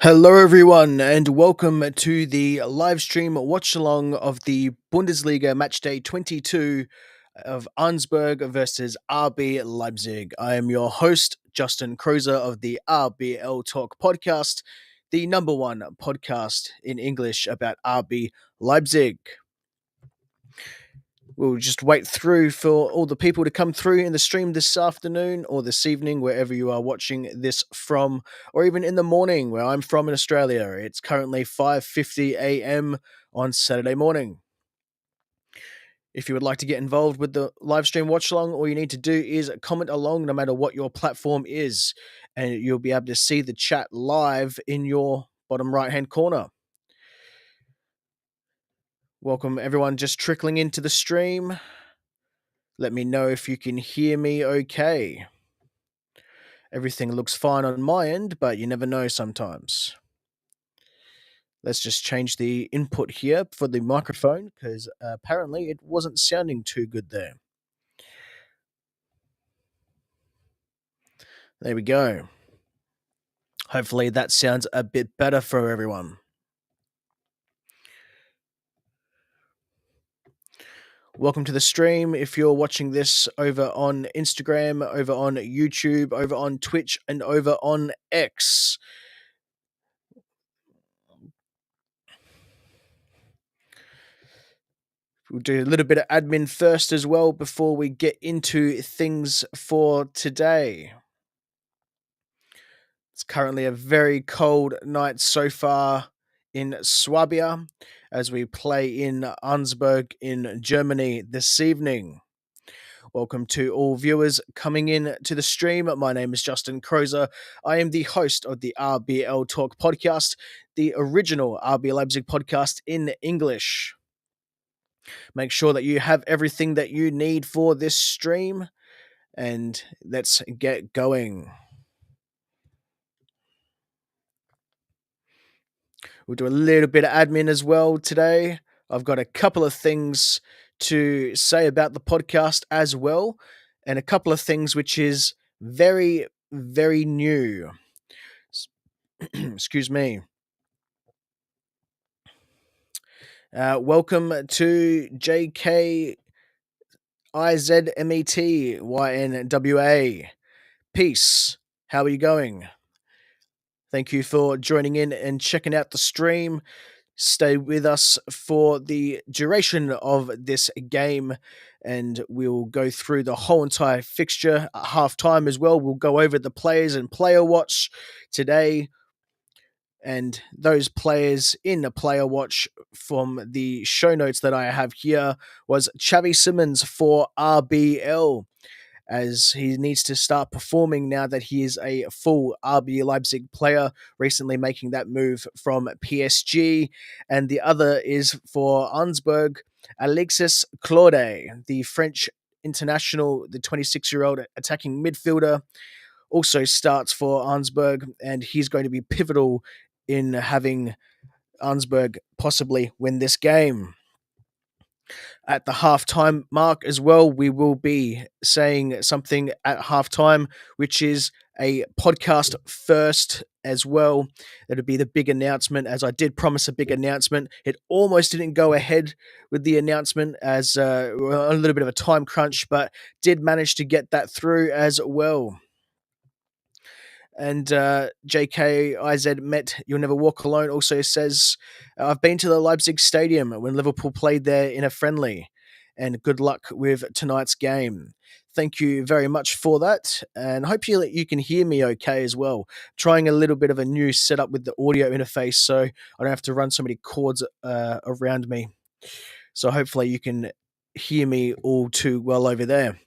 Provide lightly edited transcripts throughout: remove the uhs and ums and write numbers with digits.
Hello, everyone, and welcome to the live stream watch along of the Bundesliga matchday 22 of Augsburg versus RB Leipzig. I am your host, Justin Crozer of the RBL Talk podcast, the number one podcast in English about RB Leipzig. We'll just wait through for all the people to come through in the stream this afternoon or this evening, wherever you are watching this from, or even in the morning where I'm from in Australia. It's currently 5:50 a.m. on Saturday morning. If you would like to get involved with the live stream watch along, all you need to do is comment along no matter what your platform is, and you'll be able to see the chat live in your bottom right hand corner. Welcome everyone just trickling into the stream. Let me know if you can hear me okay. Everything looks fine on my end, but you never know sometimes. Let's just change the input here for the microphone because apparently it wasn't sounding too good there. There we go. Hopefully that sounds a bit better for everyone. Welcome to the stream. If you're watching this over on Instagram, over on YouTube, over on Twitch, and over on X. We'll do a little bit of admin first as well before we get into things for today. It's currently a very cold night so far in Swabia as we play in Augsburg in Germany this evening. Welcome to all viewers coming in to the stream. My name is Justin Crozer. I am the host of the RBL Talk podcast, the original RB Leipzig podcast in English. Make sure that you have everything that you need for this stream, and let's get going. We'll do a little bit of admin as well today. I've got a couple of things to say about the podcast as well, and a couple of things which is very, very new. Excuse me. Welcome to JKIZMETYNWA. Peace. How are you going? Thank you for joining in and checking out the stream. Stay with us for the duration of this game, and we'll go through the whole entire fixture at halftime as well. We'll go over the players and player watch today, and those players in the player watch from the show notes that I have here was Xavi Simons for RBL, as he needs to start performing now that he is a full RB Leipzig player, recently making that move from PSG. And the other is for Augsburg, Alexis Claude, the French international, the 26-year-old attacking midfielder, also starts for Augsburg, and he's going to be pivotal in having Augsburg possibly win this game. At the halftime mark as well, we will be saying something at halftime, which is a podcast first as well. It'll be the big announcement, as I did promise a big announcement. It almost didn't go ahead with the announcement as a little bit of a time crunch, but did manage to get that through as well. And JKIZ Met, You'll Never Walk Alone, also says, I've been to the Leipzig Stadium when Liverpool played there in a friendly, and good luck with tonight's game. Thank you very much for that, and hope you can hear me okay as well. Trying a little bit of a new setup with the audio interface, so I don't have to run so many cords around me. So hopefully you can hear me all too well over there.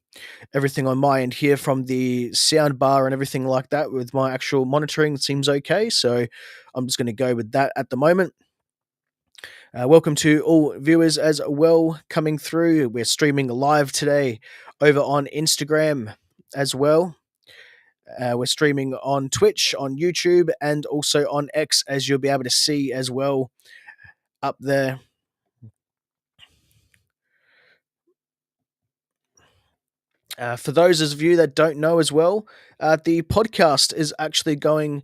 Everything on my end here from the sound bar and everything like that with my actual monitoring seems okay, so I'm just going to go with that at the moment. Welcome to all viewers as well coming through. We're streaming live today over on Instagram as well. We're streaming on Twitch, on YouTube, and also on X, as you'll be able to see as well up there. For those of you that don't know as well, the podcast is actually going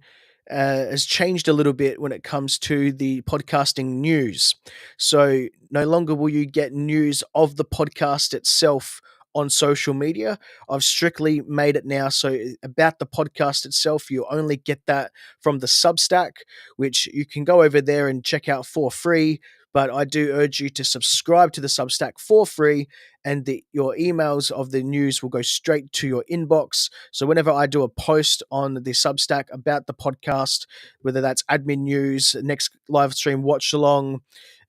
has changed a little bit when it comes to the podcasting news. So no longer will you get news of the podcast itself on social media. I've strictly made it now so about the podcast itself, you only get that from the Substack, which you can go over there and check out for free. But I do urge you to subscribe to the Substack for free, and your emails of the news will go straight to your inbox. So whenever I do a post on the Substack about the podcast, whether that's admin news, next live stream watch along,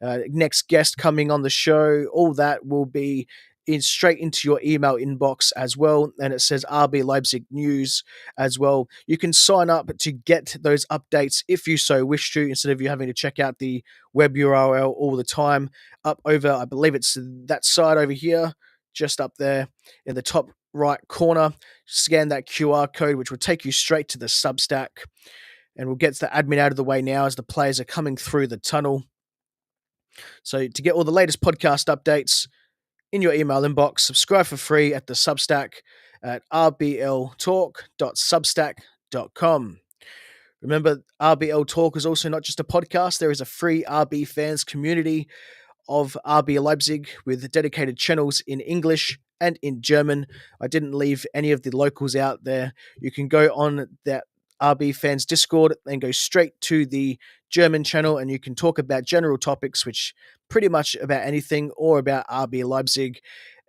next guest coming on the show, all that will be in straight into your email inbox as well. And it says RB Leipzig news as well. You can sign up to get those updates if you so wish to, instead of you having to check out the web URL all the time. Up over, I believe it's that side over here, just up there in the top right corner. Scan that QR code, which will take you straight to the Substack. And we'll get the admin out of the way now as the players are coming through the tunnel. So to get all the latest podcast updates in your email inbox, subscribe for free at the Substack at rbltalk.substack.com. Remember, RBL Talk is also not just a podcast. There is a free RB fans community of RB Leipzig with dedicated channels in English and in German. I didn't leave any of the locals out there. You can go on that RB fans Discord and go straight to the German channel, and you can talk about general topics, which pretty much about anything, or about RB Leipzig.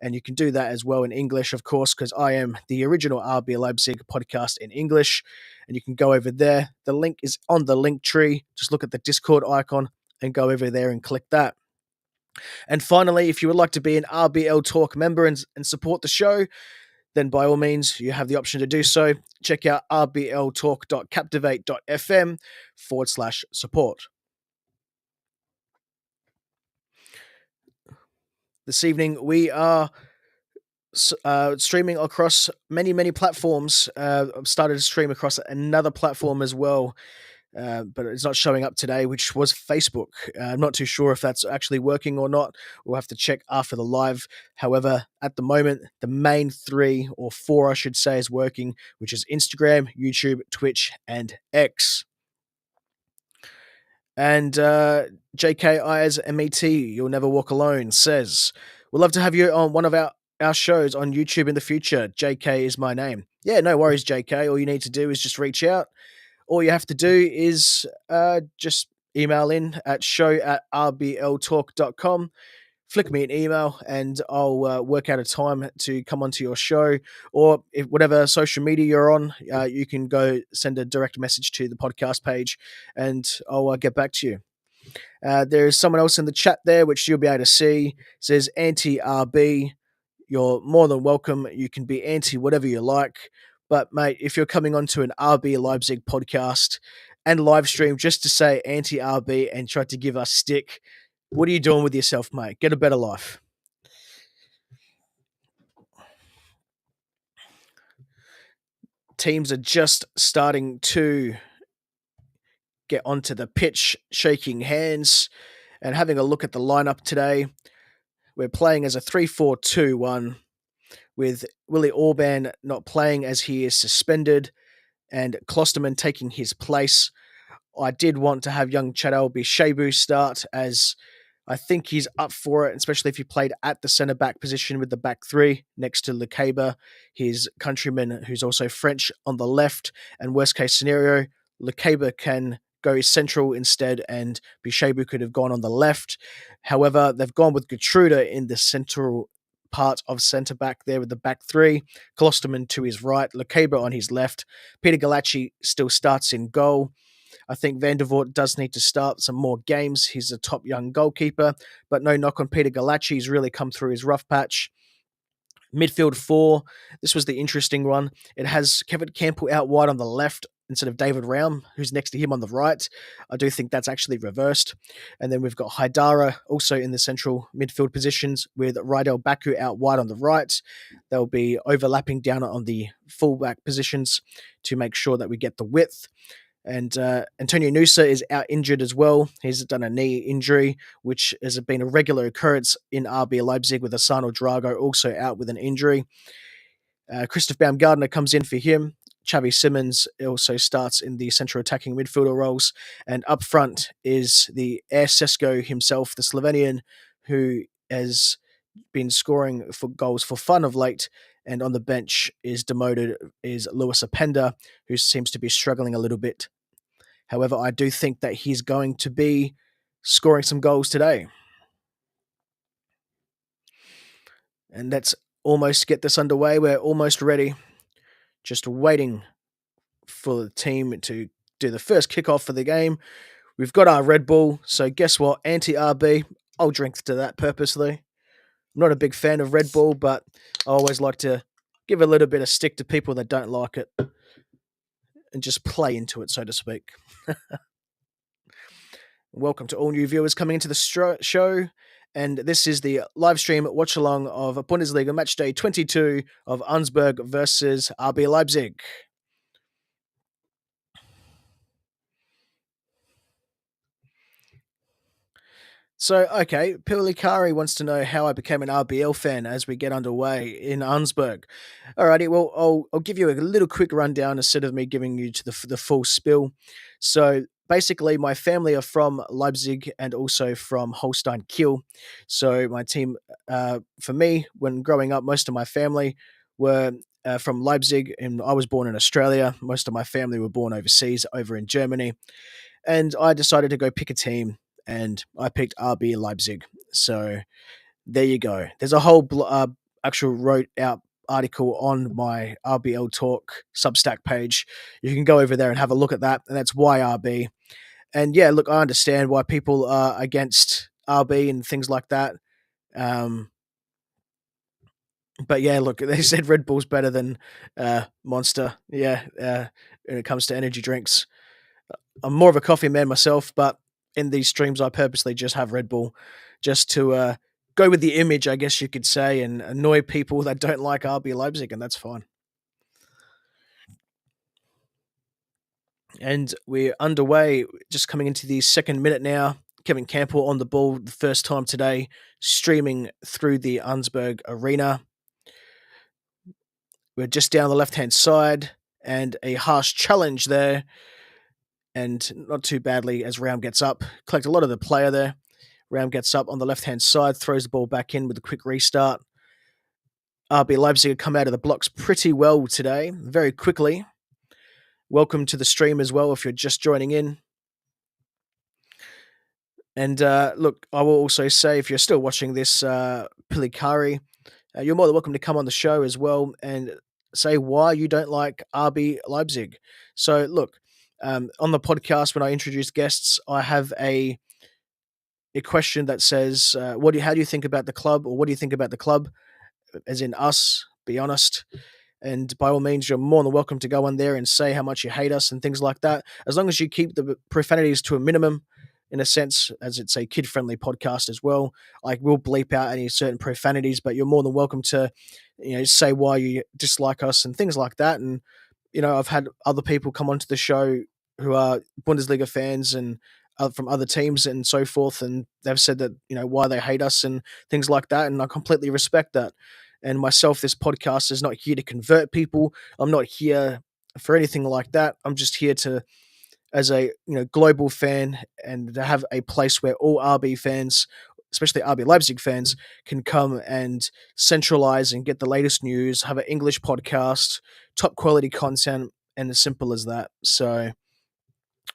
And you can do that as well in English, of course, because I am the original RB Leipzig podcast in English. And you can go over there. The link is on the link tree. Just look at the Discord icon and go over there and click that. And finally, if you would like to be an RBL Talk member and support the show, then by all means, you have the option to do so. Check out rbltalk.captivate.fm/support. This evening, we are streaming across many platforms. I've started to stream across another platform as well, but it's not showing up today, which was Facebook. I'm not too sure if that's actually working or not. We'll have to check after the live. However, at the moment, the main 3 or 4, I should say, is working, which is Instagram, YouTube, Twitch, and X. And JKIsMET, You'll Never Walk Alone, says, we'd love to have you on one of our shows on YouTube in the future. JK is my name. Yeah, no worries, JK. All you need to do is just reach out. All you have to do is just email in at show@rbltalk.com. Flick me an email and I'll work out a time to come onto your show. Or if whatever social media you're on, you can go send a direct message to the podcast page and I'll get back to you. There's someone else in the chat there, which you'll be able to see. It says anti-RB. You're more than welcome. You can be anti whatever you like. But, mate, if you're coming onto an RB Leipzig podcast and live stream just to say anti-RB and try to give us stick, what are you doing with yourself, mate? Get a better life. Teams are just starting to get onto the pitch, shaking hands and having a look at the lineup today. We're playing as a 3-4-2-1 with Willie Orban not playing as he is suspended and Klosterman taking his place. I did want to have young Chadel Bishebu start, as I think he's up for it, especially if he played at the centre-back position with the back 3 next to Lekeba, his countryman who's also French, on the left. And worst case scenario, Lekeba can go central instead and Bishebu could have gone on the left. However, they've gone with Gertruda in the central part of centre-back there with the back 3. Klosterman to his right, Lekeba on his left. Peter Galacci still starts in goal. I think Van der Voort does need to start some more games. He's a top young goalkeeper, but no knock on Peter Galacci. He's really come through his rough patch. Midfield 4, this was the interesting one. It has Kevin Campbell out wide on the left instead of David Raum, who's next to him on the right. I do think that's actually reversed. And then we've got Haidara also in the central midfield positions with Rydel Baku out wide on the right. They'll be overlapping down on the fullback positions to make sure that we get the width. And Antonio Nusa is out injured as well. He's done a knee injury, which has been a regular occurrence in RB Leipzig, with Asano Drago also out with an injury. Christoph Baumgartner comes in for him. Xavi Simons also starts in the central attacking midfielder roles. And up front is the Air Sesko himself, the Slovenian, who has been scoring for goals for fun of late. And on the bench is demoted is Lewis Openda, who seems to be struggling a little bit. However, I do think that he's going to be scoring some goals today. And let's almost get this underway. We're almost ready. Just waiting for the team to do the first kickoff for the game. We've got our Red Bull, so guess what? Anti-RB. I'll drink to that purposely. I'm not a big fan of Red Bull, but I always like to give a little bit of stick to people that don't like it and just play into it, so to speak. Welcome to all new viewers coming into the show. And this is the live stream watch along of Bundesliga match day 22 of Augsburg versus RB Leipzig. So, okay, Pilikari wants to know how I became an RBL fan as we get underway in Augsburg. Alrighty, well, I'll give you a little quick rundown instead of me giving you to the full spill. So, basically, my family are from Leipzig and also from Holstein Kiel. So, my team, for me, when growing up, most of my family were from Leipzig, and I was born in Australia. Most of my family were born overseas, over in Germany. And I decided to go pick a team, and I picked RB Leipzig. So there you go. There's a whole actual wrote out article on my RBL Talk Substack page. You can go over there and have a look at that, and that's why RB. And yeah, look, I understand why people are against RB and things like that. But yeah, look, they said Red Bull's better than Monster. Yeah, when it comes to energy drinks. I'm more of a coffee man myself, but in these streams, I purposely just have Red Bull just to go with the image, I guess you could say, and annoy people that don't like RB Leipzig, and that's fine. And we're underway, just coming into the second minute now. Kevin Campbell on the ball the first time today, streaming through the Augsburg arena. We're just down the left-hand side, and a harsh challenge there. And not too badly as Raum gets up. Collect a lot of the player there. Raum gets up on the left-hand side, throws the ball back in with a quick restart. RB Leipzig have come out of the blocks pretty well today, very quickly. Welcome to the stream as well if you're just joining in. And look, I will also say if you're still watching this, Pilikari, you're more than welcome to come on the show as well and say why you don't like RB Leipzig. So look, on the podcast when I introduce guests, I have a question that says, how do you think about the club, or what do you think about the club, as in us? Be honest. And by all means, you're more than welcome to go on there and say how much you hate us and things like that, as long as you keep the profanities to a minimum, in a sense, as it's a kid-friendly podcast as well. I will bleep out any certain profanities, but you're more than welcome to, say why you dislike us and things like that. And, I've had other people come onto the show who are Bundesliga fans and from other teams and so forth, and they've said that, why they hate us and things like that, and I completely respect that. And myself, this podcast is not here to convert people. I'm not here for anything like that. I'm just here to, as a global fan, and to have a place where all RB fans, especially RB Leipzig fans, can come and centralize and get the latest news, have an English podcast, top quality content, and as simple as that. So,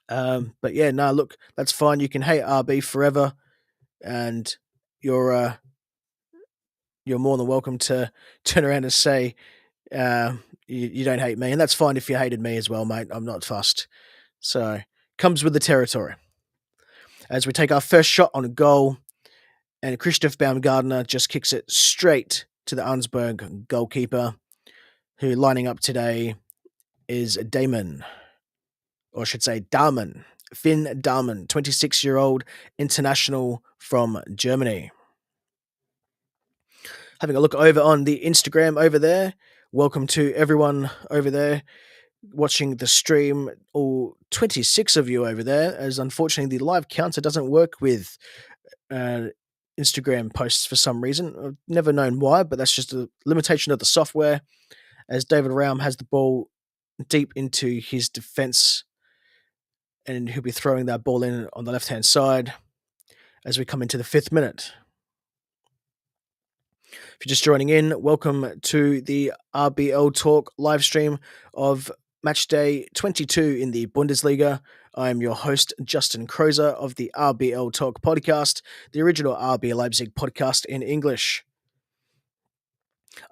but yeah, no, look, that's fine. You can hate RB forever, and you're more than welcome to turn around and say you don't hate me, and that's fine if you hated me as well, mate. I'm not fussed. So, comes with the territory. As we take our first shot on goal, and Christoph Baumgartner just kicks it straight to the Augsburg goalkeeper, who lining up today is Damon, or I should say Dahmen, Finn Dahmen, 26-year-old international from Germany. Having a look over on the Instagram over there. Welcome to everyone over there watching the stream, all 26 of you over there, as unfortunately the live counter doesn't work with Instagram posts for some reason. I've never known why, but that's just a limitation of the software. As David Raum has the ball deep into his defense, and he'll be throwing that ball in on the left-hand side as we come into the 5th minute. If you're just joining in, welcome to the RBL Talk live stream of match day 22 in the Bundesliga. I am your host, Justin Crozer of the RBL Talk podcast, the original RB Leipzig podcast in English.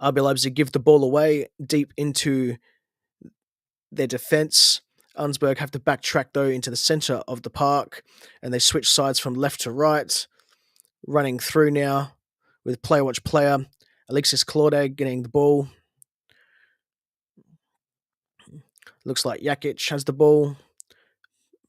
RB Leipzig give the ball away deep into their defense. Augsburg have to backtrack, though, into the center of the park, and they switch sides from left to right, running through now with player watch player. Alexis Claude getting the ball. Looks like Jakic has the ball.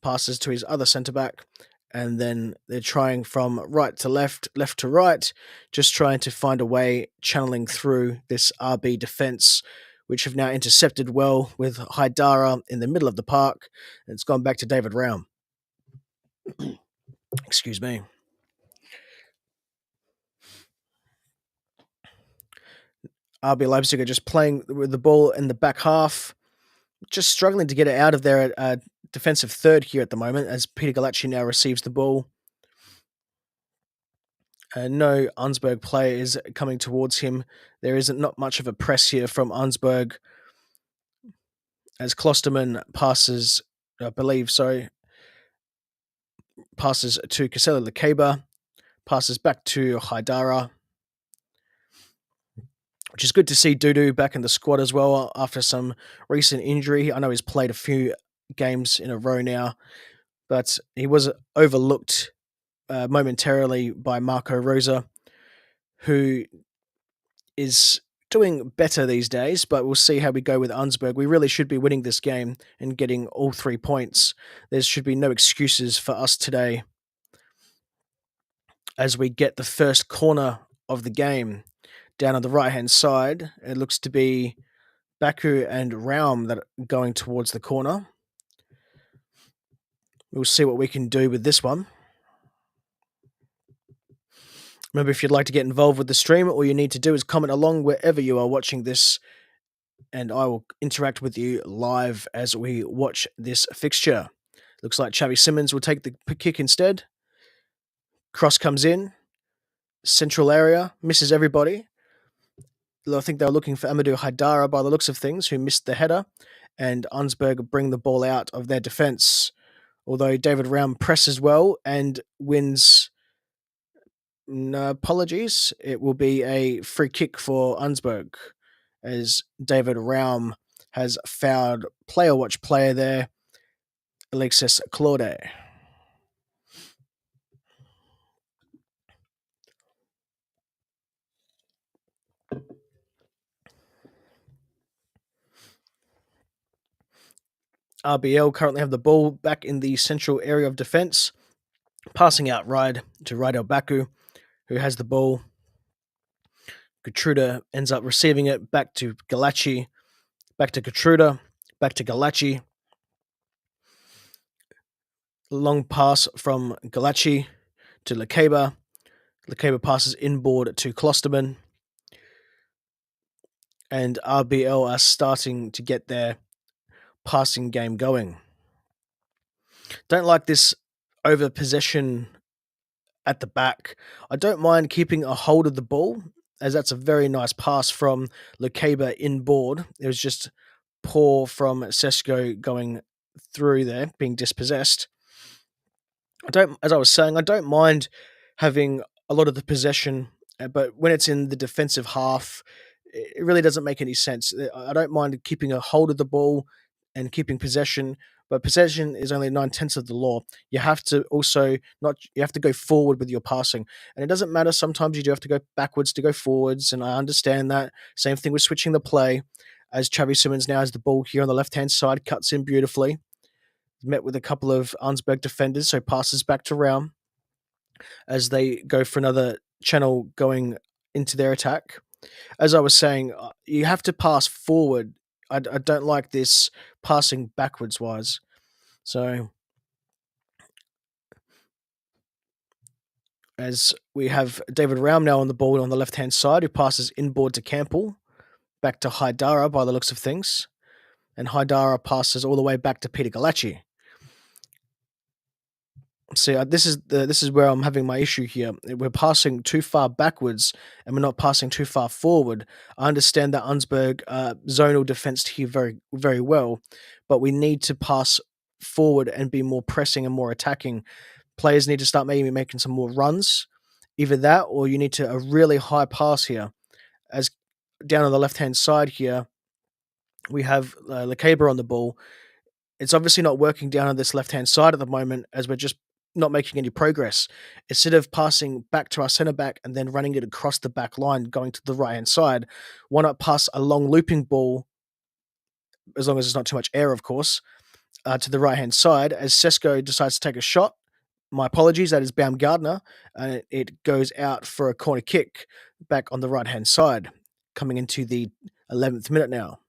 Passes to his other centre-back. And then they're trying from right to left, left to right, just trying to find a way, channeling through this RB defence, which have now intercepted well with Haidara in the middle of the park. And it's gone back to David Raum. Excuse me. RB Leipzig are just playing with the ball in the back half, just struggling to get it out of their defensive third here at the moment, as Peter Galacci now receives the ball. No Augsburg player is coming towards him. There isn't not much of a press here from Augsburg, as Klosterman passes, passes to Casella Lekeba, passes back to Haidara, which is good to see Dudu back in the squad as well after some recent injury. I know he's played a few games in a row now, but he was overlooked momentarily by Marco Rosa, who is doing better these days, but we'll see how we go with Augsburg. We really should be winning this game and getting all 3 points. There should be no excuses for us today as we get the first corner of the game. Down on the right-hand side, it looks to be Baku and Raum that are going towards the corner. We'll see what we can do with this one. Remember, if you'd like to get involved with the stream, all you need to do is comment along wherever you are watching this, and I will interact with you live as we watch this fixture. Looks like Xavi Simons will take the kick instead. Cross comes in. Central area. Misses everybody. I think they were looking for Amadou Haidara by the looks of things, who missed the header, and Augsburg bring the ball out of their defence. Although David Raum presses well and wins... No, apologies. It will be a free kick for Augsburg, as David Raum has fouled player watch player there, Alexis Claude. RBL currently have the ball back in the central area of defence, passing out wide to Rydel Baku, who has the ball. Gertruda ends up receiving it back to Galacci, back to Gertruda, back to Galacci. Long pass from Galacci to Lekeba. Lekeba passes inboard to Klosterman. And RBL are starting to get their passing game going. Don't like this over possession at the back. I don't mind keeping a hold of the ball, as that's a very nice pass from Lekeba inboard. It was just poor from Sesko going through there, being dispossessed. As I was saying, I don't mind having a lot of the possession, but when it's in the defensive half, it really doesn't make any sense. I don't mind keeping a hold of the ball and keeping possession, but possession is only 9/10 of the law. You have to you have to go forward with your passing, and it doesn't matter. Sometimes you do have to go backwards to go forwards, and I understand that. Same thing with switching the play, as Xavi Simons now has the ball here on the left-hand side, cuts in beautifully. Met with a couple of Augsburg defenders, so passes back to Raum as they go for another channel going into their attack. As I was saying, you have to pass forward. I don't like this passing backwards wise. So, as we have David Raum now on the ball on the left-hand side, who passes inboard to Campbell, back to Haidara by the looks of things. and Haidara passes all the way back to Peter Galacci. See, this is where I'm having my issue here. We're passing too far backwards, and we're not passing too far forward. I understand that Augsburg zonal defensed here very well, but we need to pass forward and be more pressing and more attacking. Players need to start maybe making some more runs, either that or you need to a really high pass here. As down on the left hand side here, we have Lecaber on the ball. It's obviously not working down on this left hand side at the moment as we're just not making any progress. Instead of passing back to our centre back and then running it across the back line, going to the right hand side, why not pass a long looping ball, as long as there's not too much air, of course, to the right hand side as Sesko decides to take a shot. My apologies, that is Baumgartner, and it goes out for a corner kick back on the right hand side, coming into the 11th minute now.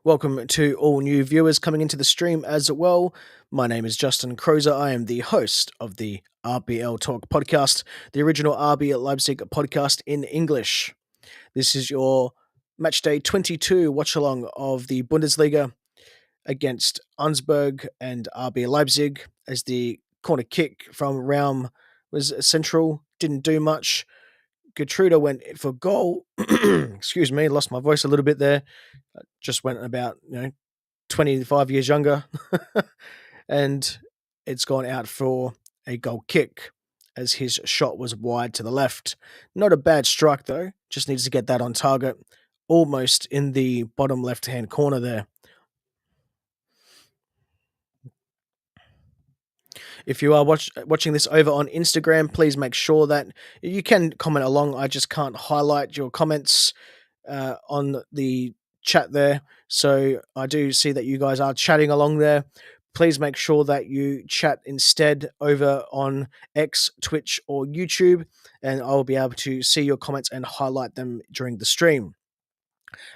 Welcome to all new viewers coming into the stream as well. My name is Justin Crozer. I am the host of the RBL Talk podcast, the original RBL Leipzig podcast in English. This is your matchday 22 watch along of the Bundesliga against Augsburg and RB Leipzig, as the corner kick from Raum was central, didn't do much. Gertruda went for goal. Excuse me, lost my voice a little bit there. Just went about 25 years younger, and it's gone out for a goal kick as his shot was wide to the left. Not a bad strike though, just needs to get that on target, almost in the bottom left-hand corner there. If you are watching this over on Instagram, please make sure that you can comment along. I just can't highlight your comments on the chat there. So I do see that you guys are chatting along there. Please make sure that you chat instead over on X, Twitch, or YouTube, and I'll be able to see your comments and highlight them during the stream.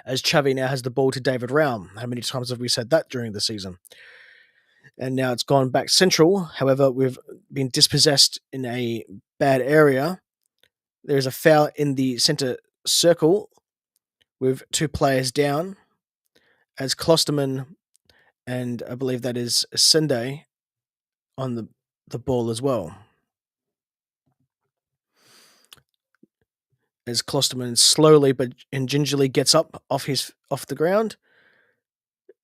As Xavi now has the ball to David Raum. How many times have we said that during the season? And now it's gone back central. However, we've been dispossessed in a bad area. There's a foul in the centre circle with two players down, as Klosterman and I believe that is Sende on the ball as well. As Klosterman slowly but gingerly gets up off the ground,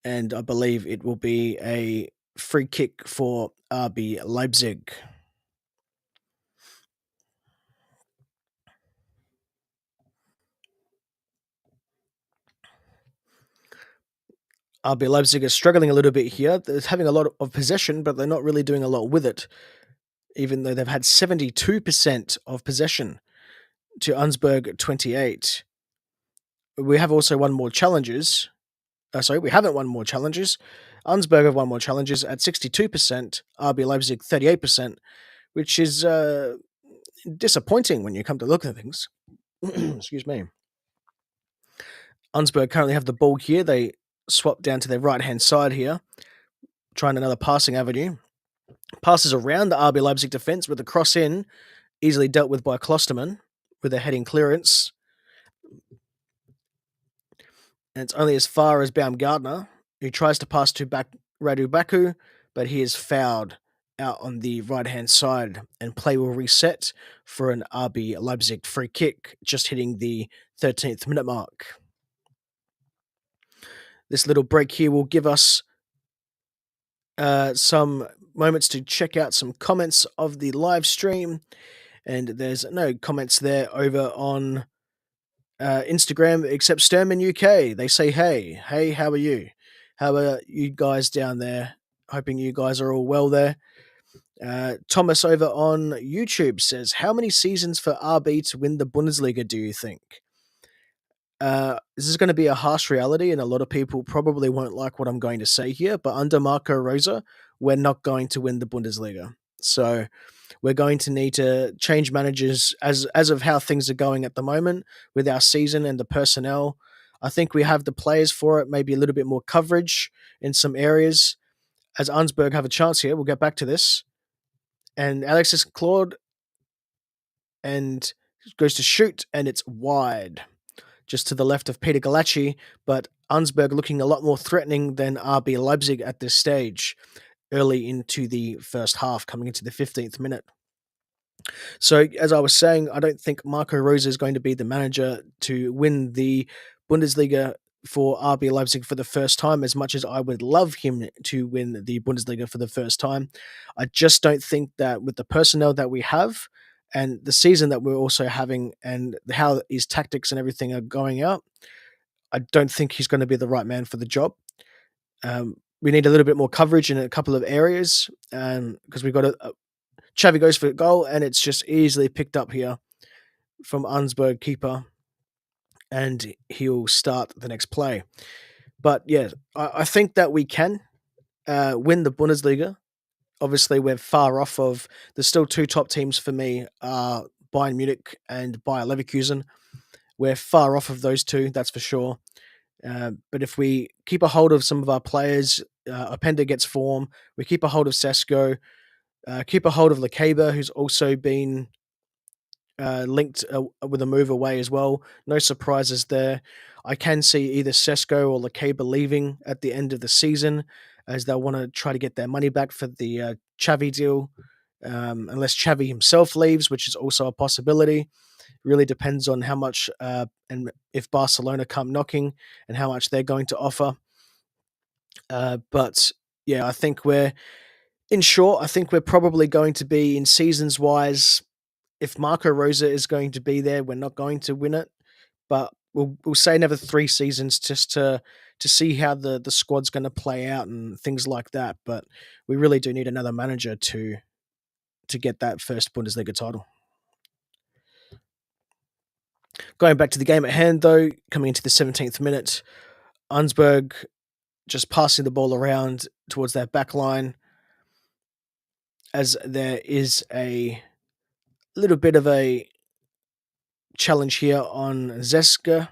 and I believe it will be a free kick for RB Leipzig. RB Leipzig is struggling a little bit here. They're having a lot of possession, but they're not really doing a lot with it, even though they've had 72% of possession to Augsburg 28. We have also won more challenges. We haven't won more challenges. Augsburg have won more challenges at 62%, RB Leipzig 38%, which is disappointing when you come to look at things. Excuse me. Augsburg currently have the ball here. They swap down to their right-hand side here, trying another passing avenue. Passes around the RB Leipzig defence with a cross in, easily dealt with by Klosterman with a heading clearance. And it's only as far as Baumgartner, who tries to pass to Radu Baku, but he is fouled out on the right-hand side, and play will reset for an RB Leipzig free kick, just hitting the 13th minute mark. This little break here will give us some moments to check out some comments of the live stream, and there's no comments there over on Instagram except Sturman UK. They say, hey, how are you? How are you guys down there? Hoping you guys are all well there. Thomas over on YouTube says, how many seasons for RB to win the Bundesliga do you think? This is going to be a harsh reality, and a lot of people probably won't like what I'm going to say here, but under Marco Rosa, we're not going to win the Bundesliga. So we're going to need to change managers as of how things are going at the moment with our season and the personnel. I think we have the players for it, maybe a little bit more coverage in some areas. As Augsburg have a chance here, we'll get back to this. And Alexis Claude and goes to shoot, and it's wide. just to the left of Peter Galacci, but Augsburg looking a lot more threatening than RB Leipzig at this stage, early into the first half, coming into the 15th minute. So, as I was saying, I don't think Marco Rose is going to be the manager to win the Bundesliga for RB Leipzig for the first time, as much as I would love him to win the Bundesliga for the first time. I just don't think that with the personnel that we have and the season that we're also having and how his tactics and everything are going out, I don't think he's going to be the right man for the job. We need a little bit more coverage in a couple of areas because we've got Xavi goes for a goal, and it's just easily picked up here from Augsburg keeper, and he'll start the next play. But yeah, I think that we can win the Bundesliga. Obviously, we're far off of. There's still two top teams for me: Bayern Munich and Bayer Leverkusen. We're far off of those two, that's for sure. But if we keep a hold of some of our players, Openda gets form. We keep a hold of Sesko. Keep a hold of Lakeba, who's also been linked with a move away as well. No surprises there. I can see either Sesko or Lakeba leaving at the end of the season, as they'll want to try to get their money back for the Xavi deal. Unless Xavi himself leaves, which is also a possibility. Really depends on how much and if Barcelona come knocking and how much they're going to offer. But yeah, I think in short, I think we're probably going to be in seasons wise. If Marco Rosa is going to be there, we're not going to win it. But we'll say another 3 seasons just to see how the squad's going to play out and things like that. But we really do need another manager to get that first Bundesliga title. Going back to the game at hand, though, coming into the 17th minute, Augsburg just passing the ball around towards their back line, as there is a little bit of a challenge here on Zeziger,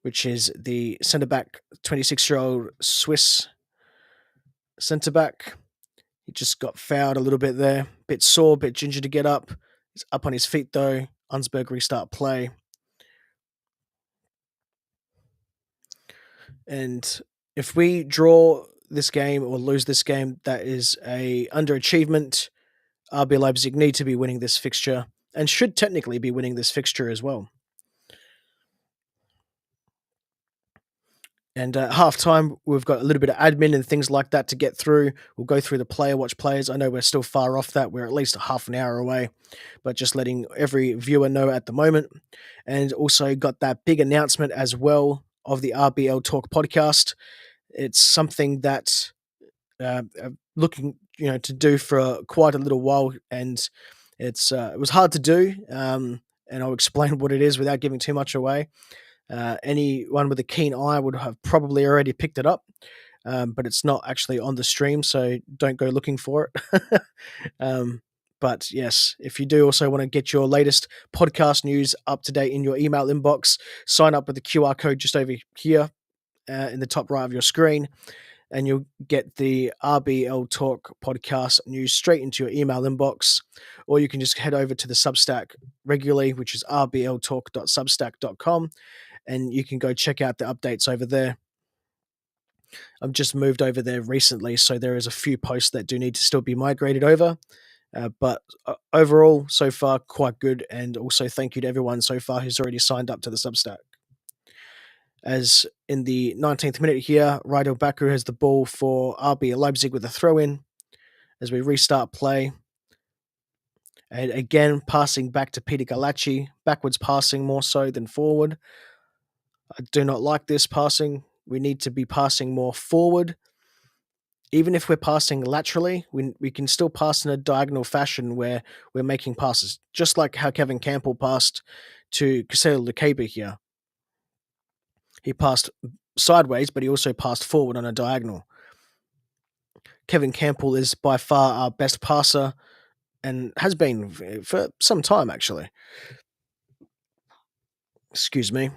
which is the centre back, 26-year-old Swiss centre back. He just got fouled a little bit there, bit sore, bit ginger to get up. He's up on his feet though. Augsburg restart play. And if we draw this game or lose this game, that is a underachievement. RB Leipzig need to be winning this fixture and should technically be winning this fixture as well. And at halftime, we've got a little bit of admin and things like that to get through. We'll go through the player watch players. I know we're still far off that. We're at least half an hour away, but just letting every viewer know at the moment. And also got that big announcement as well of the RBL Talk podcast. It's something that I'm looking, to do for quite a little while, and it was hard to do. And I'll explain what it is without giving too much away. Anyone with a keen eye would have probably already picked it up, but it's not actually on the stream, so don't go looking for it. But yes, if you do also want to get your latest podcast news up to date in your email inbox, sign up with the QR code just over here in the top right of your screen, and you'll get the RBL Talk podcast news straight into your email inbox. Or you can just head over to the Substack regularly, which is rbltalk.substack.com, and you can go check out the updates over there. I've just moved over there recently, so there is a few posts that do need to still be migrated over. But overall, so far, quite good. And also thank you to everyone so far who's already signed up to the Substack. As in the 19th minute here, Rydel Baku has the ball for RB Leipzig with a throw-in as we restart play. And again, passing back to Peter Galacci, backwards passing more so than forward. I do not like this passing. We need to be passing more forward. Even if we're passing laterally, we can still pass in a diagonal fashion where we're making passes, just like how Kevin Campbell passed to Kusel Lukeba here. He passed sideways, but he also passed forward on a diagonal. Kevin Campbell is by far our best passer and has been for some time, actually. Excuse me.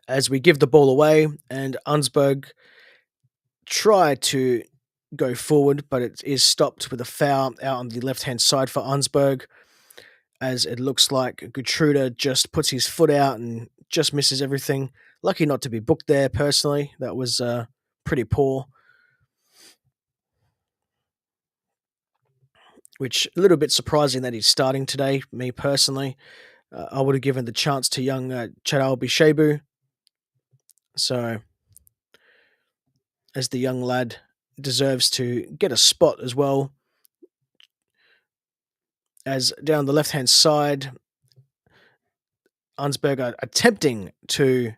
As we give the ball away, and Augsburg try to go forward, but it is stopped with a foul out on the left-hand side for Augsburg. as it looks like Gutruda just puts his foot out and just misses everything. Lucky not to be booked there, personally. That was pretty poor, which a little bit surprising that he's starting today, me personally. I would have given the chance to young Chadal Bishebu. So, as the young lad deserves to get a spot as well. As down the left-hand side, Augsburg are attempting to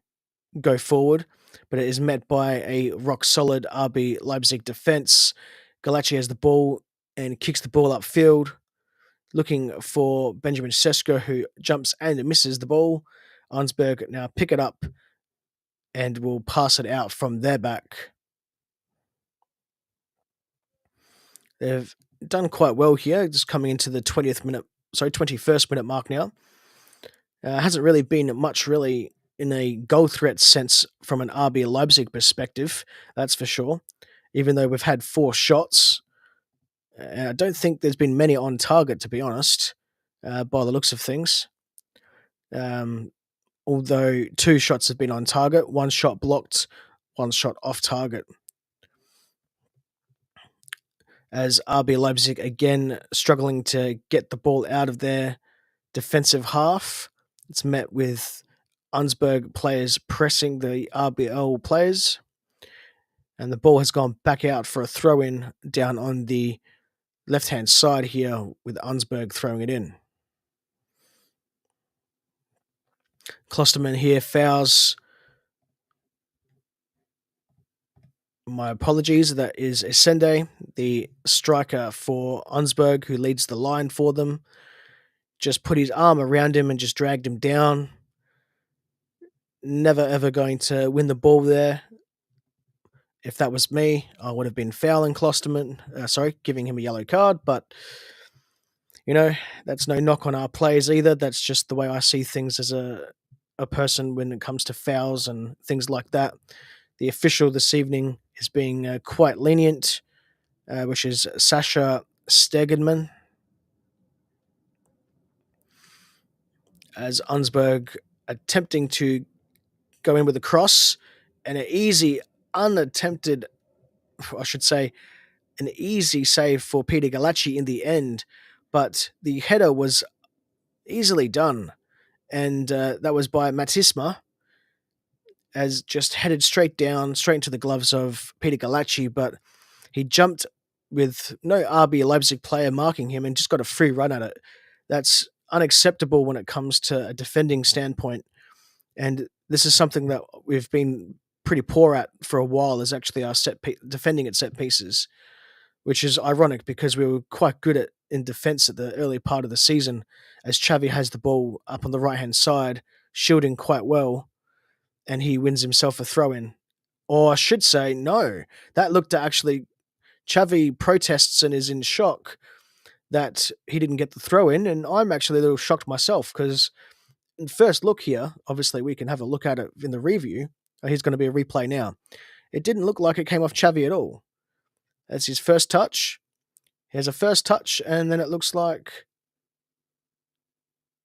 go forward, but it is met by a rock-solid RB Leipzig defence. Galacci has the ball and kicks the ball upfield, looking for Benjamin Sesko, who jumps and misses the ball. Augsburg now pick it up and will pass it out from their back. They've done quite well here, just coming into the 21st minute mark now. Hasn't really been much really in a goal threat sense from an RB Leipzig perspective, that's for sure. Even though we've had 4 shots, I don't think there's been many on target, to be honest, by the looks of things. Although 2 shots have been on target, 1 shot blocked, 1 shot off target. As RB Leipzig again struggling to get the ball out of their defensive half. It's met with Augsburg players pressing the RBL players. And the ball has gone back out for a throw-in down on the left-hand side here with Augsburg throwing it in. Klosterman here fouls. My apologies, that is Essende, the striker for Augsburg, who leads the line for them. Just put his arm around him and just dragged him down. Never ever going to win the ball there. If that was me, I would have been fouling Klosterman, giving him a yellow card, but, that's no knock on our players either. That's just the way I see things as a person when it comes to fouls and things like that. The official this evening is being quite lenient, which is Sasha Stegenman. As Augsburg attempting to go in with a cross, and an easy save for Peter Galacci in the end, but the header was easily done, and that was by Matisma, as just headed straight into the gloves of Peter Galacci, but he jumped with no RB Leipzig player marking him and just got a free run at it. That's unacceptable when it comes to a defending standpoint, and this is something that we've been pretty poor at for a while, is actually our defending at set pieces, which is ironic because we were quite good in defence at the early part of the season, as Xavi has the ball up on the right-hand side, shielding quite well, and he wins himself a throw-in. Or I should say, no, that looked to actually, Xavi protests and is in shock that he didn't get the throw-in, and I'm actually a little shocked myself, because first look here, obviously we can have a look at it in the review. Here's going to be a replay now. It didn't look like it came off Xavi at all. That's his first touch. He has a first touch, and then it looks like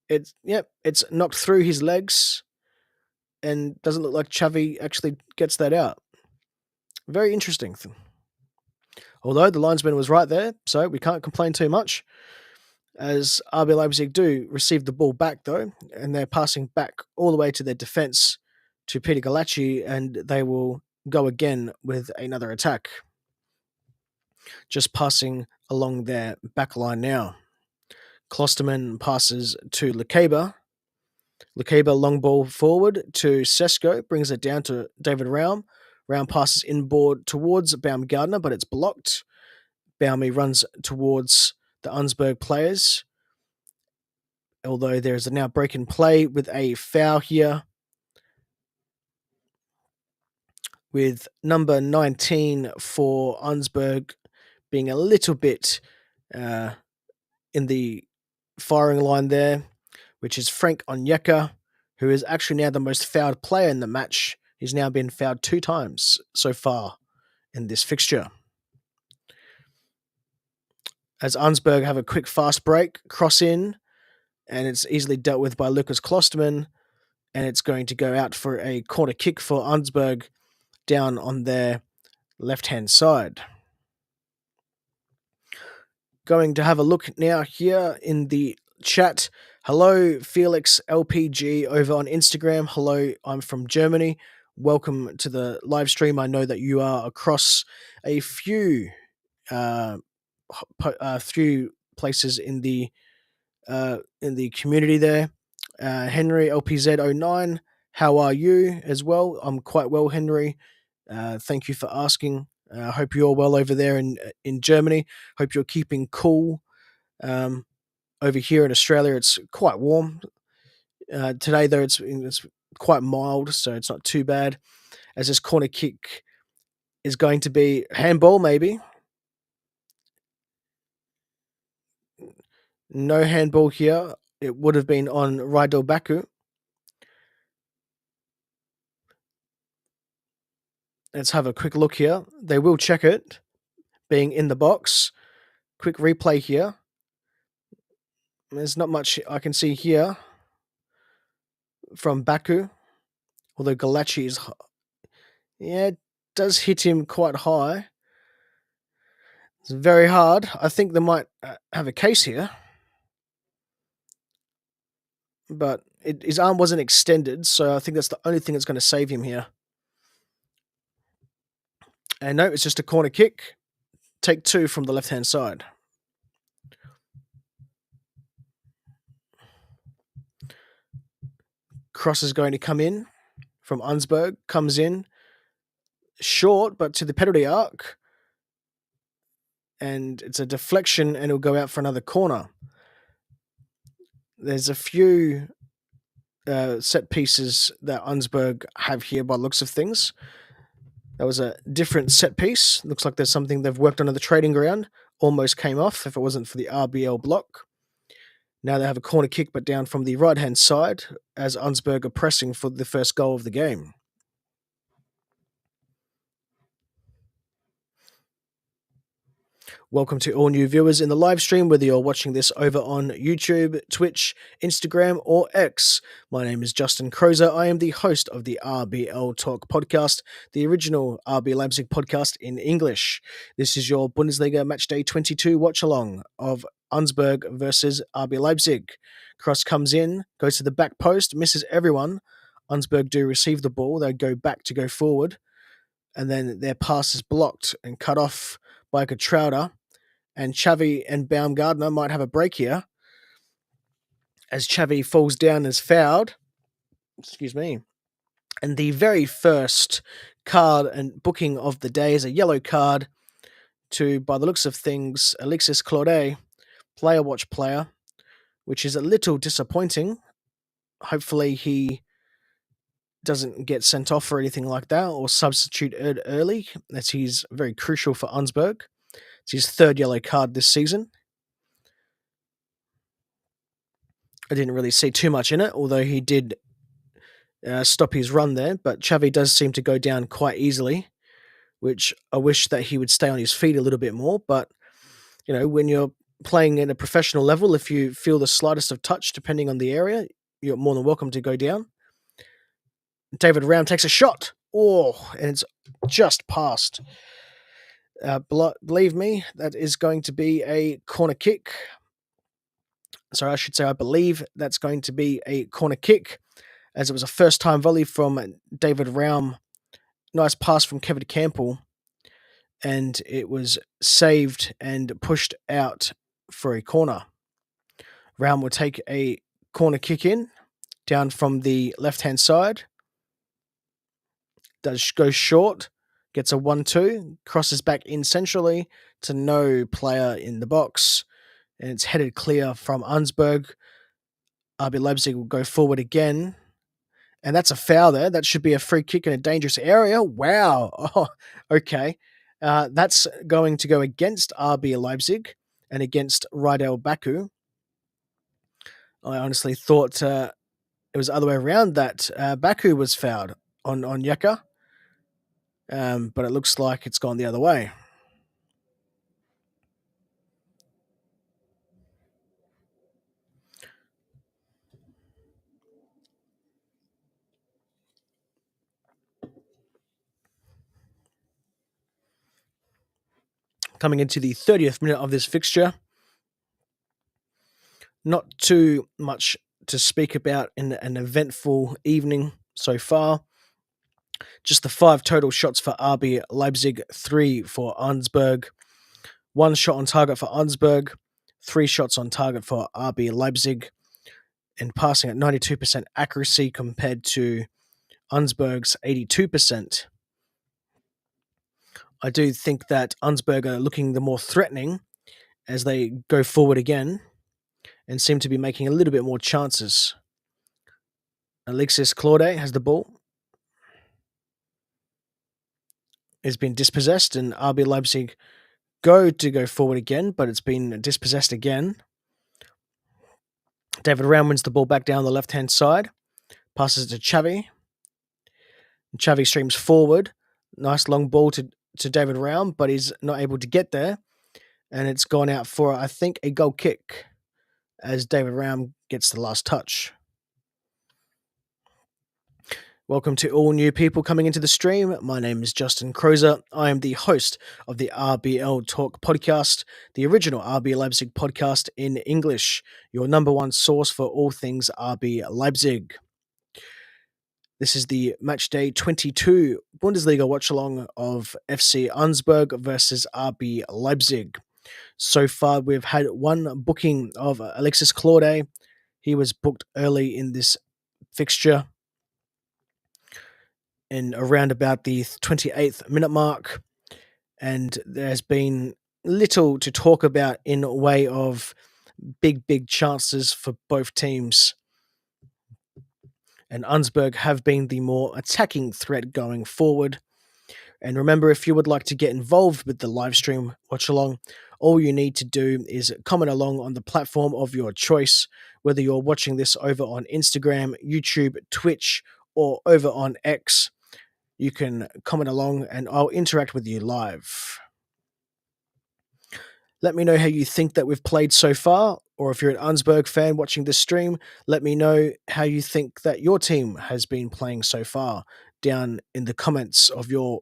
it's knocked through his legs, and doesn't look like Xavi actually gets that out. Very interesting. Although the linesman was right there, so we can't complain too much, as RB Leipzig do receive the ball back, though, and they're passing back all the way to their defence to Peter Galacci, and they will go again with another attack. Just passing along their back line now. Klosterman passes to Lekeba. Lekeba long ball forward to Sesko, brings it down to David Raum. Raum passes inboard towards Baumgartner, but it's blocked. Baumi runs towards the Augsburg players, although there is a now break in play with a foul here, with number 19 for Augsburg being a little bit in the firing line there, which is Frank Onyeka, who is actually now the most fouled player in the match. He's now been fouled 2 times so far in this fixture. As Augsburg have a quick fast break, cross in, and it's easily dealt with by Lucas Klosterman, and it's going to go out for a corner kick for Augsburg down on their left-hand side. Going to have a look now here in the chat. Hello, Felix LPG over on Instagram. Hello, I'm from Germany. Welcome to the live stream. I know that you are across a uh, few places in the community there. Henry LPZ09, how are you as well? I'm quite well, Henry. Thank you for asking. I hope you're well over there in Germany. Hope you're keeping cool. Um, Over here in Australia, it's quite warm. Today, though, it's quite mild, so it's not too bad. As this corner kick is going to be handball, maybe. No handball here. It would have been on Rydell Baku. Let's have a quick look here. They will check it, being in the box. Quick replay here. There's not much I can see here from Baku, although Galachi is, it does hit him quite high. It's very hard. I think they might have a case here, but his arm wasn't extended, so I think that's the only thing that's going to save him here. And no, it's just a corner kick. Take two from the left-hand side. Cross is going to come in from Augsburg. Comes in short, but to the penalty arc. And it's a deflection, and it'll go out for another corner. There's a few set pieces that Augsburg have here by the looks of things. That was a different set piece. Looks like there's something they've worked on the trading ground. Almost came off if it wasn't for the RBL block. Now they have a corner kick, but down from the right-hand side as Augsburg are pressing for the first goal of the game. Welcome to all new viewers in the live stream, whether you're watching this over on YouTube, Twitch, Instagram, or X. My name is Justin Crozer. I am the host of the RBL Talk podcast, the original RB Leipzig podcast in English. This is your Bundesliga Matchday 22 watch-along of Augsburg versus RB Leipzig. Cross comes in, goes to the back post, misses everyone. Augsburg do receive the ball. They go back to go forward, and then their pass is blocked and cut off by Getrauder. And Xavi and Baumgartner might have a break here as Xavi falls down as fouled. Excuse me. And the very first card and booking of the day is a yellow card to, by the looks of things, Alexis Claudet, player watch player, which is a little disappointing. Hopefully he doesn't get sent off or anything like that, or substituted early, as he's very crucial for Augsburg. It's his third yellow card this season. I didn't really see too much in it, although he did stop his run there. But Xavi does seem to go down quite easily, which I wish that he would stay on his feet a little bit more. But, when you're playing at a professional level, if you feel the slightest of touch, depending on the area, you're more than welcome to go down. David Raum takes a shot. Oh, and it's just past. Believe me, that is going to be a corner kick. Sorry, I should say I believe that's going to be a corner kick, as it was a first-time volley from David Raum. Nice pass from Kevin Campbell, and it was saved and pushed out for a corner. Raum will take a corner kick in, down from the left-hand side. Does go short, gets a 1-2, crosses back in centrally to no player in the box, and it's headed clear from Augsburg. RB Leipzig will go forward again, and that's a foul there. That should be a free kick in a dangerous area. Wow. Oh, okay. That's going to go against RB Leipzig and against Rydell Baku. I honestly thought it was the other way around, that Baku was fouled on Yeka. But it looks like it's gone the other way. Coming into the 30th minute of this fixture, not too much to speak about in an eventful evening so far. Just the 5 total shots for RB Leipzig, 3 for Augsburg. 1 shot on target for Augsburg, 3 shots on target for RB Leipzig, and passing at 92% accuracy compared to Augsburg's 82%. I do think that Augsburg are looking the more threatening as they go forward again and seem to be making a little bit more chances. Alexis Claude has the ball. It's been dispossessed, and RB Leipzig go forward again, but it's been dispossessed again. David Raum wins the ball back down the left-hand side, passes it to Xavi. Xavi streams forward. Nice long ball to David Raum, but he's not able to get there. And it's gone out for, I think, a goal kick as David Raum gets the last touch. Welcome to all new people coming into the stream. My name is Justin Crozer. I am the host of the RBL Talk podcast, the original RB Leipzig podcast in English, your number one source for all things RB Leipzig. This is the match day 22 Bundesliga watch-along of FC Augsburg versus RB Leipzig. So far, we've had one booking of Alexis Claude. He was booked early in this fixture in around about the 28th minute mark, and there's been little to talk about in way of big chances for both teams. And Augsburg have been the more attacking threat going forward. And remember, if you would like to get involved with the live stream watch along, all you need to do is comment along on the platform of your choice, whether you're watching this over on Instagram, YouTube, Twitch, or over on X. You can comment along and I'll interact with you live. Let me know how you think that we've played so far, or if you're an Augsburg fan watching this stream, let me know how you think that your team has been playing so far down in the comments of your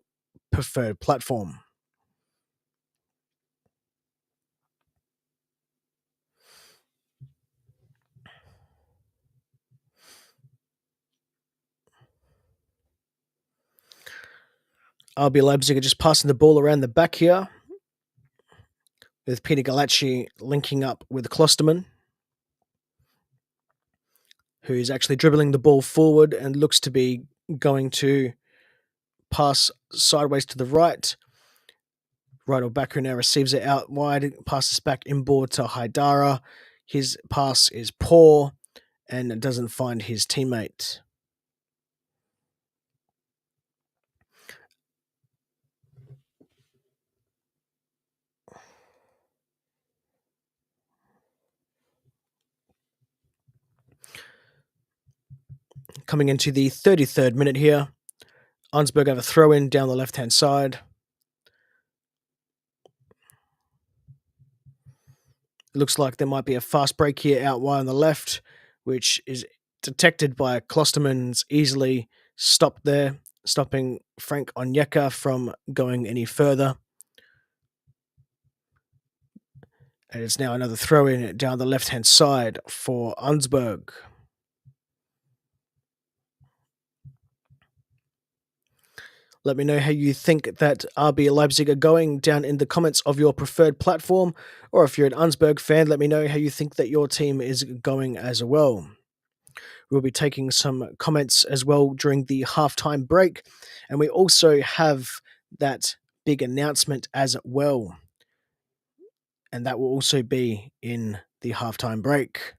preferred platform. RB Leipzig are just passing the ball around the back here, with Peter Galacci linking up with Klosterman, who's actually dribbling the ball forward and looks to be going to pass sideways to the right. Right or back who now receives it out wide, passes back inboard to Haidara. His pass is poor and doesn't find his teammate. Coming into the 33rd minute here, Augsburg have a throw in down the left-hand side. It looks like there might be a fast break here out wide on the left, which is detected by Klosterman's easily stopped there, stopping Frank Onyeka from going any further. And it's now another throw in down the left-hand side for Augsburg. Let me know how you think that RB Leipzig are going down in the comments of your preferred platform. Or if you're an Augsburg fan, let me know how you think that your team is going as well. We'll be taking some comments as well during the halftime break. And we also have that big announcement as well. And that will also be in the halftime break.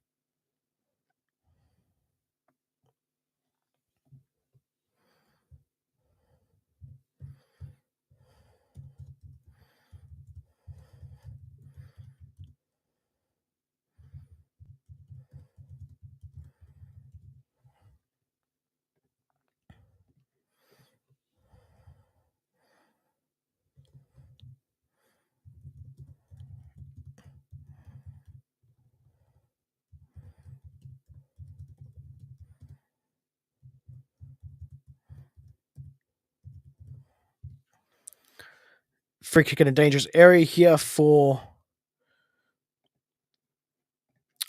Free kick in a dangerous area here for.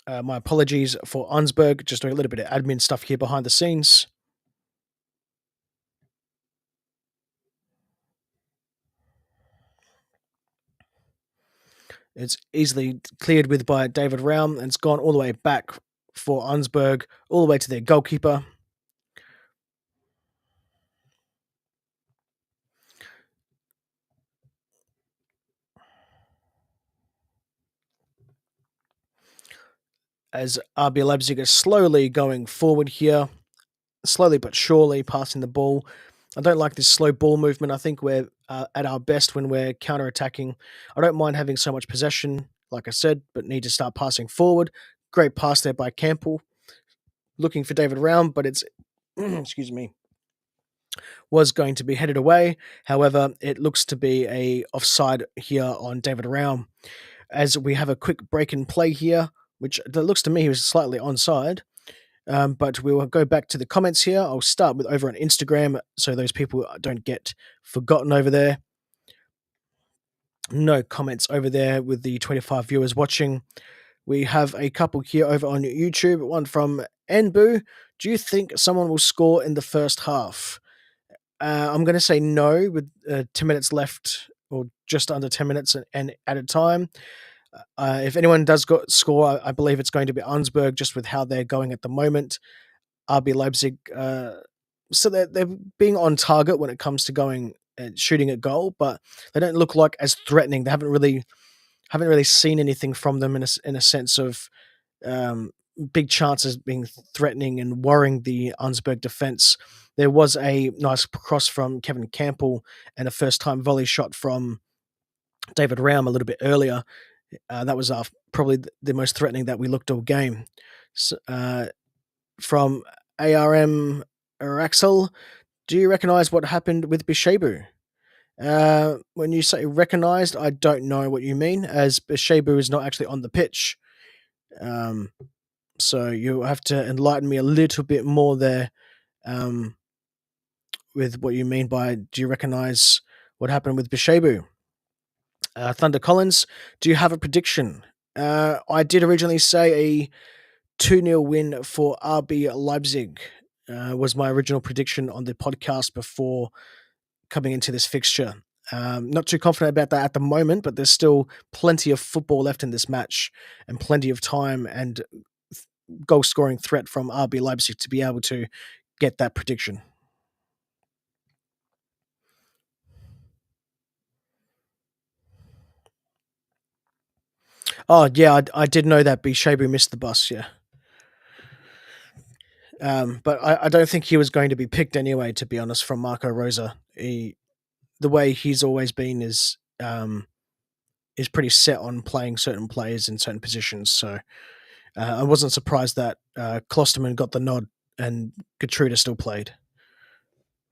My apologies for Augsburg. Just doing a little bit of admin stuff here behind the scenes. It's easily cleared with by David Raum, and it's gone all the way back for Augsburg, all the way to their goalkeeper. As RB Leipzig is slowly going forward here, slowly but surely passing the ball. I don't like this slow ball movement. I think we're at our best when we're counter-attacking. I don't mind having so much possession, like I said, but need to start passing forward. Great pass there by Campbell. Looking for David Raum, but it's, excuse me, was going to be headed away. However, it looks to be a offside here on David Raum. As we have a quick break in play here, which looks to me he was slightly onside. But we will go back to the comments here. I'll start with over on Instagram so those people don't get forgotten over there. No comments over there with the 25 viewers watching. We have a couple here over on YouTube. One from Nbu. Do you think someone will score in the first half? I'm going to say no with 10 minutes left, or just under 10 minutes and at a time. If anyone does score, I believe it's going to be Augsburg, just with how they're going at the moment. RB Leipzig, so they're being on target when it comes to going and shooting a goal, but they don't look like as threatening. They haven't really seen anything from them in a sense of big chances being threatening and worrying the Augsburg defense. There was a nice cross from Kevin Campbell and a first-time volley shot from David Raum a little bit earlier. That was probably the most threatening that we looked all game. So, from ARM Araxel, do you recognise what happened with Bishebu? When you say recognised, I don't know what you mean, as Bishebu is not actually on the pitch. So you have to enlighten me a little bit more there with what you mean by do you recognise what happened with Bishebu? Thunder Collins, do you have a prediction? I did originally say a 2-0 win for RB Leipzig was my original prediction on the podcast before coming into this fixture. Not too confident about that at the moment, but there's still plenty of football left in this match and plenty of time and goal-scoring threat from RB Leipzig to be able to get that prediction. Oh, yeah, I did know that Bishebu missed the bus, yeah. But I don't think he was going to be picked anyway, to be honest, from Marco Rosa. The way he's always been is pretty set on playing certain players in certain positions. So I wasn't surprised that Klosterman got the nod and Gertruda still played.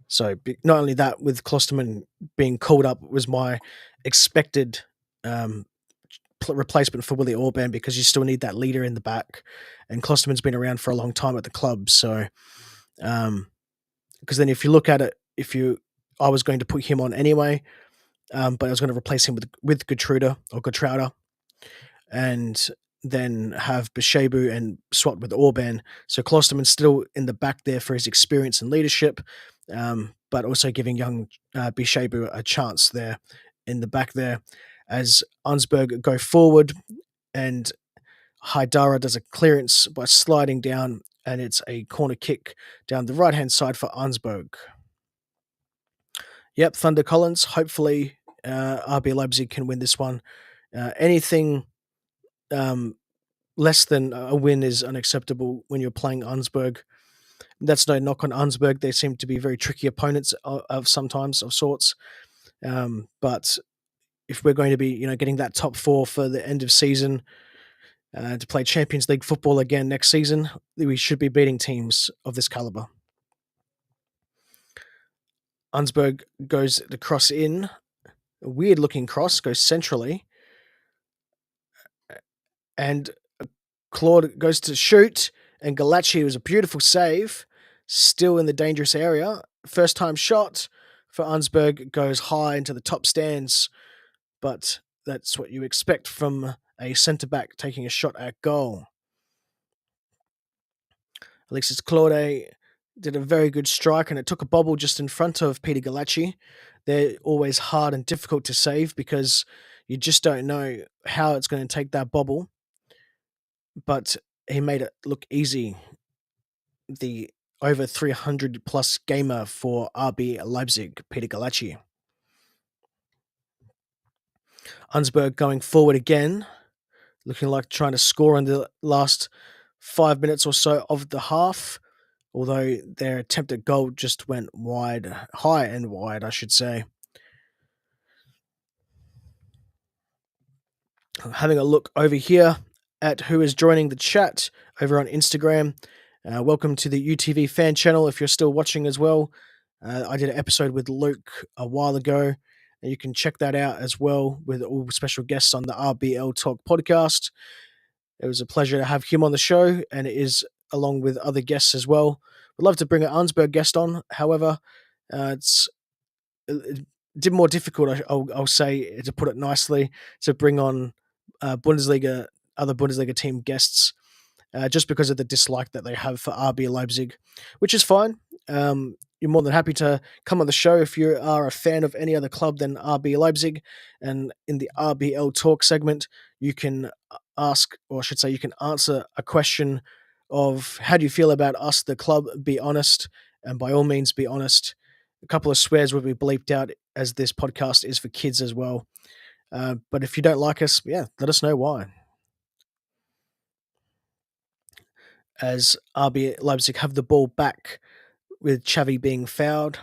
So not only that, with Klosterman being called up was my expected replacement for Willie Orban, because you still need that leader in the back, and Klosterman's been around for a long time at the club. So because then if you look at it, I was going to put him on anyway, but I was going to replace him with Gertruda or Gertruda, and then have Bishebu and swap with Orban. So Klosterman's still in the back there for his experience and leadership, but also giving young Bishebu a chance there in the back there. As Augsburg go forward, and Haidara does a clearance by sliding down, and it's a corner kick down the right-hand side for Augsburg. Yep, Thunder Collins. Hopefully, RB Leipzig can win this one. Anything less than a win is unacceptable when you're playing Augsburg. That's no knock on Augsburg. They seem to be very tricky opponents of sometimes of sorts. But if we're going to be, getting that top 4 for the end of season to play Champions League football again next season, we should be beating teams of this caliber. Augsburg goes the cross in. A weird-looking cross, goes centrally. And Claude goes to shoot, and Galacci was a beautiful save, still in the dangerous area. First time shot for Augsburg goes high into the top stands but that's what you expect from a centre-back taking a shot at goal. Alexis Claude did a very good strike, and it took a bobble just in front of Peter Galacci. They're always hard and difficult to save because you just don't know how it's going to take that bobble. But he made it look easy. The over 300 plus gamer for RB Leipzig, Peter Galacci. Augsburg going forward again, looking like trying to score in the last 5 minutes or so of the half, although their attempted goal just went wide, high and wide, I should say. Having a look over here at who is joining the chat over on Instagram. Welcome to the UTV fan channel if you're still watching as well. I did an episode with Luke a while ago, and you can check that out as well with all special guests on the RBL Talk podcast. It was a pleasure to have him on the show, and it is along with other guests as well. Would love to bring an Augsburg guest on. However, it's a bit more difficult, I'll say, to put it nicely, to bring on other Bundesliga team guests, just because of the dislike that they have for RB Leipzig, which is fine. You're more than happy to come on the show if you are a fan of any other club than RB Leipzig. And in the RBL Talk segment, you can ask, or I should say, you can answer a question of how do you feel about us, the club? Be honest, and by all means, be honest. A couple of swears will be bleeped out, as this podcast is for kids as well. But if you don't like us, yeah, let us know why. As RB Leipzig have the ball back with Xavi being fouled.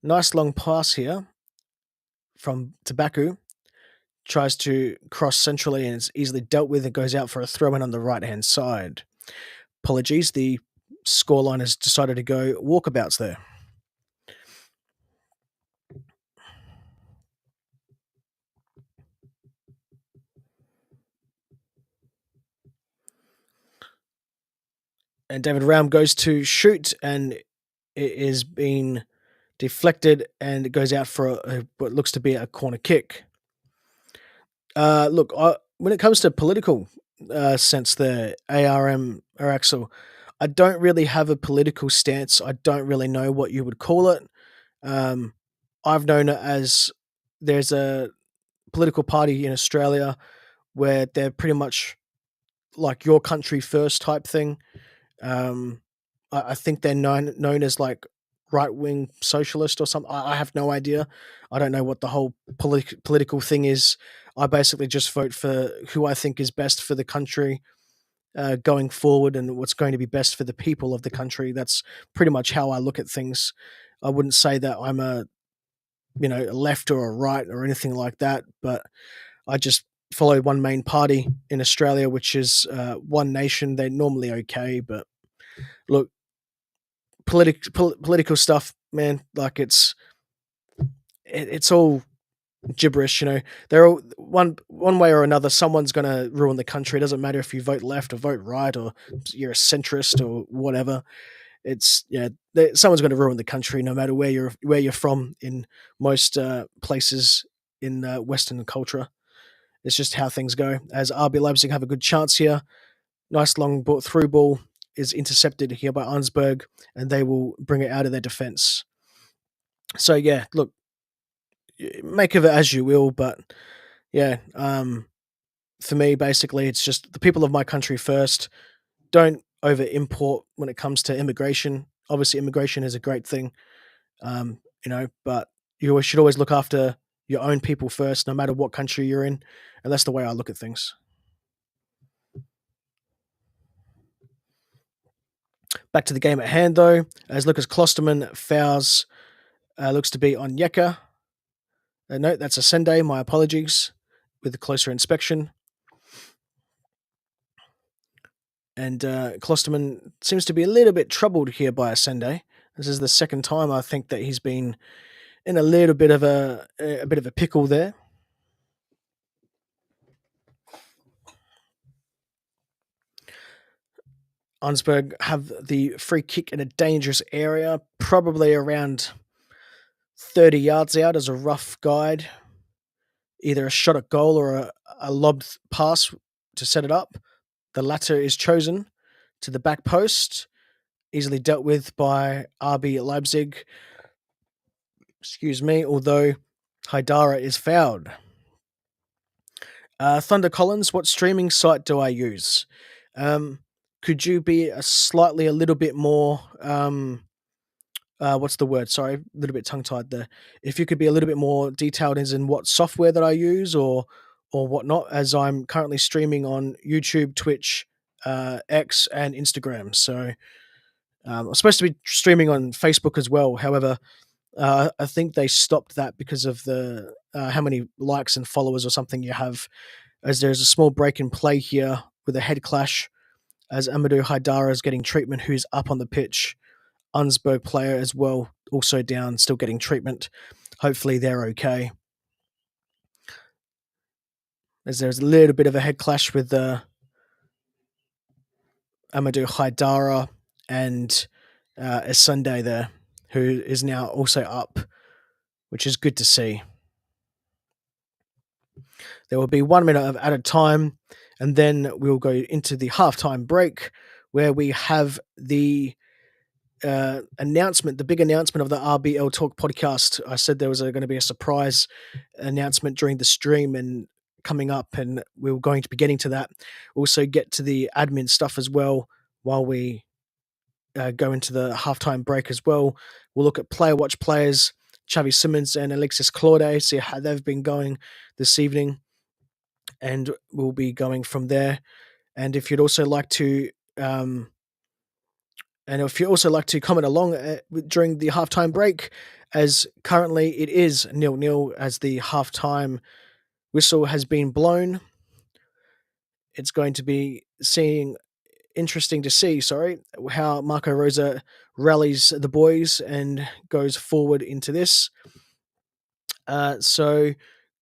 Nice long pass here from Tabaku. Tries to cross centrally and it's easily dealt with. It goes out for a throw-in on the right-hand side. Apologies, the scoreline has decided to go walkabouts there. And David Raum goes to shoot, and it is being deflected, and it goes out for what looks to be a corner kick. Look, when it comes to political sense, the ARM or Axel, I don't really have a political stance. I don't really know what you would call it. I've known it as there's a political party in Australia where they're pretty much like your country first type thing. I think they're known as like right wing socialist or something. I have no idea. I don't know what the whole political thing is. I basically just vote for who I think is best for the country going forward and what's going to be best for the people of the country. That's pretty much how I look at things. I wouldn't say that I'm a left or a right or anything like that, but I just follow one main party in Australia, which is One Nation. They're normally okay, but look, political stuff, man, like it's all gibberish. They're all one way or another. Someone's going to ruin the country. It doesn't matter if you vote left or vote right or you're a centrist or whatever. Someone's going to ruin the country, no matter where you're from. In most places in Western culture, it's just how things go. As RB Leipzig have a good chance here, nice long through ball is intercepted here by Augsburg, and they will bring it out of their defense. So yeah, look, make of it as you will, but yeah, for me, basically, it's just the people of my country first. Don't over import when it comes to immigration. Obviously, immigration is a great thing, but you should always look after your own people first, no matter what country you're in, and that's the way I look at things. Back to the game at hand, though, as Lucas Klosterman fouls, looks to be on Yeka. No, that's a Sende. My apologies. With a closer inspection. And Klosterman seems to be a little bit troubled here by Ascende. This is the second time I think that he's been in a little bit of a pickle there. Augsburg have the free kick in a dangerous area, probably around 30 yards out as a rough guide. either a shot at goal or a lobbed pass to set it up. The latter is chosen to the back post, easily dealt with by RB Leipzig. Excuse me, although Haidara is fouled. Thunder Collins, what streaming site do I use? Could you be a little bit more what's the word? Sorry, a little bit tongue tied there. If you could be a little bit more detailed as in what software that I use or whatnot, as I'm currently streaming on YouTube, Twitch, X, and Instagram. So I'm supposed to be streaming on Facebook as well. However, I think they stopped that because of the how many likes and followers or something you have. As there's a small break in play here with a head clash, as Amadou Haidara is getting treatment, who's up on the pitch. Augsburg player as well, also down, still getting treatment. Hopefully they're okay. As there's a little bit of a head clash with Amadou Haidara and Sunday there, who is now also up, which is good to see. There will be 1 minute of added time, and then we'll go into the halftime break, where we have the announcement, the big announcement of the RBL Talk podcast. I said there was going to be a surprise announcement during the stream and coming up, and we were going to be getting to that. Also, get to the admin stuff as well while we go into the halftime break as well. We'll look at player watch players, Xavi Simons and Alexis Claude, see how they've been going this evening, and we'll be going from there. And if you'd also like to comment along during the halftime break, as currently it is 0-0 as the halftime whistle has been blown. It's going to be interesting to see, how Marco Rosa rallies the boys and goes forward into this. So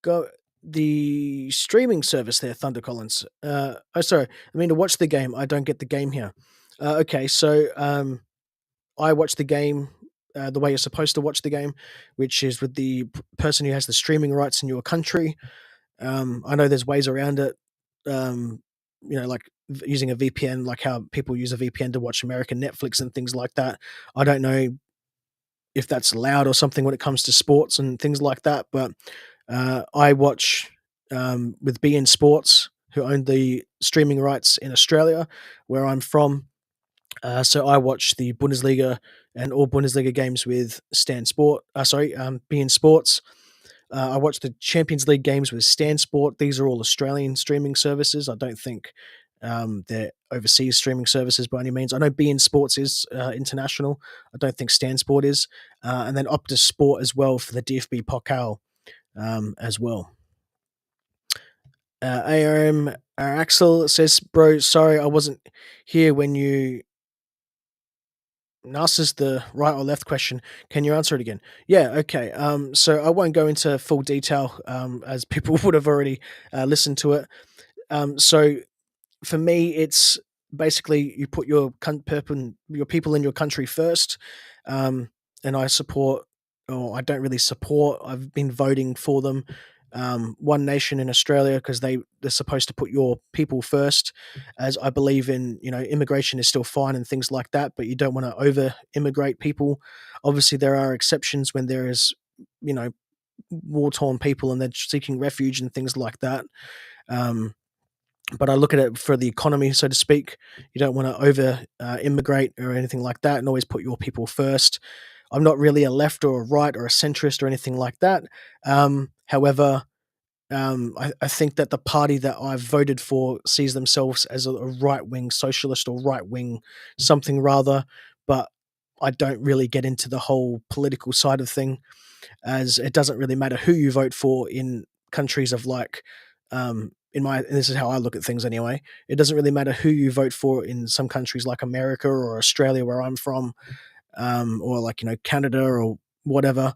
go the streaming service there, Thunder Collins. Sorry, I mean to watch the game. I don't get the game here. Okay, so I watch the game the way you're supposed to watch the game, which is with the person who has the streaming rights in your country. I know there's ways around it, like using a VPN, like how people use a VPN to watch American Netflix and things like that. I don't know if that's allowed or something when it comes to sports and things like that, but I watch with beIN Sports, who own the streaming rights in Australia, where I'm from. So I watch the Bundesliga and all Bundesliga games with beIN Sports. I watch the Champions League games with Stan Sport. These are all Australian streaming services. I don't think they're overseas streaming services by any means. I know beIN Sports is international. I don't think Stan Sport is. And then Optus Sport as well for the DFB Pokal as well. ARM Axel says, bro, sorry I wasn't here when you asked the right or left question. Can you answer it again? Yeah, okay. So I won't go into full detail as people would have already listened to it. So for me, it's basically you put your people in your country first, and I support, or I don't really support. I've been voting for them. One Nation in Australia, because they're supposed to put your people first, as I believe in, immigration is still fine and things like that, but you don't want to over immigrate people. Obviously there are exceptions when there is, war torn people and they're seeking refuge and things like that. But I look at it for the economy, so to speak. You don't want to over immigrate or anything like that, and always put your people first. I'm not really a left or a right or a centrist or anything like that. However, I think that the party that I've voted for sees themselves as a right-wing socialist or right-wing something rather, but I don't really get into the whole political side of thing, as it doesn't really matter who you vote for in countries of and this is how I look at things anyway. It doesn't really matter who you vote for in some countries like America or Australia, where I'm from, or Canada or whatever.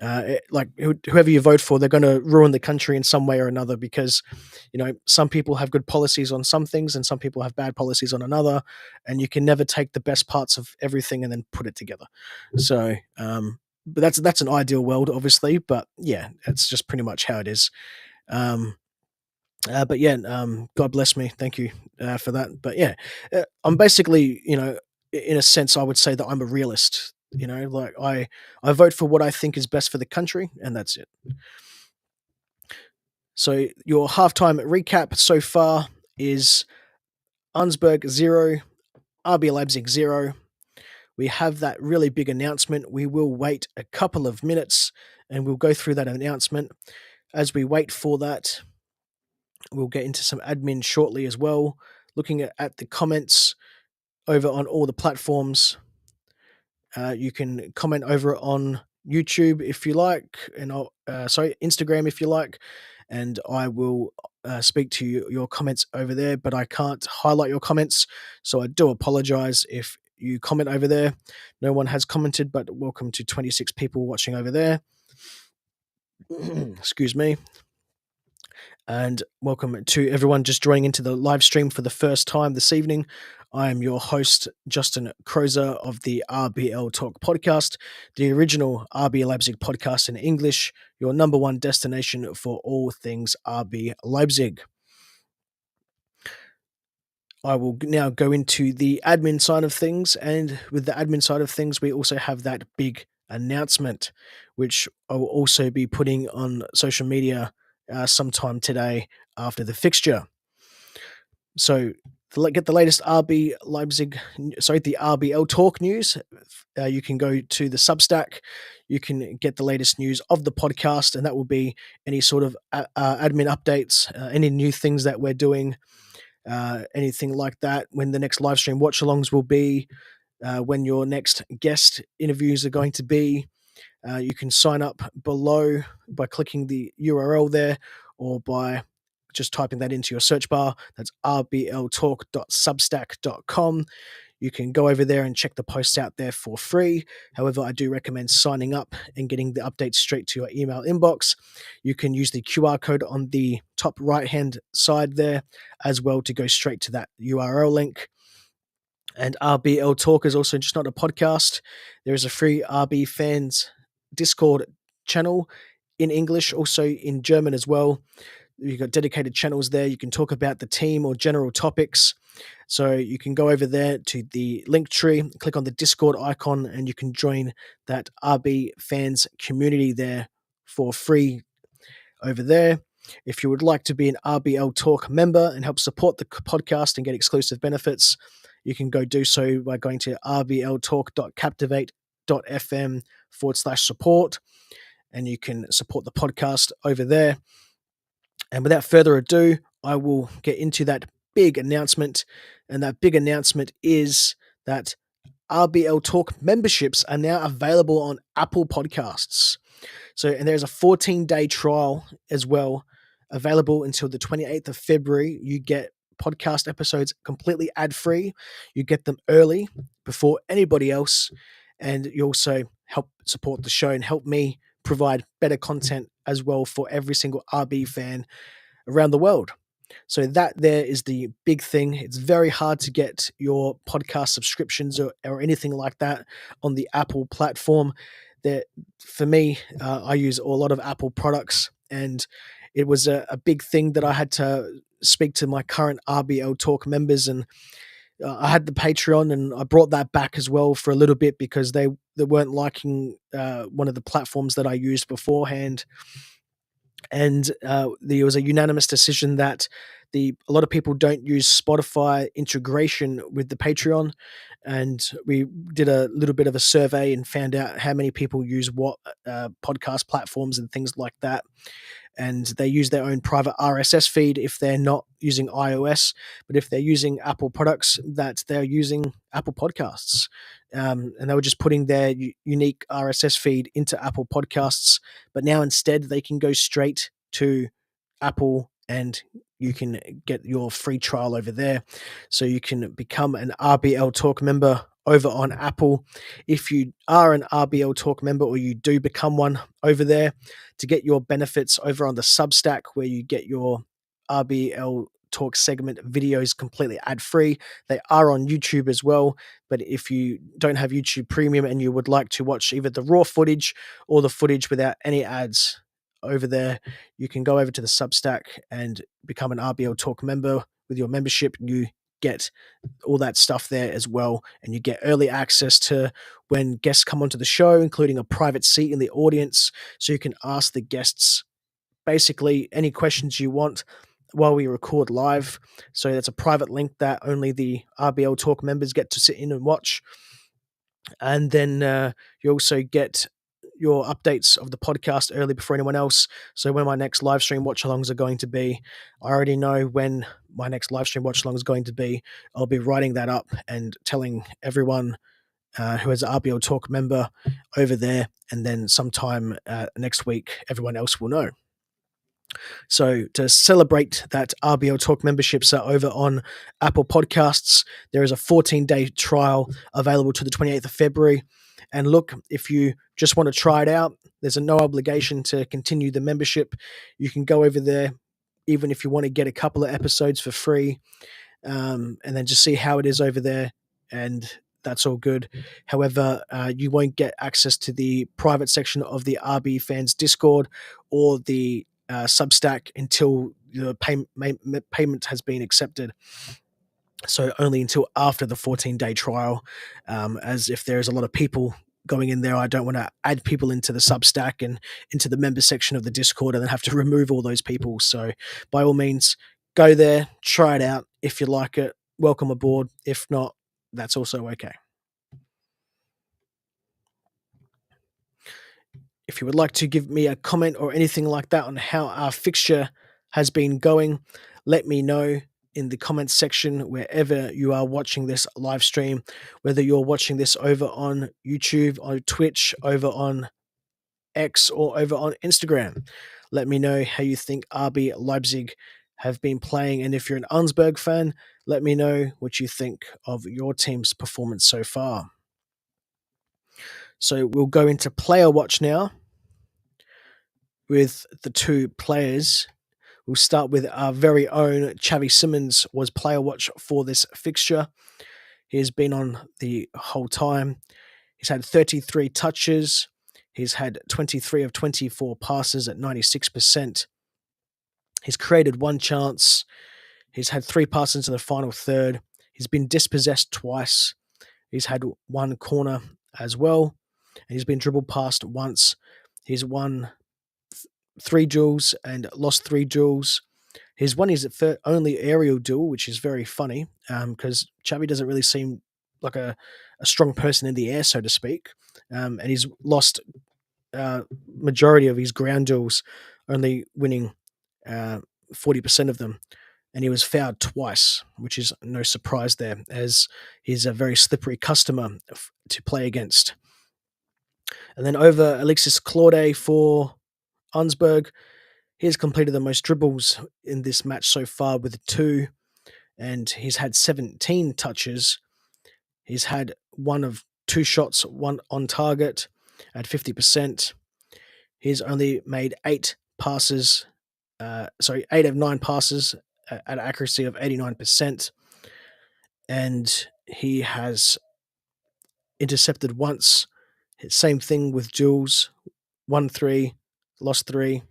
Whoever you vote for, they're going to ruin the country in some way or another, because some people have good policies on some things and some people have bad policies on another, and you can never take the best parts of everything and then put it together. So but that's an ideal world, obviously, but yeah, it's just pretty much how it is. Um, but yeah, God bless me. Thank you for that. But yeah, I'm basically, in a sense, I would say that I'm a realist. Like I vote for what I think is best for the country, and that's it. So your halftime recap so far is Augsburg 0, RB Leipzig 0. We have that really big announcement. We will wait a couple of minutes and we'll go through that announcement. As we wait for that, we'll get into some admin shortly as well, looking at the comments over on all the platforms. You can comment over on YouTube if you like, and Instagram if you like, and I will speak to your comments over there. But I can't highlight your comments, so I do apologize if you comment over there. No one has commented, but welcome to 26 people watching over there. Excuse me. And welcome to everyone just joining into the live stream for the first time this evening. I am your host, Justin Crozer of the RBL Talk podcast, the original RB Leipzig podcast in English, your number one destination for all things RB Leipzig. I will now go into the admin side of things, and with the admin side of things, we also have that big announcement, which I will also be putting on social media sometime today after the fixture. So to get the latest RB Leipzig, the RBL Talk news, you can go to the Substack. You can get the latest news of the podcast, and that will be any sort of admin updates, any new things that we're doing, anything like that. When the next live stream watch alongs will be, when your next guest interviews are going to be. You can sign up below by clicking the URL there, or by just typing that into your search bar. That's rbltalk.substack.com. You can go over there and check the posts out there for free. However, I do recommend signing up and getting the updates straight to your email inbox. You can use the QR code on the top right-hand side there as well to go straight to that URL link. And RBL Talk is also just not a podcast. There is a free RB fans Discord channel in English, also in German as well. You've got dedicated channels there. You can talk about the team or general topics. So you can go over there to the link tree, click on the Discord icon, and you can join that RB fans community there for free over there. If you would like to be an RBL Talk member and help support the podcast and get exclusive benefits, you can go do so by going to rbltalk.captivate.fm/support, and you can support the podcast over there. And without further ado, I will get into that big announcement. And that big announcement is that RBL Talk memberships are now available on Apple Podcasts. And there's a 14-day trial as well, available until the 28th of February. You get podcast episodes completely ad-free. You get them early before anybody else. And you also help support the show and help me provide better content as well for every single RB fan around the world. So that there is the big thing. It's very hard to get your podcast subscriptions or anything like that on the Apple platform. That for me, I use a lot of Apple products, and it was a big thing that I had to speak to my current RBL Talk members, and I had the Patreon, and I brought that back as well for a little bit because they weren't liking one of the platforms that I used beforehand. And there was a unanimous decision that a lot of people don't use Spotify integration with the Patreon, and we did a little bit of a survey and found out how many people use what podcast platforms and things like that. And they use their own private RSS feed if they're not using iOS, but if they're using Apple products, that they're using Apple Podcasts. And they were just putting their unique RSS feed into Apple Podcasts, but now instead they can go straight to Apple, and you can get your free trial over there. So you can become an RBL Talk member over on Apple. If you are an RBL Talk member, or you do become one over there, to get your benefits over on the Substack, where you get your RBL Talk segment videos completely ad-free. They are on YouTube as well, but if you don't have YouTube Premium and you would like to watch either the raw footage or the footage without any ads over there. You can go over to the Substack and become an RBL Talk member. With your membership, you get all that stuff there as well, and you get early access to when guests come onto the show, including a private seat in the audience, so you can ask the guests basically any questions you want while we record live. So that's a private link that only the RBL Talk members get to sit in and watch. And then you also get your updates of the podcast early before anyone else. So when my next live stream watch alongs are going to be, I already know when my next live stream watch along is going to be. I'll be writing that up and telling everyone who is an RBL Talk member over there. And then sometime next week, everyone else will know. So to celebrate that, RBL Talk memberships are over on Apple Podcasts. There is a 14-day trial available to the 28th of February. And look, if you just want to try it out, there's no obligation to continue the membership. You can go over there, even if you want to get a couple of episodes for free, and then just see how it is over there. And that's all good. However, you won't get access to the private section of the RB fans Discord or the Substack until the payment has been accepted. So only until after the 14-day trial, as if there's a lot of people going in there, I don't want to add people into the Substack and into the member section of the Discord and then have to remove all those people. So by all means, go there, try it out. If you like it, welcome aboard. If not, that's also okay. If you would like to give me a comment or anything like that on how our fixture has been going, let me know in the comments section wherever you are watching this live stream, whether you're watching this over on YouTube, on Twitch, over on X, or over on Instagram. Let me know how you think RB Leipzig have been playing, and if you're an Augsburg fan, let me know what you think of your team's performance so far. So we'll go into player watch now with the two players. We'll start with our very own Xavi Simons was player watch for this fixture. He's been on the whole time. He's had 33 touches. He's had 23 of 24 passes at 96%. He's created one chance. He's had 3 passes into the final third. He's been dispossessed twice. He's had 1 corner as well. And he's been dribbled past once. He's won 3 duels and lost 3 duels. He's won his only aerial duel, which is very funny because Xavi doesn't really seem like a strong person in the air, so to speak. And he's lost majority of his ground duels, only winning 40% of them. And he was fouled twice, which is no surprise there, as he's a very slippery customer to play against. And then over Alexis Claude for Augsburg, he has completed the most dribbles in this match so far with 2, and he's had 17 touches. He's had 1 of 2 shots, 1 on target at 50%. He's only made 8 passes, 8 of 9 passes at accuracy of 89%. And he has intercepted once. Same thing with duels, 1-3, lost 3.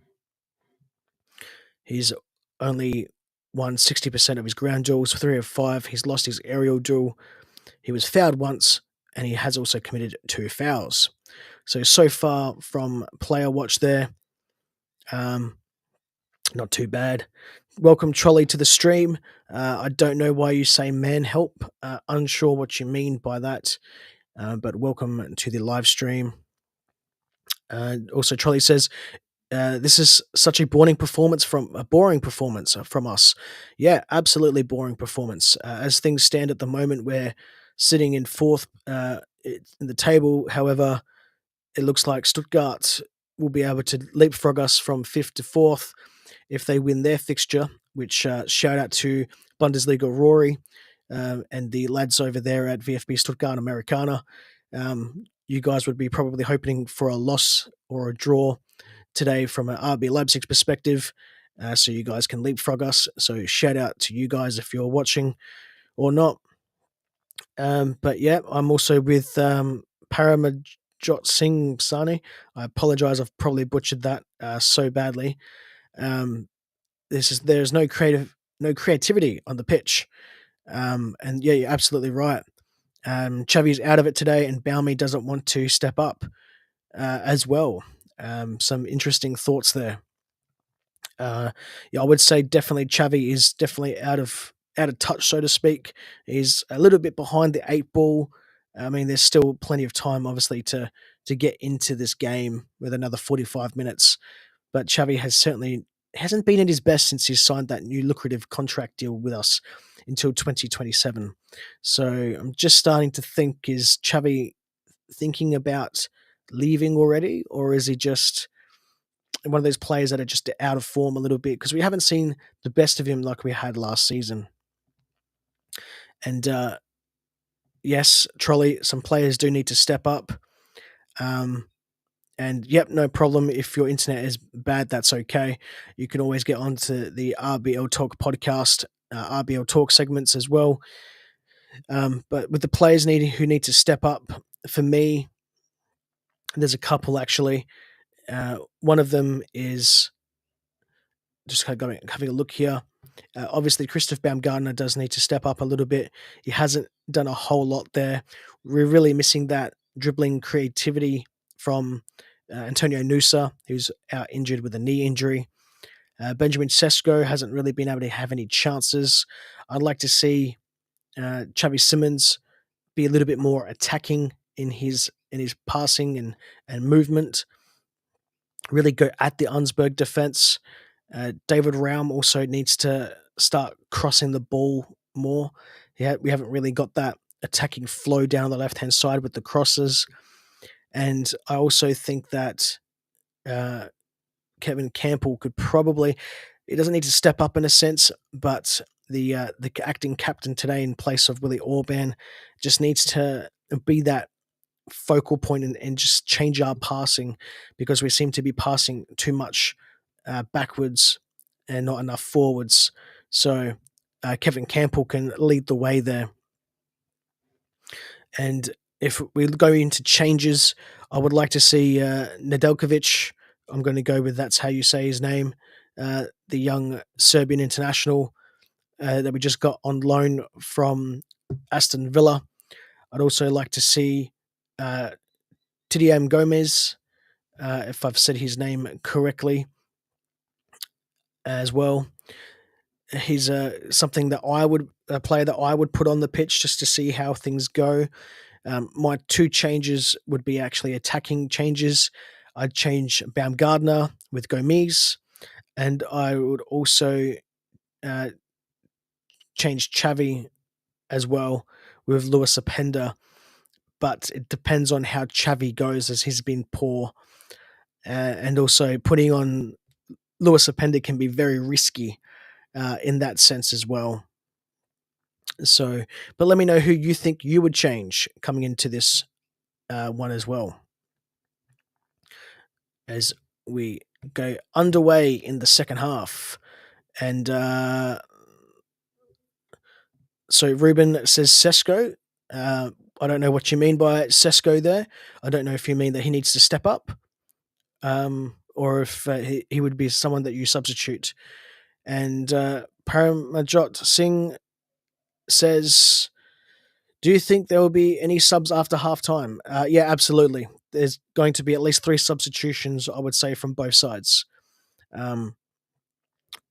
He's only won 60% of his ground duels, 3 of 5. He's lost his aerial duel. He was fouled once, and he has also committed 2 fouls. So far from player watch there, not too bad. Welcome, Trolley, to the stream. I don't know why you say man help. Unsure what you mean by that, but welcome to the live stream. Also, Trolley says, this is such a boring performance from us. Yeah, absolutely boring performance. As things stand at the moment, we're sitting in 4th in the table. However, it looks like Stuttgart will be able to leapfrog us from 5th to 4th if they win their fixture, which shout out to Bundesliga Rory and the lads over there at VfB Stuttgart Americana. You guys would be probably hoping for a loss or a draw today from an RB Leipzig perspective, so you guys can leapfrog us. So shout out to you guys if you're watching or not. But yeah, I'm also with Parmajot Singh Sani. I apologize. I've probably butchered that so badly. Um, there's no creativity on the pitch. And yeah, you're absolutely right. Xavi's out of it today, and Baumi doesn't want to step up as well. Some interesting thoughts there. Yeah, I would say definitely Xavi is definitely out of touch, so to speak. He's a little bit behind the eight ball. I mean, there's still plenty of time, obviously, to get into this game with another 45 minutes. But Xavi hasn't been at his best since he signed that new lucrative contract deal with us until 2027. So I'm just starting to think: is Xavi thinking about leaving already, or is he just one of those players that are just out of form a little bit? Because we haven't seen the best of him like we had last season. And yes, Trolley, some players do need to step up. And yep, no problem. If your internet is bad, that's okay. You can always get onto the RBL Talk podcast, RBL Talk segments as well. But with the players who need to step up, for me, there's a couple actually. One of them is just kind of having a look here. Obviously, Christoph Baumgartner does need to step up a little bit. He hasn't done a whole lot there. We're really missing that dribbling creativity from Antonio Nusa, who's out injured with a knee injury. Benjamin Sesko hasn't really been able to have any chances. I'd like to see Xavi Simons be a little bit more attacking in his passing and movement. Really go at the Augsburg defense. David Raum also needs to start crossing the ball more. We haven't really got that attacking flow down the left-hand side with the crosses. And I also think that Kevin Campbell could probably, he doesn't need to step up in a sense, but the acting captain today in place of Willie Orban just needs to be that focal point and just change our passing, because we seem to be passing too much backwards and not enough forwards. So Kevin Campbell can lead the way there. And if we go into changes, I would like to see Nedeljkovic. I'm going to go with that's how you say his name, the young Serbian international that we just got on loan from Aston Villa. I'd also like to see Tidiam Gomez, if I've said his name correctly, as well. He's something that a player that I would put on the pitch just to see how things go. My two changes would be actually attacking changes. I'd change Baumgartner with Gomez, and I would also change Xavi as well with Lewis Openda. But it depends on how Xavi goes, as he's been poor. And also putting on Lewis Openda can be very risky in that sense as well. So, but let me know who you think you would change coming into this one as well, as we go underway in the second half. And so Ruben says Sesko. I don't know what you mean by Sesko there. I don't know if you mean that he needs to step up, or if he would be someone that you substitute. And Paramajot Singh says, do you think there will be any subs after halftime? Yeah, absolutely. There's going to be at least 3 substitutions, I would say, from both sides.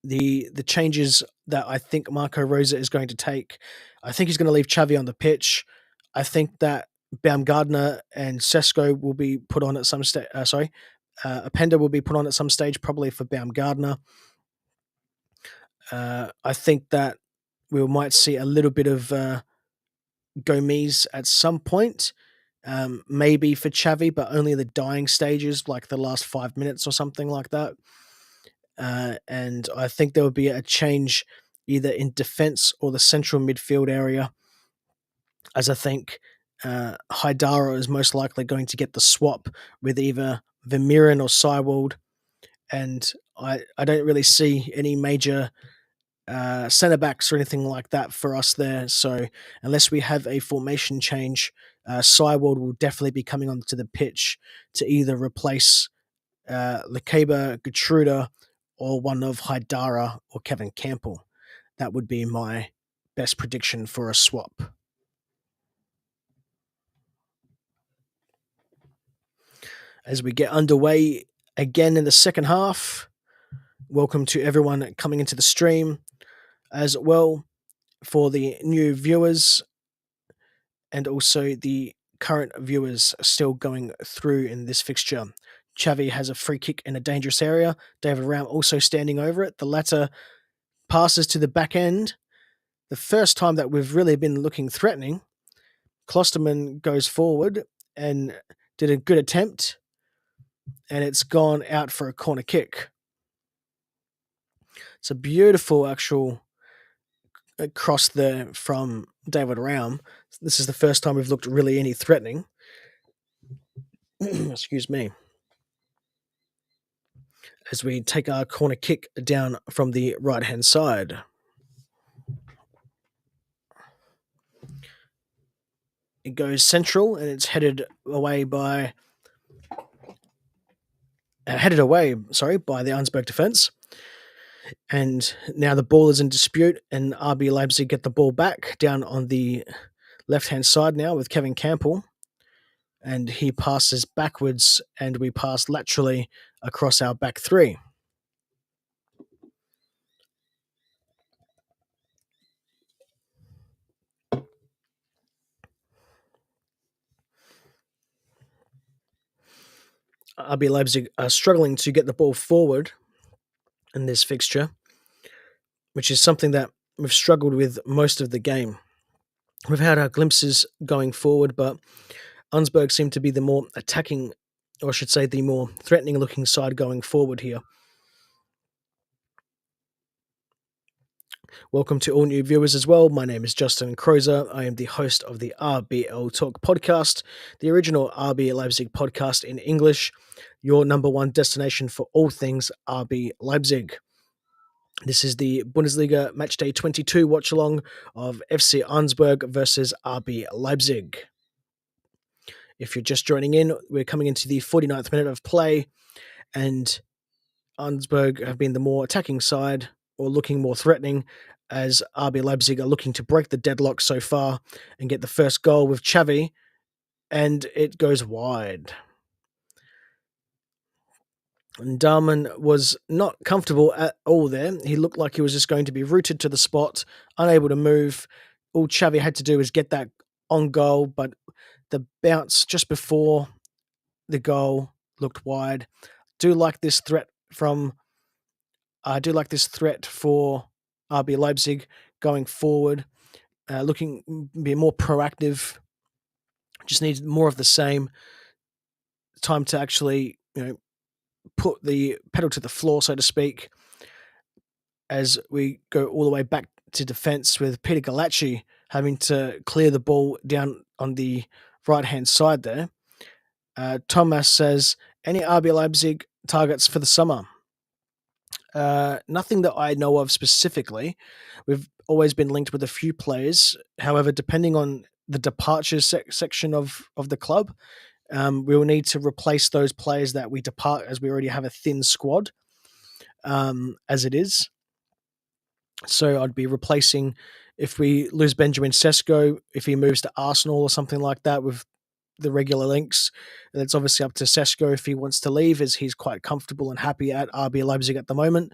The changes that I think Marco Rosa is going to take, I think he's going to leave Xavi on the pitch. I think that Baumgartner and Sesko will be put on at some stage. Openda will be put on at some stage, probably for Baumgartner. I think that we might see a little bit of Gomez at some point, maybe for Xavi, but only the dying stages, like the last 5 minutes or something like that. And I think there will be a change either in defense or the central midfield area, as I think Haidara is most likely going to get the swap with either Vermeeren or Seiwald. And I don't really see any major centre backs or anything like that for us there. So unless we have a formation change, Cyworld will definitely be coming onto the pitch to either replace Lekeba, Gertruda, or one of Haidara or Kevin Campbell. That would be my best prediction for a swap. As we get underway again in the second half, welcome to everyone coming into the stream as well. For the new viewers and also the current viewers still going through in this fixture. Xavi has a free kick in a dangerous area. David Raum also standing over it. The latter passes to the back end. The first time that we've really been looking threatening. Klosterman goes forward and did a good attempt, and it's gone out for a corner kick. It's a beautiful actual cross there from David Raum. This is the first time we've looked really any threatening. Excuse me. As we take our corner kick down from the right-hand side. It goes central and it's headed away by the Augsburg defense. And now the ball is in dispute, and RB Leipzig get the ball back down on the left-hand side now with Kevin Campbell. And he passes backwards, and we pass laterally across our back three. RB Leipzig are struggling to get the ball forward in this fixture, which is something that we've struggled with most of the game. We've had our glimpses going forward, but Augsburg seem to be the more attacking, or I should say the more threatening-looking side going forward here. Welcome to all new viewers as well. My name is Justin Crozer. I am the host of the RBL Talk podcast, the original RB Leipzig podcast in English, your number one destination for all things RB Leipzig. This is the Bundesliga Matchday 22 watch-along of FC Augsburg versus RB Leipzig. If you're just joining in, we're coming into the 49th minute of play, and Augsburg have been the more attacking side, or looking more threatening, as RB Leipzig are looking to break the deadlock so far and get the first goal with Xavi, and it goes wide. And Darman was not comfortable at all there. He looked like he was just going to be rooted to the spot, unable to move. All Xavi had to do was get that on goal, but the bounce just before the goal looked wide. Do like this threat for RB Leipzig going forward, looking be more proactive. Just needs more of the same. Time to actually, put the pedal to the floor, so to speak, as we go all the way back to defense with Peter Galacci having to clear the ball down on the right-hand side there. Thomas says, any RB Leipzig targets for the summer? Nothing that I know of specifically. We've always been linked with a few players. However, depending on the departures section of the club, we will need to replace those players that we depart, as we already have a thin squad as it is. So I'd be replacing, if we lose Benjamin Sesko, if he moves to Arsenal or something like that, with the regular links. And it's obviously up to Sesko if he wants to leave, as he's quite comfortable and happy at RB Leipzig at the moment.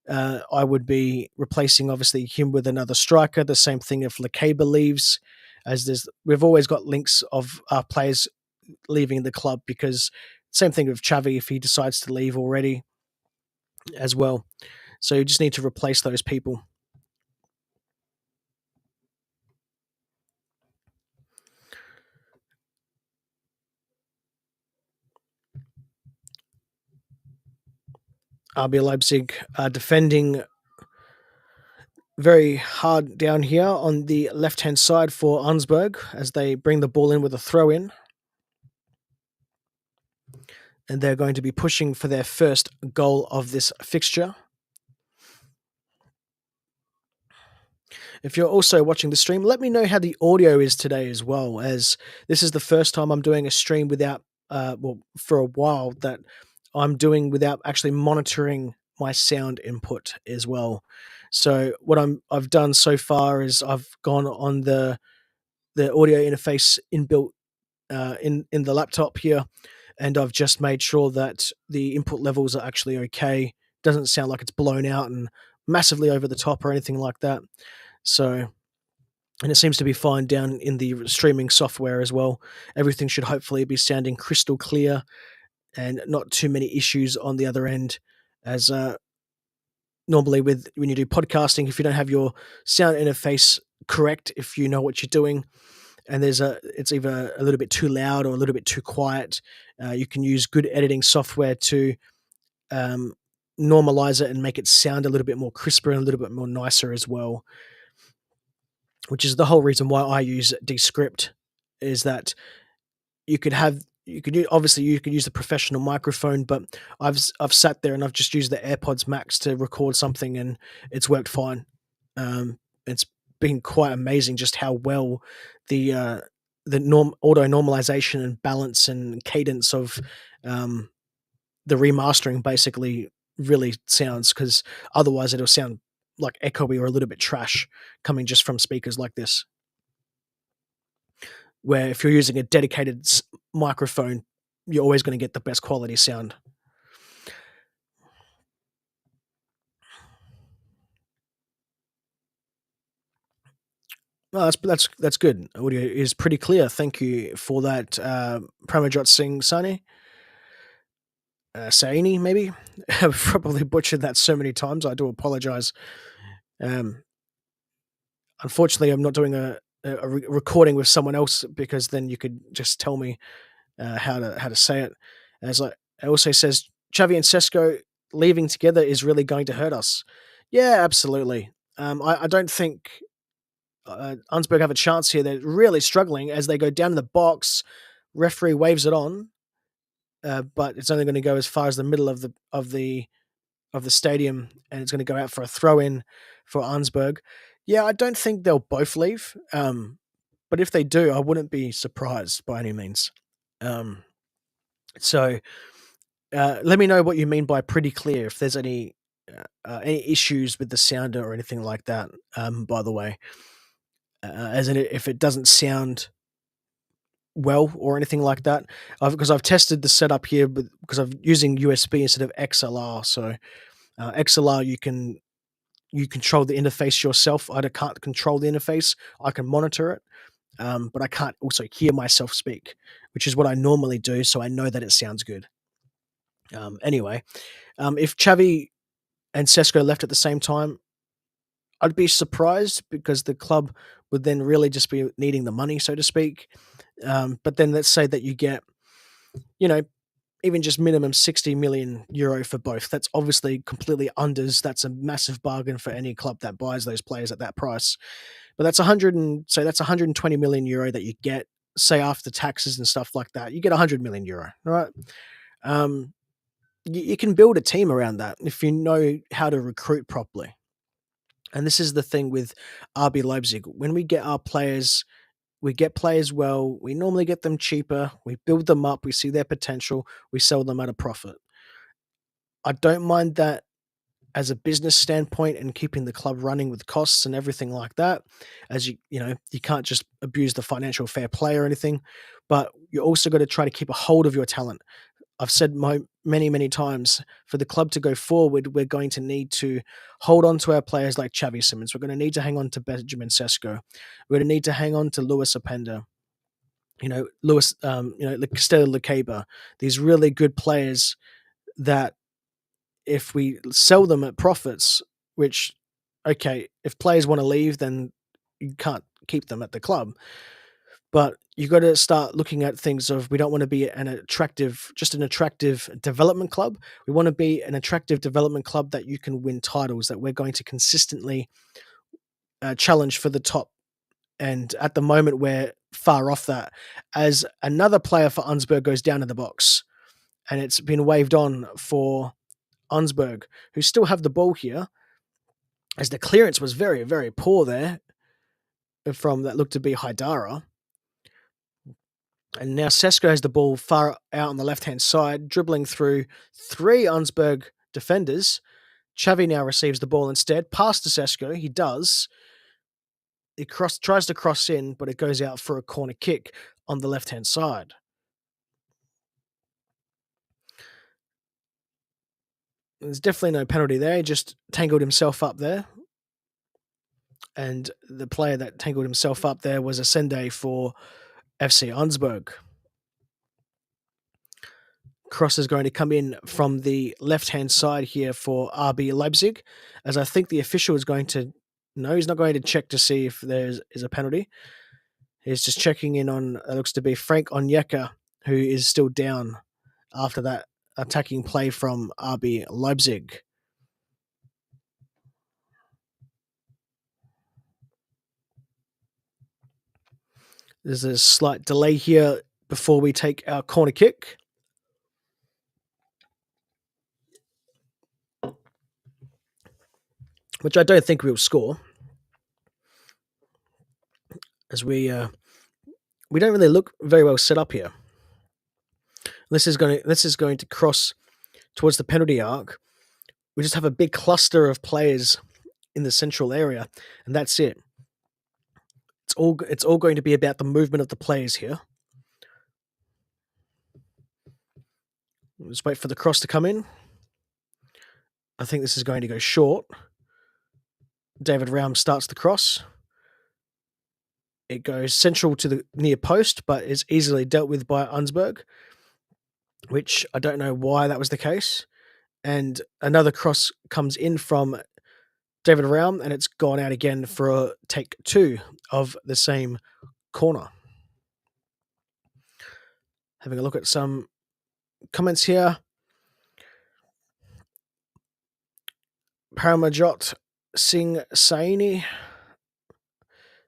I would be replacing, obviously, him with another striker. The same thing if Lekeba leaves, as we've always got links of our players leaving the club, because same thing with Xavi if he decides to leave already as well. So you just need to replace those people. RB Leipzig are defending very hard down here on the left-hand side for Augsburg as they bring the ball in with a throw-in. And they're going to be pushing for their first goal of this fixture. If you're also watching the stream, let me know how the audio is today as well, as this is the first time I'm doing a stream without, well, for a while that I'm doing without actually monitoring my sound input as well. So what I've done so far is I've gone on the audio interface inbuilt in the laptop here, and I've just made sure that the input levels are actually okay. Doesn't sound like it's blown out and massively over the top or anything like that. So, and it seems to be fine down in the streaming software as well. Everything should hopefully be sounding crystal clear and not too many issues on the other end. As normally with when you do podcasting, if you don't have your sound interface correct, if you know what you're doing, and it's either a little bit too loud or a little bit too quiet, you can use good editing software to um, normalize it and make it sound a little bit more crisper and a little bit more nicer as well. Which is the whole reason why I use Descript, is that obviously you could use the professional microphone, but I've sat there and I've just used the AirPods Max to record something and it's worked fine. It's been quite amazing just how well the auto normalization and balance and cadence of the remastering basically really sounds, because otherwise it'll sound like echoey or a little bit trash coming just from speakers like this. Where if you're using a dedicated microphone, you're always going to get the best quality sound. Well, that's good. Audio is pretty clear. Thank you for that, Pramajot Singh Sani. Saini, maybe? I've probably butchered that so many times. I do apologize. Um, Unfortunately, I'm not doing a recording with someone else, because then you could just tell me how to say it. As like it also says, Xavi and Sesko leaving together is really going to hurt us. Yeah, absolutely. I don't think Augsburg have a chance here. They're really struggling as they go down in the box. Referee waves it on, but it's only going to go as far as the middle of the stadium, and it's going to go out for a throw in for Augsburg. Yeah, I don't think they'll both leave. But if they do, I wouldn't be surprised by any means. So let me know what you mean by pretty clear. If there's any issues with the sounder or anything like that. By the way, as in if it doesn't sound well or anything like that, because I've tested the setup here, because I'm using USB instead of XLR. So XLR, you control the interface yourself. I can't control the interface. I can monitor it, but I can't also hear myself speak, which is what I normally do. So I know that it sounds good. Anyway, if Xavi and Sesko left at the same time, I'd be surprised, because the club would then really just be needing the money, so to speak. But then let's say that you get, you know, even just minimum 60 million euro for both. That's obviously completely unders. That's a massive bargain for any club that buys those players at that price. But that's 120 million euro that you get, say after taxes and stuff like that. You get 100 million euro, all right? You can build a team around that if you know how to recruit properly. And this is the thing with RB Leipzig. When we get our players, we get players well, we normally get them cheaper, we build them up, we see their potential, we sell them at a profit. I don't mind that as a business standpoint and keeping the club running with costs and everything like that. As you can't just abuse the financial fair play or anything, but you also got to try to keep a hold of your talent. I've said many, many times, for the club to go forward, we're going to need to hold on to our players like Xavi Simons. We're going to need to hang on to Benjamin Sesko. We're going to need to hang on to Luis Openda. Stella Lukeba. These really good players that, if we sell them at profits, which, okay, if players want to leave, then you can't keep them at the club. But you got to start looking at things of, we don't want to be an attractive development club. We want to be an attractive development club that you can win titles, that we're going to consistently challenge for the top. And at the moment, we're far off that. As another player for Augsburg goes down in the box, and it's been waved on for Augsburg, who still have the ball here, as the clearance was very, very poor there. from that looked to be Haidara. And now Sesko has the ball far out on the left-hand side, dribbling through 3 Augsburg defenders. Xavi now receives the ball instead. Pass to Sesko. He does. He tries to cross in, but it goes out for a corner kick on the left-hand side. There's definitely no penalty there. He just tangled himself up there. And the player that tangled himself up there was a Sende for FC Augsburg. Cross is going to come in from the left-hand side here for RB Leipzig, as I think the official is going to... No, he's not going to check to see if there is a penalty. He's just checking in on, it looks to be Frank Onyeka, who is still down after that attacking play from RB Leipzig. There's a slight delay here before we take our corner kick. Which I don't think we'll score. As we don't really look very well set up here. This is going to cross towards the penalty arc. We just have a big cluster of players in the central area, and that's it. It's all going to be about the movement of the players here. Let's wait for the cross to come in. I think this is going to go short. David Raum starts the cross. It goes central to the near post, but is easily dealt with by Augsburg, which I don't know why that was the case. And another cross comes in from David Raum, and it's gone out again for a take 2 of the same corner. Having a look at some comments here. Paramajot Singh Saini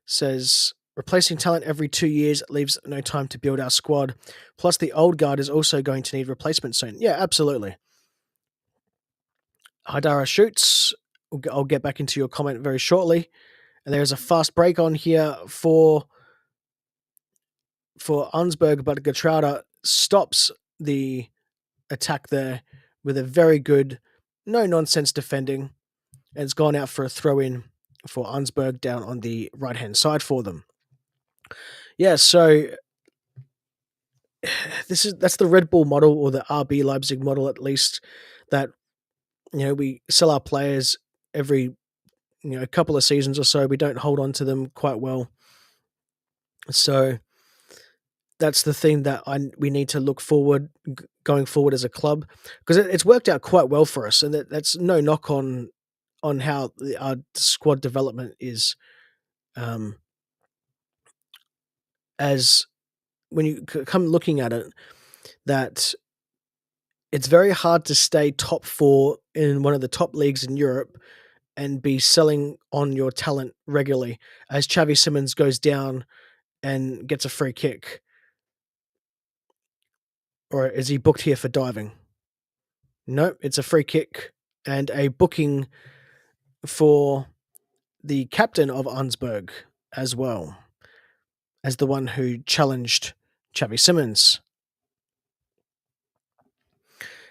says, replacing talent every 2 years leaves no time to build our squad. Plus, the old guard is also going to need replacement soon. Yeah, absolutely. Haidara shoots. I'll get back into your comment very shortly. And there's a fast break on here for Augsburg, but Getrauda stops the attack there with a very good, no-nonsense defending. And it's gone out for a throw-in for Augsburg down on the right-hand side for them. Yeah, so that's the Red Bull model, or the RB Leipzig model at least, that we sell our players every a couple of seasons or so. We don't hold on to them quite well. So that's the thing that we need to look forward going forward as a club, because it's worked out quite well for us, and that's no knock on how our squad development is. As when you come looking at it, that it's very hard to stay top 4 in one of the top leagues in Europe and be selling on your talent regularly, as Xavi Simons goes down and gets a free kick. Or is he booked here for diving? No, it's a free kick and a booking for the captain of Augsburg as well, as the one who challenged Xavi Simons.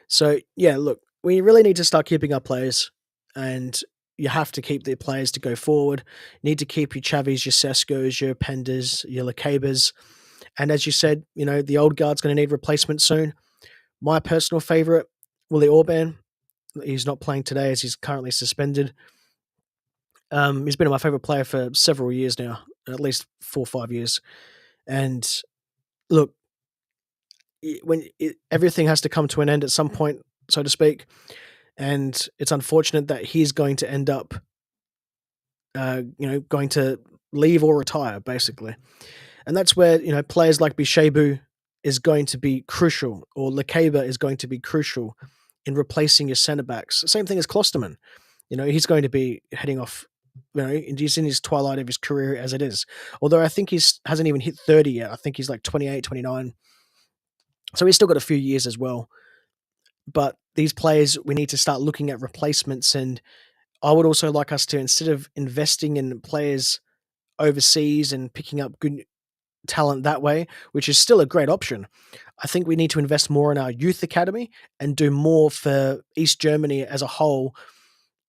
So, yeah, look, we really need to start keeping our players, and you have to keep the players to go forward. You need to keep your Xavis, your Seskos, your Pendas, your Lakabas. And as you said, the old guard's going to need replacement soon. My personal favourite, Willie Orban. He's not playing today as he's currently suspended. He's been my favourite player for several years now, at least 4 or 5 years. And look, everything has to come to an end at some point, so to speak. And it's unfortunate that he's going to end up, going to leave or retire, basically. And that's where, players like Bishebu is going to be crucial, or Lakeba is going to be crucial in replacing your centre-backs. Same thing as Klosterman. He's going to be heading off, he's in his twilight of his career as it is. Although I think hasn't even hit 30 yet. I think he's like 28, 29. So he's still got a few years as well. But these players, we need to start looking at replacements. And I would also like us to, instead of investing in players overseas and picking up good talent that way, which is still a great option. I think we need to invest more in our youth academy and do more for East Germany as a whole.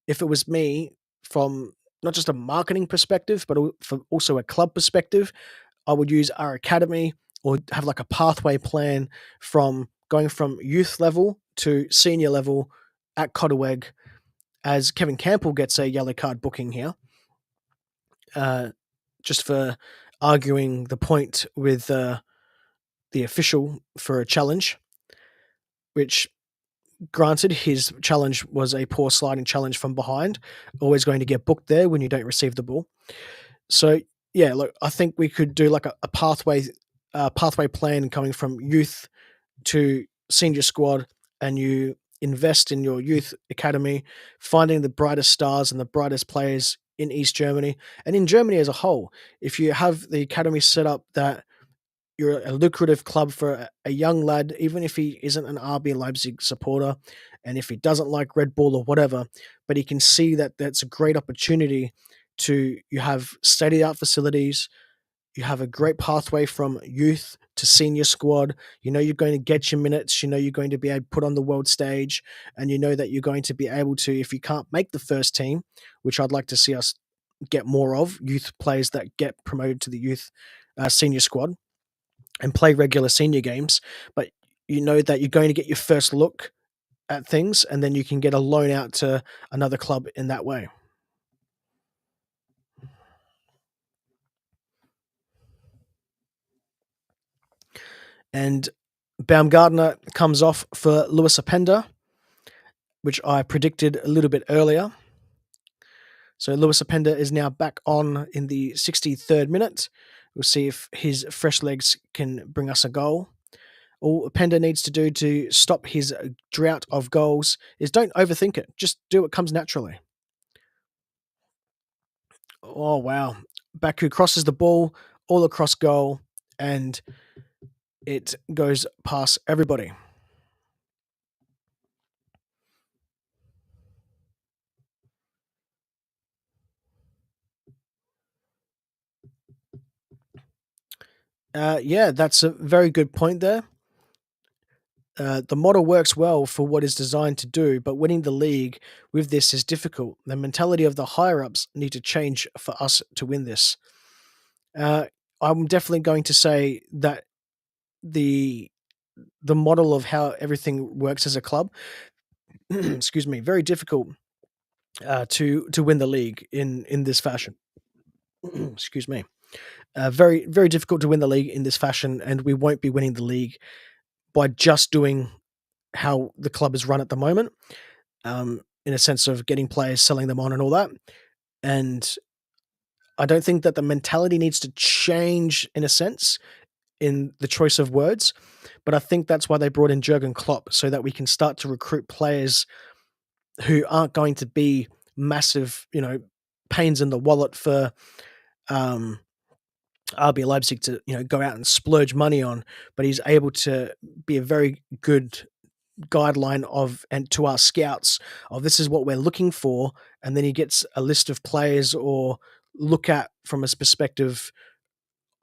If it was me, from not just a marketing perspective, but for also a club perspective, I would use our academy or have like a pathway plan from going from youth level to senior level at Cottaweg, as Kevin Campbell gets a yellow card booking here, just for arguing the point with the official for a challenge, which, granted, his challenge was a poor sliding challenge from behind, always going to get booked there when you don't receive the ball. So yeah, look, I think we could do like a pathway plan coming from youth to senior squad, and you invest in your youth academy, finding the brightest stars and the brightest players in East Germany and in Germany as a whole. If you have the academy set up that you're a lucrative club for a young lad, even if he isn't an RB Leipzig supporter, and if he doesn't like Red Bull or whatever, but he can see that that's a great opportunity to, you have state-of-the-art facilities, you have a great pathway from youth to senior squad. You know you're going to get your minutes. You know you're going to be able to put on the world stage, and you know that you're going to be able to, if you can't make the first team, which I'd like to see us get more of, youth players that get promoted to the youth senior squad and play regular senior games, but you know that you're going to get your first look at things, and then you can get a loan out to another club in that way. And Baumgartner comes off for Lewis Openda, which I predicted a little bit earlier. So Lewis Openda is now back on in the 63rd minute. We'll see if his fresh legs can bring us a goal. All Openda needs to do to stop his drought of goals is don't overthink it. Just do what comes naturally. Oh, wow. Baku crosses the ball all across goal, and it goes past everybody. Yeah, that's a very good point there. The model works well for what it's designed to do, but winning the league with this is difficult. The mentality of the higher ups need to change for us to win this. Uh, I'm definitely going to say that the the model of how everything works as a club, excuse me, very difficult to win the league in this fashion. Excuse me. Very difficult to win the league in this fashion, and we won't be winning the league by just doing how the club is run at the moment, in a sense of getting players, selling them on, and all that. And I don't think that the mentality needs to change in a sense in the choice of words, but I think that's why they brought in Jurgen Klopp, so that we can start to recruit players who aren't going to be massive, pains in the wallet for um, RB Leipzig to, go out and splurge money on, but he's able to be a very good guideline of, and to our scouts, of this is what we're looking for, and then he gets a list of players, or look at from his perspective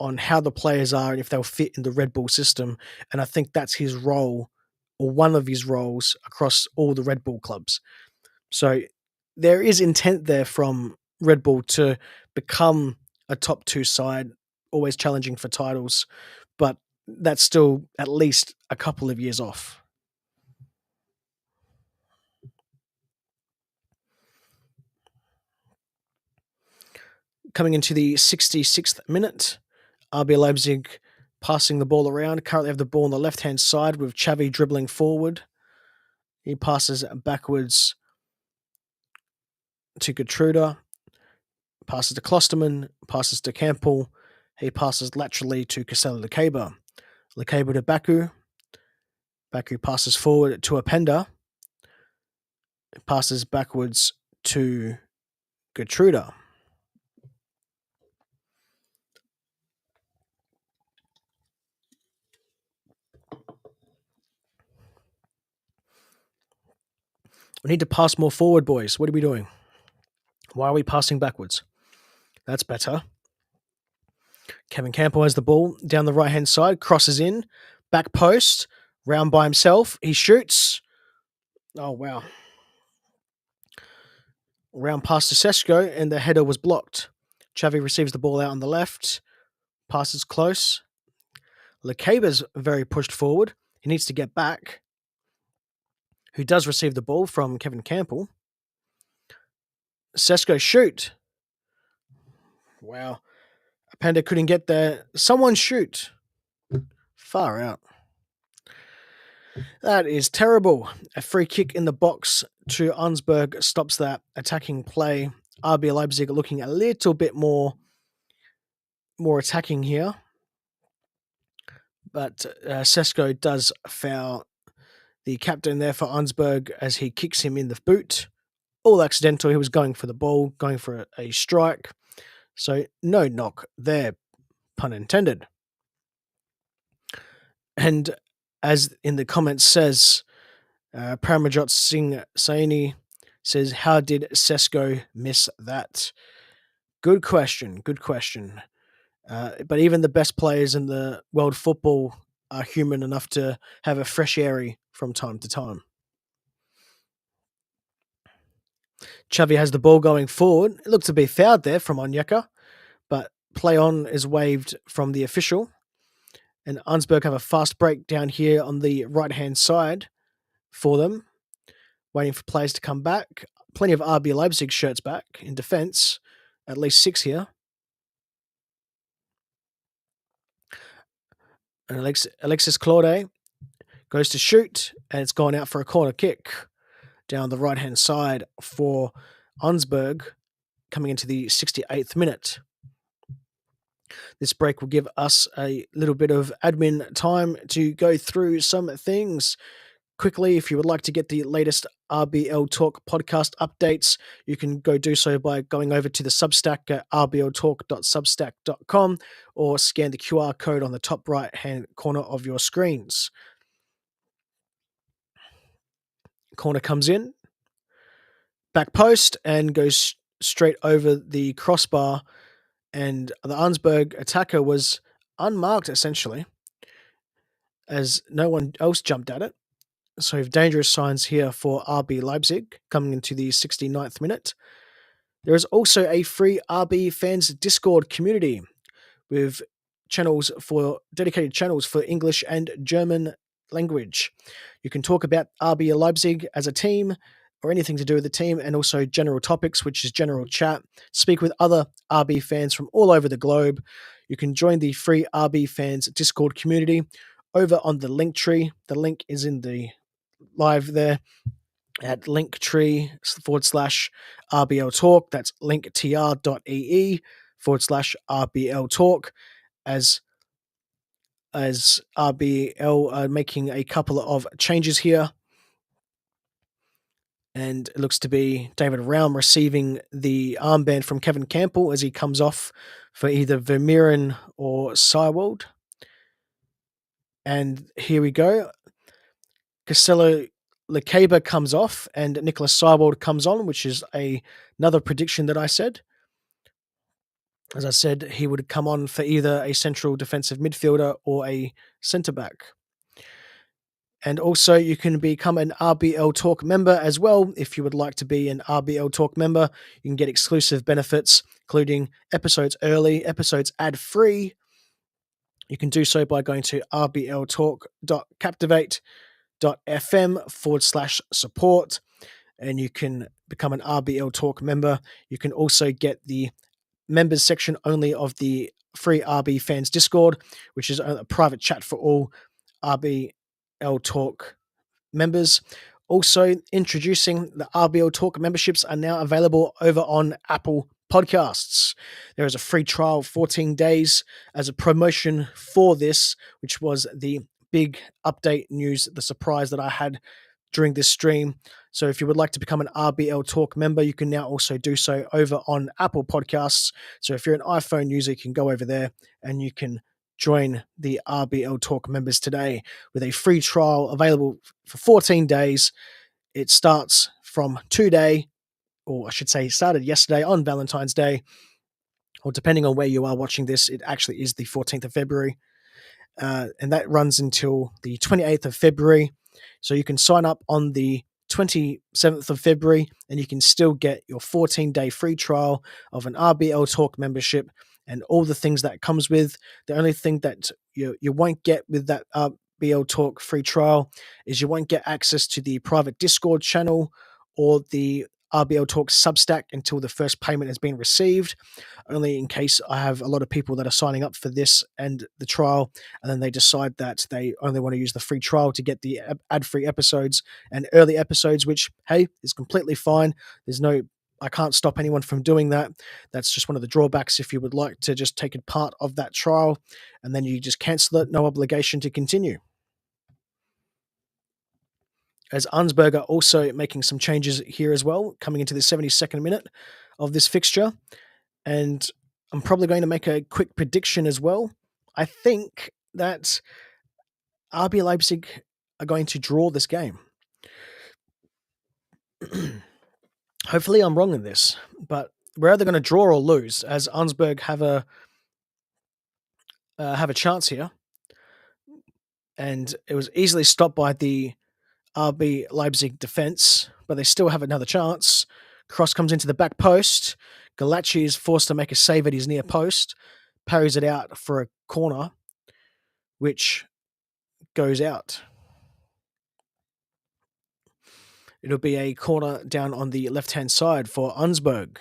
on how the players are and if they'll fit in the Red Bull system. And I think that's his role, or one of his roles, across all the Red Bull clubs. So there is intent there from Red Bull to become a top two side, always challenging for titles, but that's still at least a couple of years off. Coming into the 66th minute, RB Leipzig passing the ball around. Currently have the ball on the left-hand side with Xavi dribbling forward. He passes backwards to Gertruda, passes to Klosterman, passes to Campbell. He passes laterally to Casella Lekeba. Lekeba to Baku. Baku passes forward to Openda. Passes backwards to Gertruda. We need to pass more forward, boys. What are we doing? Why are we passing backwards? That's better. Kevin Campbell has the ball down the right-hand side, crosses in, back post, round by himself. He shoots. Oh, wow. Round past to Sesko, and the header was blocked. Xavi receives the ball out on the left. Passes close. Lecaba's very pushed forward. He needs to get back. Who does receive the ball from Kevin Campbell. Sesko shoot. Wow. Panda couldn't get there. Someone shoot. Far out. That is terrible. A free kick in the box to Augsburg stops that attacking play. RBL Leipzig looking a little bit more attacking here. But Sesko does foul the captain there for Augsburg as he kicks him in the boot. All accidental. He was going for the ball, going for a strike. So no knock there, pun intended. And as in the comments says, Paramajot Singh Saini says, how did Sesko miss that? Good question. But even the best players in the world football are human enough to have a fresh airy from time to time. Xavi has the ball going forward. It looked to be fouled there from Onyeka, but play on is waved from the official. And Augsburg have a fast break down here on the right-hand side for them, waiting for players to come back. Plenty of RB Leipzig shirts back in defence, at least 6 here. And Alexis Claude goes to shoot, and it's gone out for a corner kick down the right-hand side for Augsburg, coming into the 68th minute. This break will give us a little bit of admin time to go through some things. Quickly, if you would like to get the latest RBL Talk podcast updates, you can go do so by going over to the Substack at rbltalk.substack.com or scan the QR code on the top right-hand corner of your screens. Corner comes in, back post, and goes straight over the crossbar, and the Augsburg attacker was unmarked, essentially, as no one else jumped at it. So dangerous signs here for RB Leipzig coming into the 69th minute. There is also a free RB fans Discord community with dedicated channels for English and German language. You can talk about RB Leipzig as a team or anything to do with the team, and also general topics, which is general chat. Speak with other RB fans from all over the globe. You can join the free RB fans Discord community over on the Linktree. The link is in the live there at linktree/RBL Talk. That's linktr.ee/RBL Talk, as RBL are making a couple of changes here. And it looks to be David Raum receiving the armband from Kevin Campbell as he comes off for either Vermeeren or Seiwald. And here we go. Castello Lecaba comes off and Nicholas Seiwald comes on, which is another prediction that I said. As I said, he would come on for either a central defensive midfielder or a centre-back. And also, you can become an RBL Talk member as well. If you would like to be an RBL Talk member, you can get exclusive benefits, including episodes early, episodes ad-free. You can do so by going to rbltalk.captivate.fm/support, and you can become an RBL Talk member. You can also get the members section only of the free RB fans Discord, which is a private chat for all RBL Talk members. Also, introducing the RBL Talk memberships are now available over on Apple Podcasts. There is a free trial, 14 days, as a promotion for this, which was the big update news, the surprise that I had during this stream. So if you would like to become an RBL Talk member, you can now also do so over on Apple Podcasts. So if you're an iPhone user, you can go over there and you can join the RBL Talk members today with a free trial available for 14 days. It starts from today, or I should say started yesterday on Valentine's Day, or depending on where you are watching this, it actually is the 14th of February. And that runs until the 28th of February. So you can sign up on the 27th of February and you can still get your 14-day free trial of an RBL Talk membership and all the things that comes with. The only thing that you won't get with that RBL Talk free trial is you won't get access to the private Discord channel or the RBL Talk Substack until the first payment has been received, only in case I have a lot of people that are signing up for this and the trial, and then they decide that they only want to use the free trial to get the ad-free episodes and early episodes, which, hey, is completely fine. I can't stop anyone from doing that. That's just one of the drawbacks if you would like to just take a part of that trial, and then you just cancel it, no obligation to continue. As Augsburg are also making some changes here as well, coming into the 72nd minute of this fixture. And I'm probably going to make a quick prediction as well. I think that RB Leipzig are going to draw this game. Hopefully I'm wrong in this, but we're either going to draw or lose, as Augsburg have a chance here. And it was easily stopped by the RB Leipzig defense, but they still have another chance. Cross comes into the back post. Galacci is forced to make a save at his near post, parries it out for a corner, which goes out. It'll be a corner down on the left-hand side for Augsburg.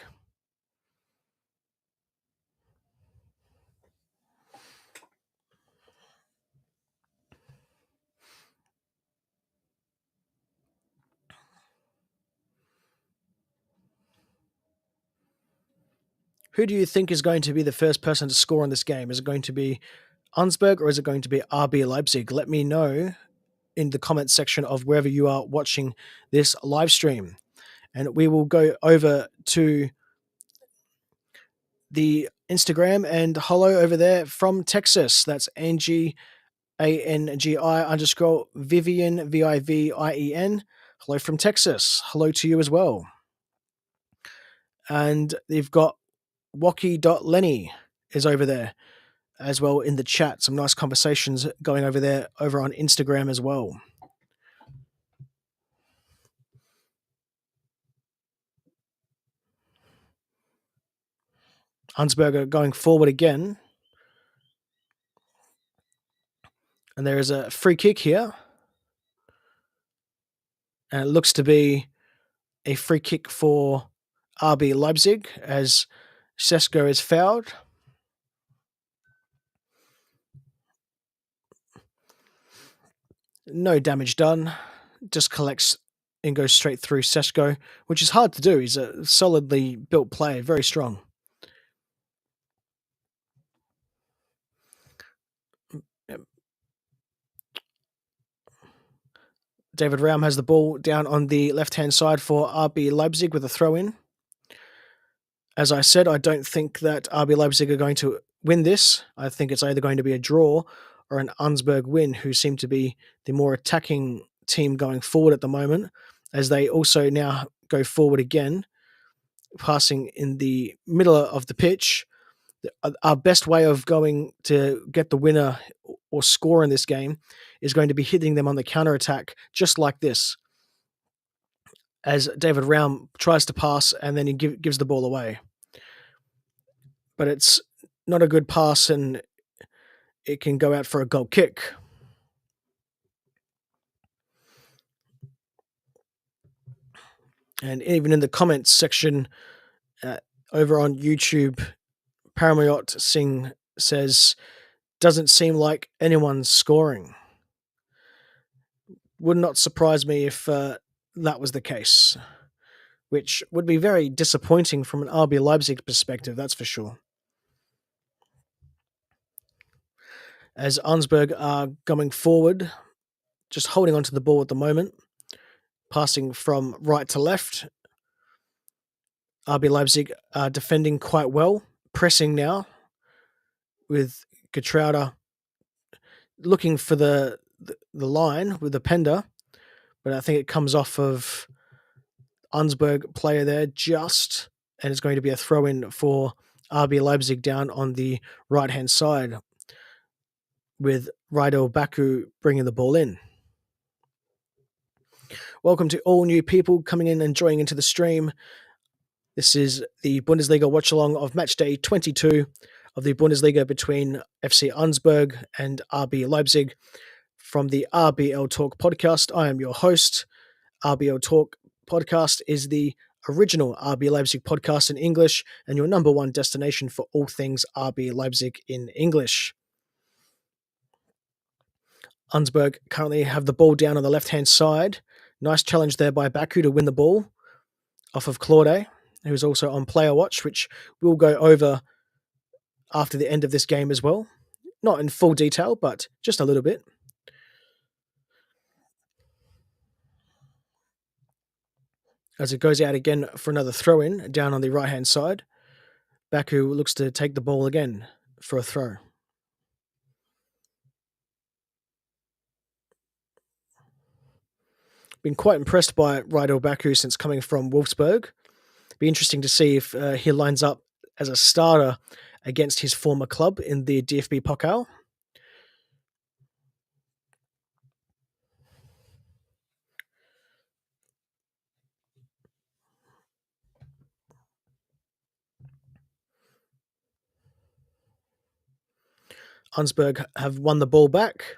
Who do you think is going to be the first person to score in this game? Is it going to be Augsburg or is it going to be RB Leipzig? Let me know in the comments section of wherever you are watching this live stream. And we will go over to the Instagram and hello over there from Texas. That's Angie, ANGI _ Vivien. Hello from Texas. Hello to you as well. And they've got Waki.Lenny is over there as well in the chat. Some nice conversations going over there over on Instagram as well. Augsburg going forward again. And there is a free kick here. And it looks to be a free kick for RB Leipzig as Sesko is fouled. No damage done. Just collects and goes straight through Sesko, which is hard to do. He's a solidly built player, very strong. David Raum has the ball down on the left-hand side for RB Leipzig with a throw-in. As I said, I don't think that RB Leipzig are going to win this. I think it's either going to be a draw or an Augsburg win, who seem to be the more attacking team going forward at the moment, as they also now go forward again, passing in the middle of the pitch. Our best way of going to get the winner or score in this game is going to be hitting them on the counter-attack, just like this, as David Raum tries to pass and then he gives the ball away. But it's not a good pass and it can go out for a goal kick. And even in the comments section over on YouTube, Paramayot Singh says, doesn't seem like anyone's scoring. Would not surprise me if that was the case, which would be very disappointing from an RB Leipzig perspective, that's for sure. As Augsburg are going forward, just holding onto the ball at the moment, passing from right to left. RB Leipzig are defending quite well, pressing now with Getrauder looking for the line with the Pender, but I think it comes off of Augsburg player there just, and it's going to be a throw-in for RB Leipzig down on the right-hand side with Rydel Baku bringing the ball in. Welcome to all new people coming in and joining into the stream. This is the Bundesliga watch-along of match day 22 of the Bundesliga between FC Augsburg and RB Leipzig from the RBL Talk podcast. I am your host. RBL Talk podcast is the original RB Leipzig podcast in English and your number one destination for all things RB Leipzig in English. Augsburg currently have the ball down on the left-hand side. Nice challenge there by Baku to win the ball off of Claude, who's also on player watch, which we'll go over after the end of this game as well. Not in full detail, but just a little bit. As it goes out again for another throw-in down on the right-hand side. Baku looks to take the ball again for a throw. Been quite impressed by Rydel Baku since coming from Wolfsburg. Be interesting to see if he lines up as a starter against his former club in the DFB Pokal. Augsburg have won the ball back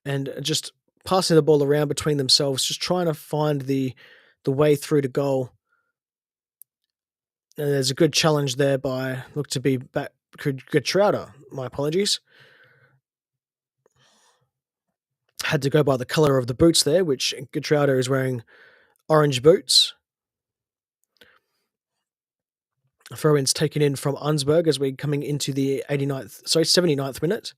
and just passing the ball around between themselves, just trying to find the way through to goal. And there's a good challenge there by, look to be back, Getrauder. My apologies. Had to go by the colour of the boots there, which Getrauder is wearing orange boots. Throw-ins taken in from Augsburg as we're coming into the 79th minute.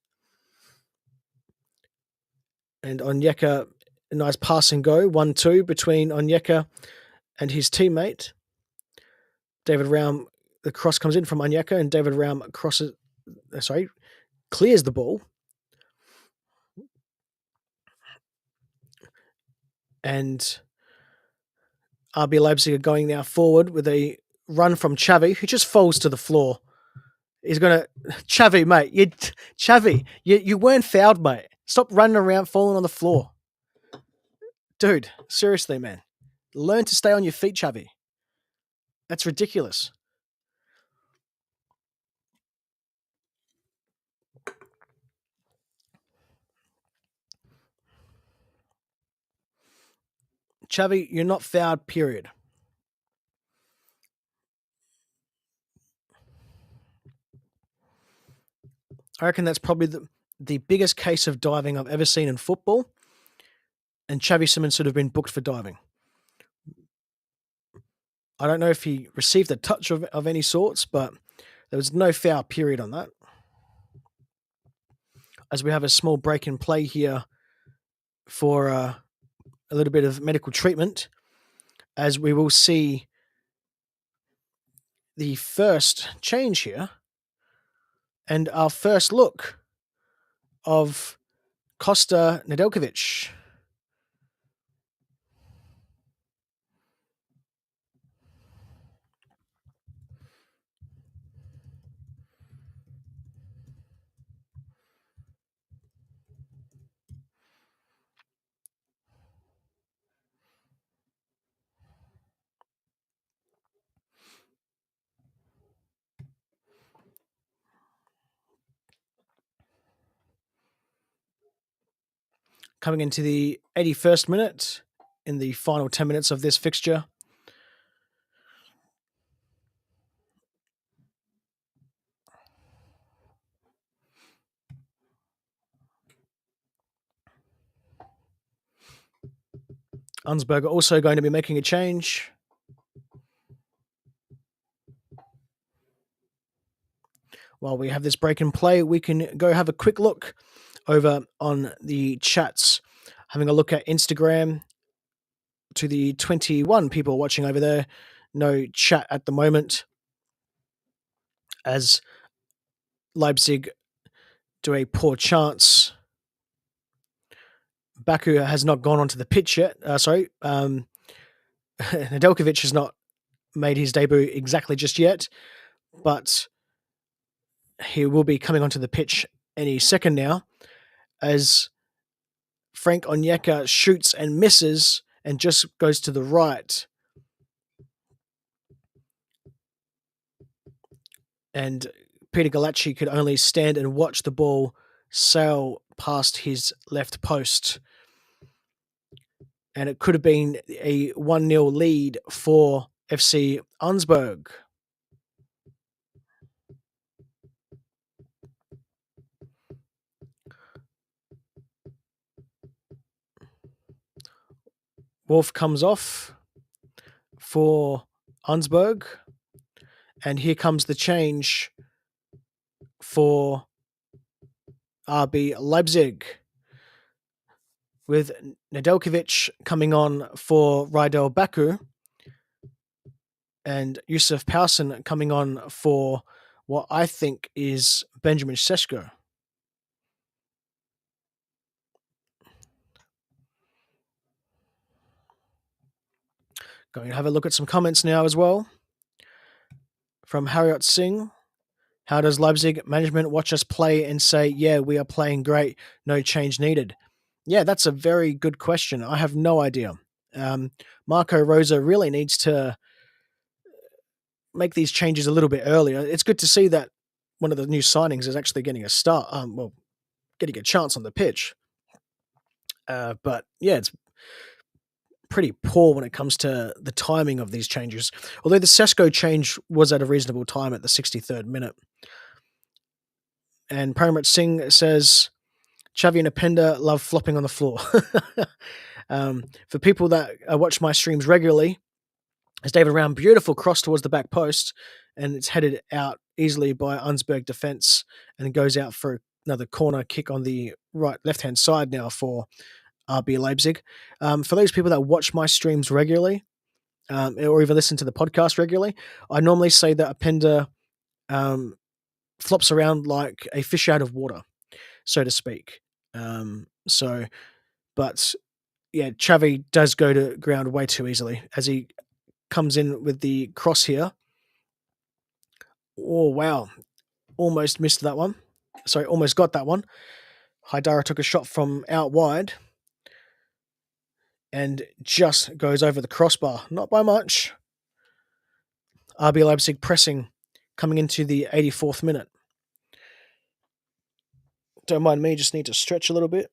And Onyeka, a nice pass and go, 1-2 between Onyeka and his teammate. David Raum, the cross comes in from Onyeka, and David Raum clears the ball. And RB Leipzig are going now forward with a run from Xavi, who just falls to the floor. He's going to... Xavi, mate. You weren't fouled, mate. Stop running around falling on the floor. Dude, seriously, man. Learn to stay on your feet, Xavi. That's ridiculous. Xavi, you're not fouled, period. I reckon that's probably the biggest case of diving I've ever seen in football. And Xavi Simons should have been booked for diving. I don't know if he received a touch of any sorts, but there was no foul period on that. As we have a small break in play here for a little bit of medical treatment, as we will see the first change here and our first look of Kosta Nedeljkovic. Coming into the 81st minute in the final 10 minutes of this fixture. Augsburg are also going to be making a change. While we have this break in play, we can go have a quick look over on the chats, having a look at Instagram. To the 21 people watching over there, no chat at the moment, as Leipzig do a poor chance. Baku has not gone onto the pitch yet. Nedeljkovic has not made his debut exactly just yet, but he will be coming onto the pitch any second now as Frank Onyeka shoots and misses and just goes to the right. And Peter Galacci could only stand and watch the ball sail past his left post. And it could have been a 1-0 lead for FC Augsburg. Wolf comes off for Augsburg. And here comes the change for RB Leipzig, with Nedeljkovic coming on for Rydel Baku and Yusuf Pausen coming on for what I think is Benjamin Sesko. Going to have a look at some comments now as well. From Harriet Singh. How does Leipzig management watch us play and say, yeah, we are playing great, no change needed? Yeah, that's a very good question. I have no idea. Marco Rosa really needs to make these changes a little bit earlier. It's good to see that one of the new signings is actually getting a start, getting a chance on the pitch. But yeah, it's pretty poor when it comes to the timing of these changes. Although the Sesko change was at a reasonable time at the 63rd minute. And Paramit Singh says, Xavi and Openda love flopping on the floor. For people that watch my streams regularly, as David Round, beautiful cross towards the back post, and it's headed out easily by Augsburg defence and goes out for another corner kick on the left-hand side now for RB Leipzig. For those people that watch my streams regularly, or even listen to the podcast regularly, I normally say that Openda flops around like a fish out of water, so to speak. But yeah, Xavi does go to ground way too easily as he comes in with the cross here. Oh, wow. Almost missed that one. Sorry, almost got that one. Haidara took a shot from out wide and just goes over the crossbar. Not by much. RB Leipzig pressing coming into the 84th minute. Don't mind me, just need to stretch a little bit.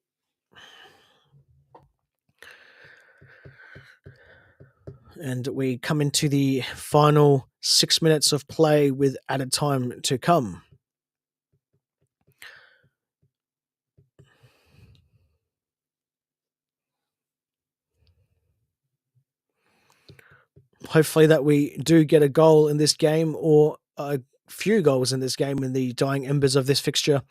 And we come into the final 6 minutes of play with added time to come. Hopefully that we do get a goal in this game or a few goals in this game in the dying embers of this fixture,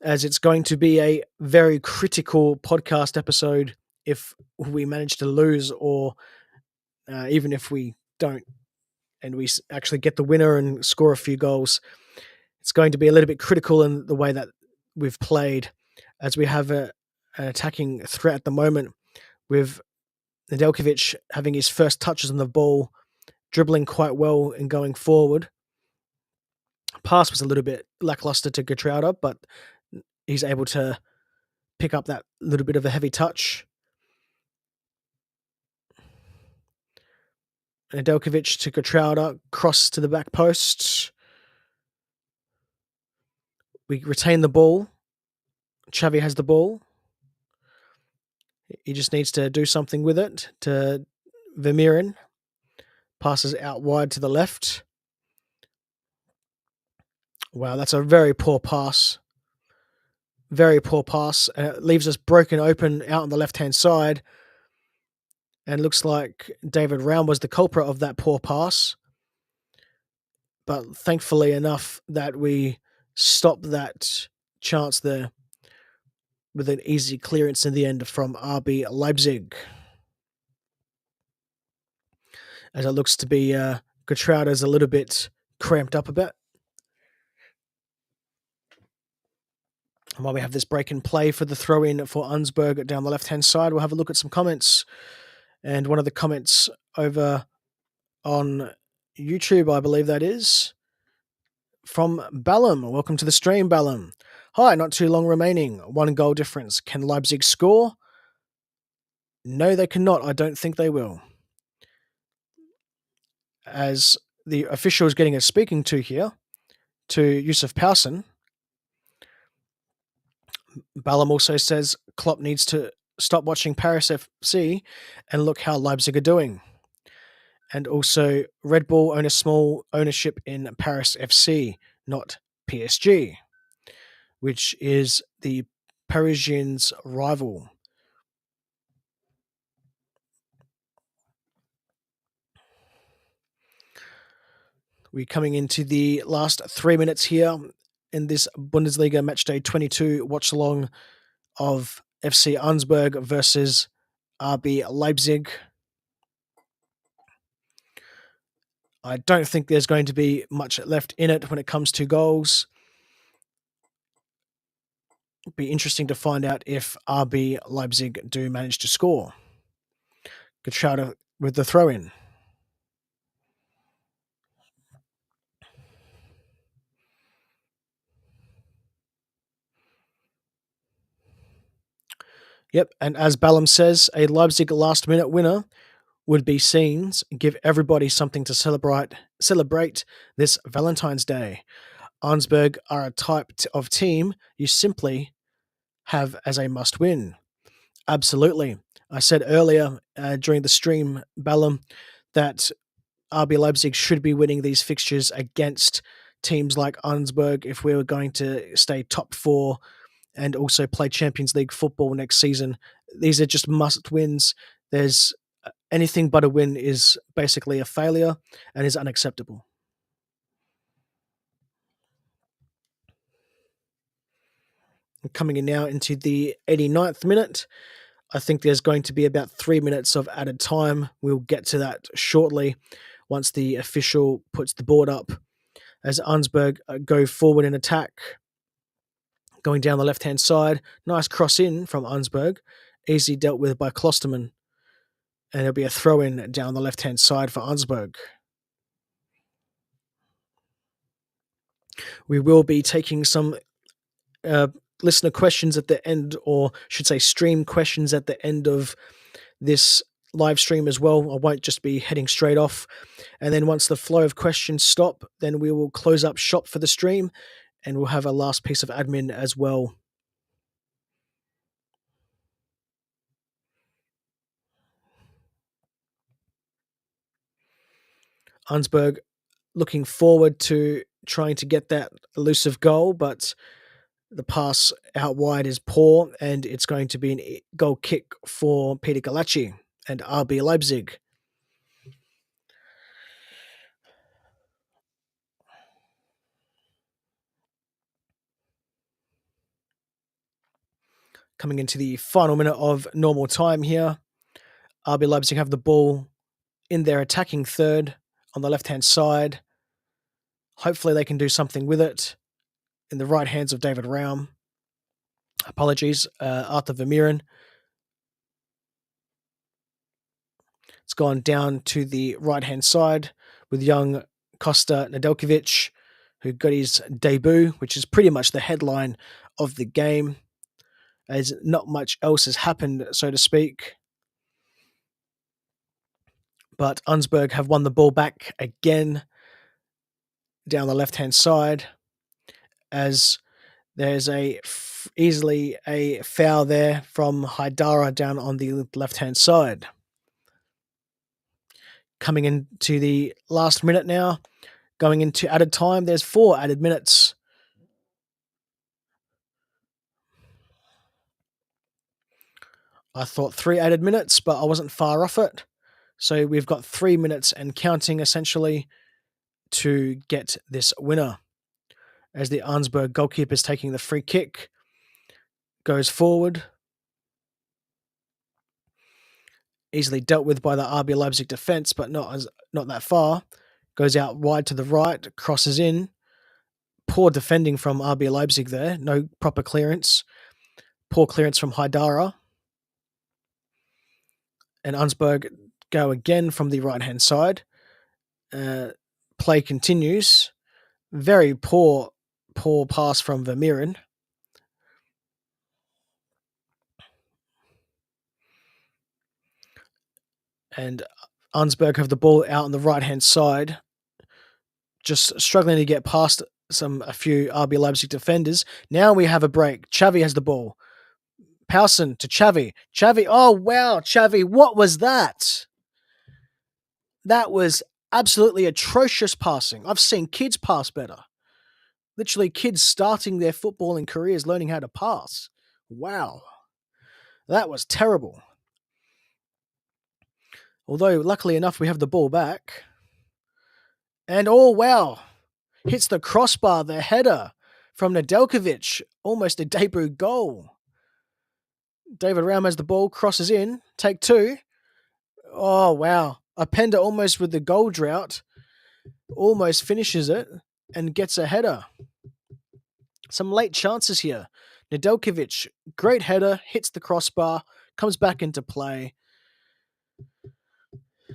as it's going to be a very critical podcast episode if we manage to lose or even if we don't and we actually get the winner and score a few goals. It's going to be a little bit critical in the way that we've played, as we have an attacking threat at the moment with Nedeljkovic having his first touches on the ball, dribbling quite well and going forward. Pass was a little bit lackluster to Getrauda, but he's able to pick up that little bit of a heavy touch. Nedeljkovic to Getrauda, cross to the back post. We retain the ball. Xavi has the ball. He just needs to do something with it to Vermeeren. Passes out wide to the left. Wow, that's a very poor pass. Very poor pass. It leaves us broken open out on the left-hand side. And looks like David Round was the culprit of that poor pass. But thankfully enough that we stopped that chance there with an easy clearance in the end from RB Leipzig. As it looks to be Getrauda's a little bit cramped up a bit. And while we have this break and play for the throw-in for Augsburg down the left-hand side, we'll have a look at some comments. And one of the comments over on YouTube, I believe that is, from Ballum. Welcome to the stream, Ballum. Hi, not too long remaining. 1 goal difference. Can Leipzig score? No, they cannot. I don't think they will. As the official is getting a speaking to here, to Yusuf Pausen, Ballum also says Klopp needs to stop watching Paris FC and look how Leipzig are doing. And also, Red Bull own a small ownership in Paris FC, not PSG, which is the Parisians' rival. We're coming into the last 3 minutes here in this Bundesliga matchday 22 watch along of FC Augsburg versus RB Leipzig. I don't think there's going to be much left in it when it comes to goals. It'd be interesting to find out if RB Leipzig do manage to score. Gachada with the throw in. Yep, and as Ballum says, a Leipzig last-minute winner would be scenes, give everybody something to celebrate this Valentine's Day. Augsburg are a type of team you simply have as a must-win. Absolutely. I said earlier during the stream, Ballum, that RB Leipzig should be winning these fixtures against teams like Augsburg if we were going to stay top four and also play Champions League football next season. These are just must wins. There's anything but a win is basically a failure and is unacceptable. Coming in now into the 89th minute, I think there's going to be about 3 minutes of added time. We'll get to that shortly once the official puts the board up as Augsburg go forward in attack. Going down the left-hand side, nice cross in from Augsburg, easily dealt with by Klosterman. And there'll be a throw-in down the left-hand side for Augsburg. We will be taking some listener questions at the end, or should say stream questions at the end of this live stream as well. I won't just be heading straight off. And then once the flow of questions stop, then we will close up shop for the stream and we'll have a last piece of admin as well. Augsburg looking forward to trying to get that elusive goal, but the pass out wide is poor, and it's going to be a goal kick for Peter Galacci and RB Leipzig. Coming into the final minute of normal time here, RB Leipzig have the ball in their attacking third on the left-hand side. Hopefully they can do something with it in the right hands of David Raum. Apologies, Arthur Vermeeren. It's gone down to the right-hand side with young Kosta Nedeljkovic, who got his debut, which is pretty much the headline of the game, as not much else has happened, so to speak. But Augsburg have won the ball back again down the left-hand side, as there's easily a foul there from Haidara down on the left-hand side. Coming into the last minute now, going into added time, there's 4 added minutes. I thought 3 added minutes, but I wasn't far off it. So we've got 3 minutes and counting, essentially, to get this winner. As the Augsburg goalkeeper is taking the free kick, goes forward. Easily dealt with by the RB Leipzig defence, but not that far. Goes out wide to the right, crosses in. Poor defending from RB Leipzig there. No proper clearance. Poor clearance from Haidara. And Augsburg go again from the right-hand side. Play continues. Very poor pass from Vermeeren. And Augsburg have the ball out on the right-hand side, just struggling to get past a few RB Leipzig defenders. Now we have a break. Xavi has the ball. Powson to Xavi. Xavi, oh wow, Xavi, what was that? That was absolutely atrocious passing. I've seen kids pass better. Literally kids starting their footballing careers learning how to pass. Wow. That was terrible. Although, luckily enough, we have the ball back. And oh, wow. Hits the crossbar, the header from Nedeljkovic. Almost a debut goal. David Raum has the ball, crosses in. Take two. Oh, wow. Openda almost with the goal drought. Almost finishes it and gets a header. Some late chances here. Nedeljkovic, great header, hits the crossbar, comes back into play.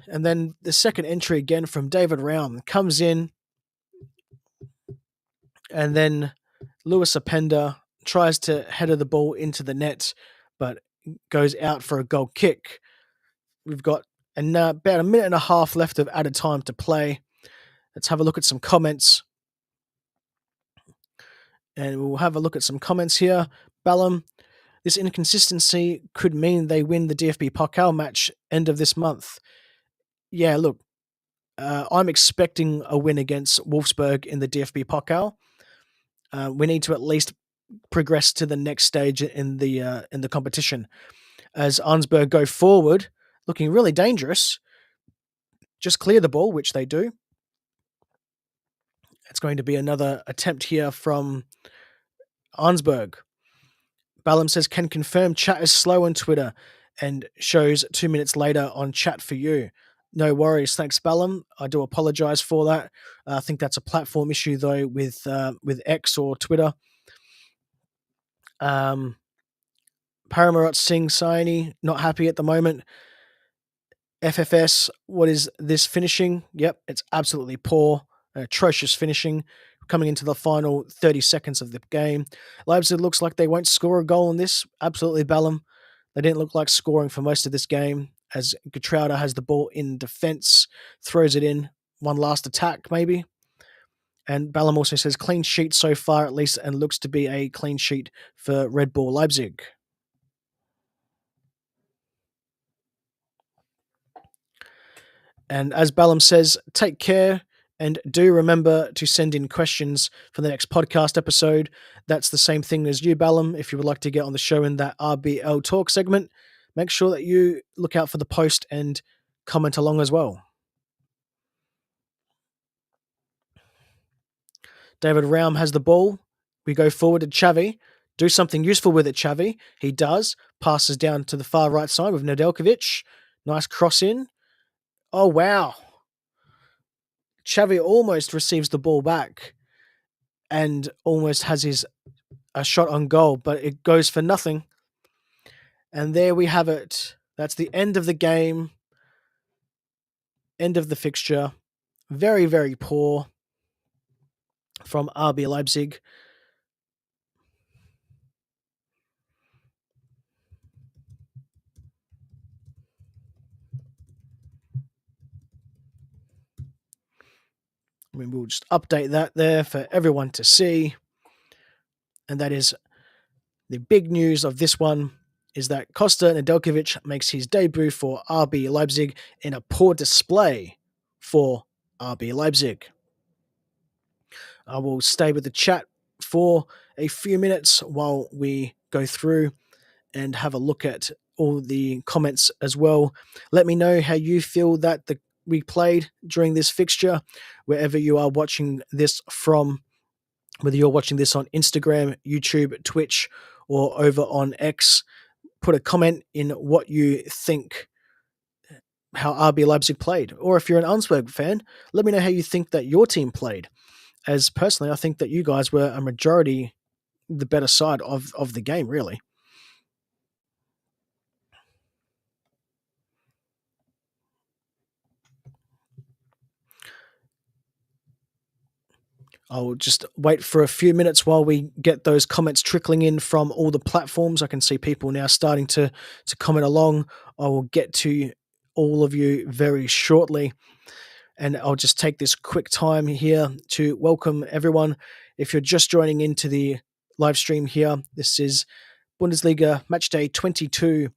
And then the second entry again from David Raum comes in. And then Lewis Openda tries to header the ball into the net, but goes out for a goal kick. We've got about a minute and a half left of added time to play. Let's have a look at some comments. And we'll have a look at some comments here. Ballum, this inconsistency could mean they win the DFB Pokal match end of this month. Yeah, look, I'm expecting a win against Wolfsburg in the DFB Pokal. We need to at least progress to the next stage in the competition. As Augsburg go forward, looking really dangerous, just clear the ball, which they do. It's going to be another attempt here from Augsburg. Ballum says, can confirm chat is slow on Twitter and shows 2 minutes later on chat for you. No worries. Thanks, Ballum. I do apologize for that. I think that's a platform issue, though, with X or Twitter. Paramarat Singh Saini, not happy at the moment. FFS, what is this finishing? Yep, it's absolutely poor. Atrocious finishing coming into the final 30 seconds of the game. Leipzig looks like they won't score a goal in this. Absolutely, Ballum. They didn't look like scoring for most of this game as Getrauda has the ball in defense, throws it in. One last attack, maybe. And Ballum also says clean sheet so far, at least, and looks to be a clean sheet for Red Bull Leipzig. And as Ballum says, take care and do remember to send in questions for the next podcast episode. That's the same thing as you, Ballum. If you would like to get on the show in that RBL Talk segment, make sure that you look out for the post and comment along as well. David Raum has the ball. We go forward to Xavi. Do something useful with it, Xavi. He does. Passes down to the far right side with Nedeljkovic. Nice cross in. Oh, wow. Xavi almost receives the ball back and almost has a shot on goal, but it goes for nothing. And there we have it. That's the end of the game. End of the fixture. Very, very poor from RB Leipzig. I mean, we'll just update that there for everyone to see. And that is the big news of this one is that Costa Nedeljkovic makes his debut for RB Leipzig in a poor display for RB Leipzig. I will stay with the chat for a few minutes while we go through and have a look at all the comments as well. Let me know how you feel that we played during this fixture, wherever you are watching this from, whether you're watching this on Instagram, YouTube, Twitch, or over on X. Put a comment in what you think how RB Leipzig played. Or if you're an Augsburg fan, let me know how you think that your team played. As personally, I think that you guys were a majority the better side of the game, really. I'll just wait for a few minutes while we get those comments trickling in from all the platforms. I can see people now starting to comment along. I will get to all of you very shortly. And I'll just take this quick time here to welcome everyone. If you're just joining into the live stream here, this is Bundesliga Matchday 22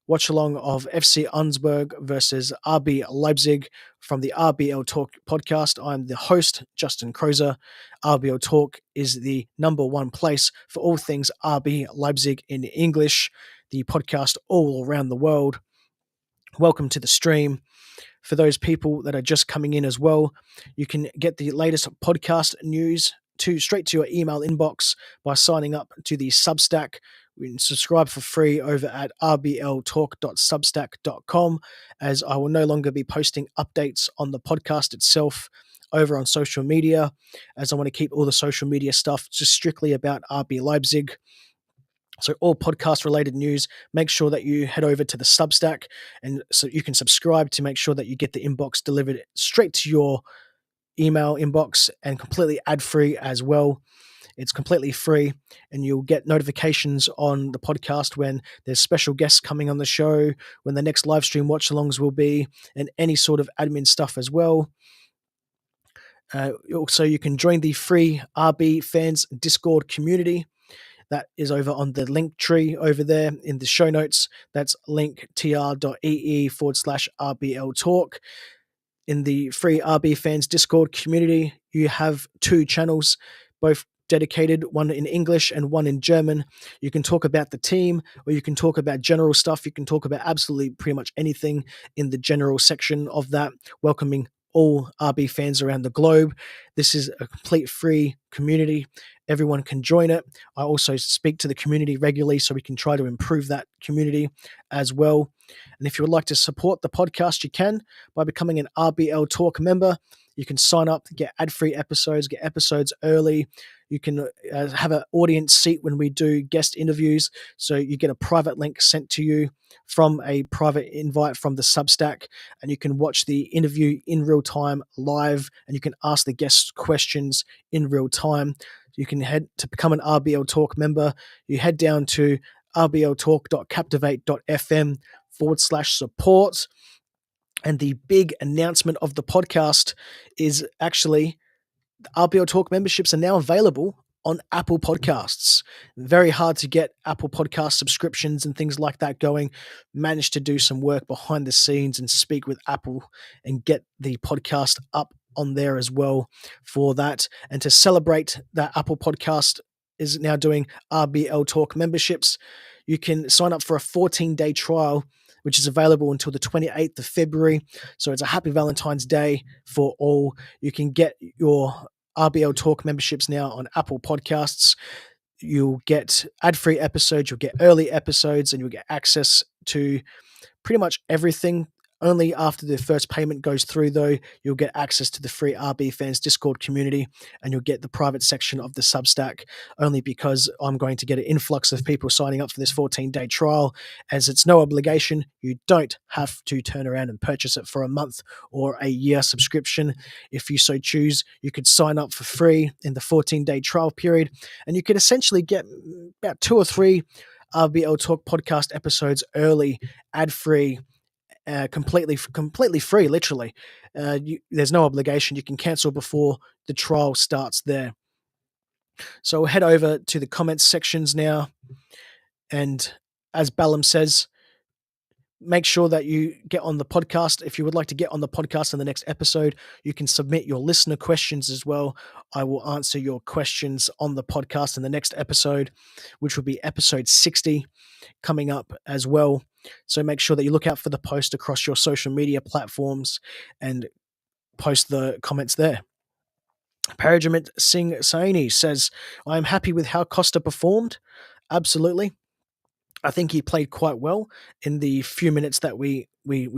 watch along of FC Augsburg versus RB Leipzig from the RBL Talk podcast. I'm the host, Justin Crozer. RBL Talk is the number one place for all things RB Leipzig in English, the podcast all around the world. Welcome to the stream. For those people that are just coming in as well, you can get the latest podcast news straight to your email inbox by signing up to the Substack. You can subscribe for free over at rbltalk.substack.com, as I will no longer be posting updates on the podcast itself over on social media, as I want to keep all the social media stuff just strictly about RB Leipzig. So all podcast related news, make sure that you head over to the Substack, and so you can subscribe to make sure that you get the inbox delivered straight to your email inbox and completely ad free as well. It's completely free, and you'll get notifications on the podcast when there's special guests coming on the show, when the next live stream watch alongs will be, and any sort of admin stuff as well. Also, you can join the free RB fans Discord community. That is over on the link tree over there in the show notes. That's linktr.ee/RBL Talk. In the free RB fans Discord community, you have two channels, both dedicated, one in English and one in German. You can talk about the team, or you can talk about general stuff. You can talk about absolutely pretty much anything in the general section of that, welcoming all RB fans around the globe. This is a complete free community. Everyone can join it. I also speak to the community regularly, so we can try to improve that community as well. And if you would like to support the podcast, you can by becoming an RBL Talk member. You can sign up, get ad-free episodes, get episodes early. You can have an audience seat when we do guest interviews. So you get a private link sent to you from a private invite from the Substack, and you can watch the interview in real time live, and you can ask the guests questions in real time. You can head to become an RBL Talk member. You head down to rbltalk.captivate.fm/support. And the big announcement of the podcast is actually the RBL Talk memberships are now available on Apple Podcasts. Very hard to get Apple Podcast subscriptions and things like that going. Managed to do some work behind the scenes and speak with Apple and get the podcast up on there as well for that. And to celebrate that, Apple Podcast is now doing RBL Talk memberships. You can sign up for a 14-day trial, which is available until the 28th of February. So it's a happy Valentine's Day for all. You can get your RBL Talk memberships now on Apple Podcasts. You'll get ad-free episodes, you'll get early episodes, and you'll get access to pretty much everything. Only after the first payment goes through, though, you'll get access to the free RB fans Discord community, and you'll get the private section of the Substack, only because I'm going to get an influx of people signing up for this 14-day trial. As it's no obligation, you don't have to turn around and purchase it for a month or a year subscription. If you so choose, you could sign up for free in the 14-day trial period, and you could essentially get about 2 or 3 RBL Talk podcast episodes early, ad-free, completely free, literally. There's no obligation. You can cancel before the trial starts there. So we'll head over to the comments sections now. And as Ballum says, make sure that you get on the podcast. If you would like to get on the podcast in the next episode, you can submit your listener questions as well. I will answer your questions on the podcast in the next episode, which will be episode 60 coming up as well. So make sure that you look out for the post across your social media platforms and post the comments there. Parajamit Singh Saini says, I'm happy with how Costa performed. Absolutely. I think he played quite well in the few minutes that we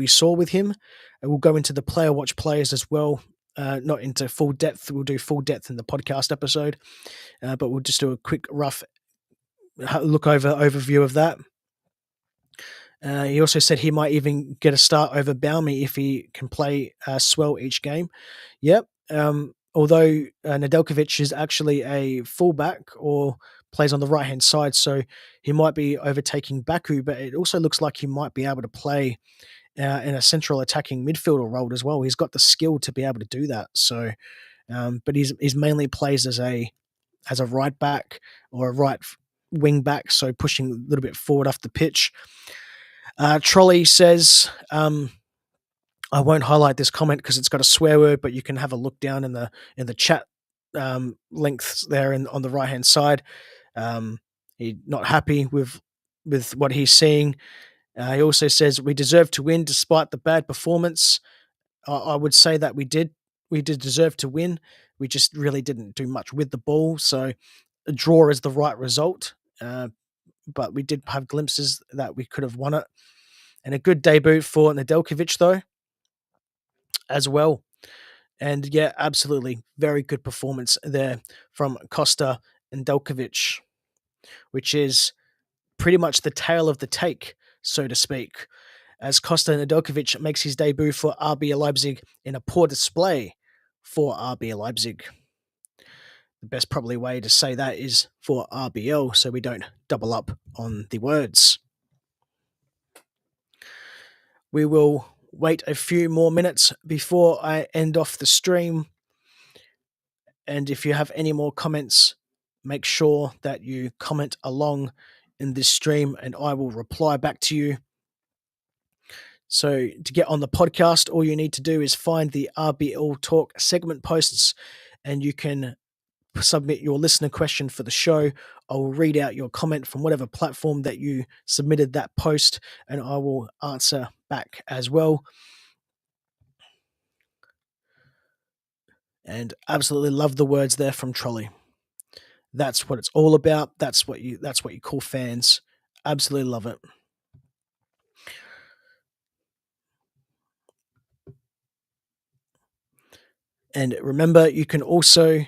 saw with him. And we'll go into the player watch players as well, not into full depth. We'll do full depth in the podcast episode, but we'll just do a quick rough overview of that. He also said he might even get a start over Baumi if he can play swell each game. Yep. although Nedeljkovic is actually a fullback or plays on the right hand side, so he might be overtaking Baku, but it also looks like he might be able to play in a central attacking midfielder role as well. He's got the skill to be able to do that. So, but he's mainly plays as a right back or a right wing back, so pushing a little bit forward off the pitch. Trolley says, I won't highlight this comment because it's got a swear word, but you can have a look down in the chat lengths there on the right hand side. He's not happy with what he's seeing. He also says we deserve to win despite the bad performance. I would say that we did deserve to win. We just really didn't do much with the ball. So a draw is the right result. But we did have glimpses that we could have won it. And a good debut for Nedeljkovic, though, as well. And yeah, absolutely. Very good performance there from Costa and Nedeljkovic, which is pretty much the tail of the take, so to speak, as Costa Nedeljkovic makes his debut for RBL Leipzig in a poor display for RBL Leipzig. The best probably way to say that is for RBL, so we don't double up on the words. We will wait a few more minutes before I end off the stream. And if you have any more comments, make sure that you comment along in this stream and I will reply back to you. So to get on the podcast, all you need to do is find the RBL Talk segment posts and you can submit your listener question for the show. I will read out your comment from whatever platform that you submitted that post and I will answer back as well. And absolutely love the words there from Trolley. That's what it's all about. That's what you call fans. Absolutely love it. And remember, you can also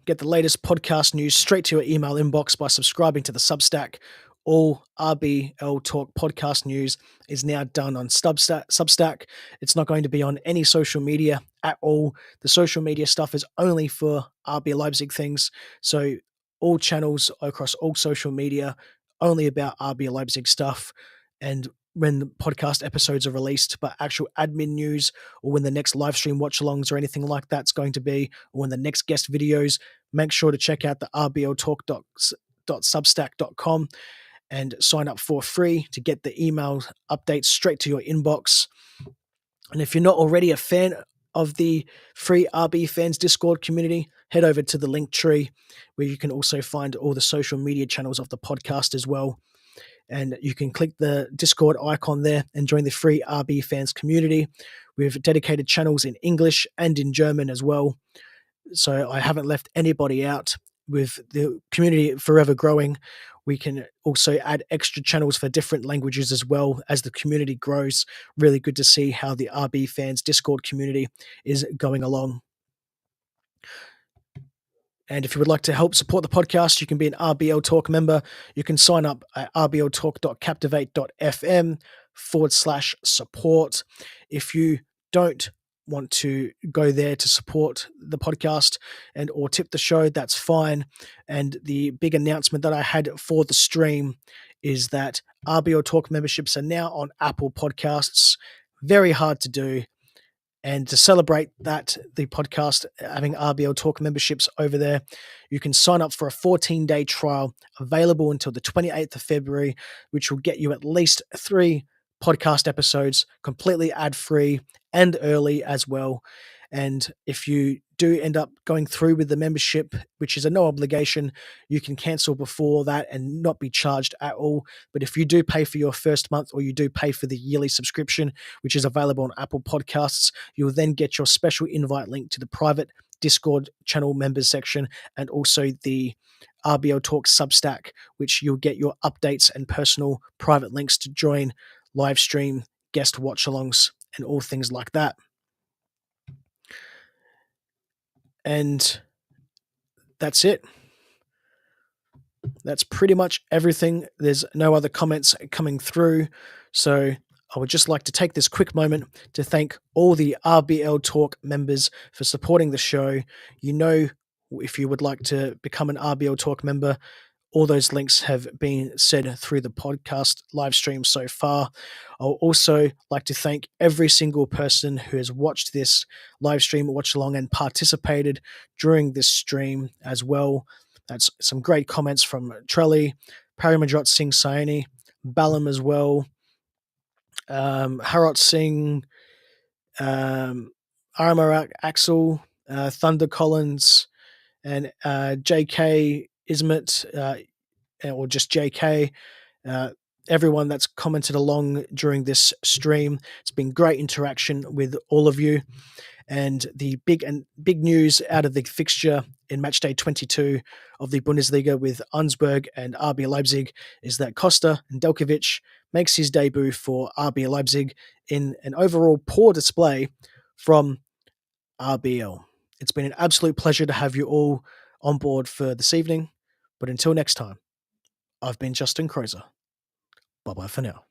get the latest podcast news straight to your email inbox by subscribing to the Substack. All RBL Talk podcast news is now done on Substack. It's not going to be on any social media at all. The social media stuff is only for RB Leipzig things. So all channels across all social media, only about RB Leipzig stuff. And when the podcast episodes are released, but actual admin news or when the next live stream watch alongs or anything like that's going to be, or when the next guest videos, make sure to check out the rbltalk.substack.com and sign up for free to get the email updates straight to your inbox. And if you're not already a fan of the free RB Fans Discord community, head over to the link tree where you can also find all the social media channels of the podcast as well. And you can click the Discord icon there and join the free RB Fans community. We have dedicated channels in English and in German as well. So I haven't left anybody out. With the community forever growing, we can also add extra channels for different languages as well as the community grows. Really good to see how the RB Fans Discord community is going along. And if you would like to help support the podcast, you can be an RBL Talk member. You can sign up at rbltalk.captivate.fm/support. If you don't want to go there to support the podcast and or tip the show, that's fine. And the big announcement that I had for the stream is that RBL Talk memberships are now on Apple Podcasts. Very hard to do. And to celebrate that, the podcast having RBL Talk memberships over there, you can sign up for a 14-day trial available until the 28th of February, which will get you at least 3 podcast episodes completely ad-free and early as well. And if you do end up going through with the membership, which is a no obligation, you can cancel before that and not be charged at all. But if you do pay for your first month or you do pay for the yearly subscription, which is available on Apple Podcasts, you'll then get your special invite link to the private Discord channel members section and also the RBL Talk Substack, which you'll get your updates and personal private links to join, live stream, guest watch-alongs, and all things like that. And that's it. That's pretty much everything. There's no other comments coming through. So I would just like to take this quick moment to thank all the RBL Talk members for supporting the show. You know, if you would like to become an RBL Talk member, all those links have been said through the podcast live stream so far. I'll also like to thank every single person who has watched this live stream, watched along, and participated during this stream as well. That's some great comments from Trelly, Paramajot Singh Saini, Balam as well, Harot Singh, Aramarak Axel, Thunder Collins, and JK Ismet, or just JK. Uh, Everyone that's commented along during this stream. It's been great interaction with all of you. And the big news out of the fixture in match day 22 of the Bundesliga with Augsburg and RB Leipzig is that Costa and Delkovic makes his debut for RB Leipzig in an overall poor display from RBL. It's been an absolute pleasure to have you all on board for this evening. But until next time, I've been Justin Crozer. Bye bye for now.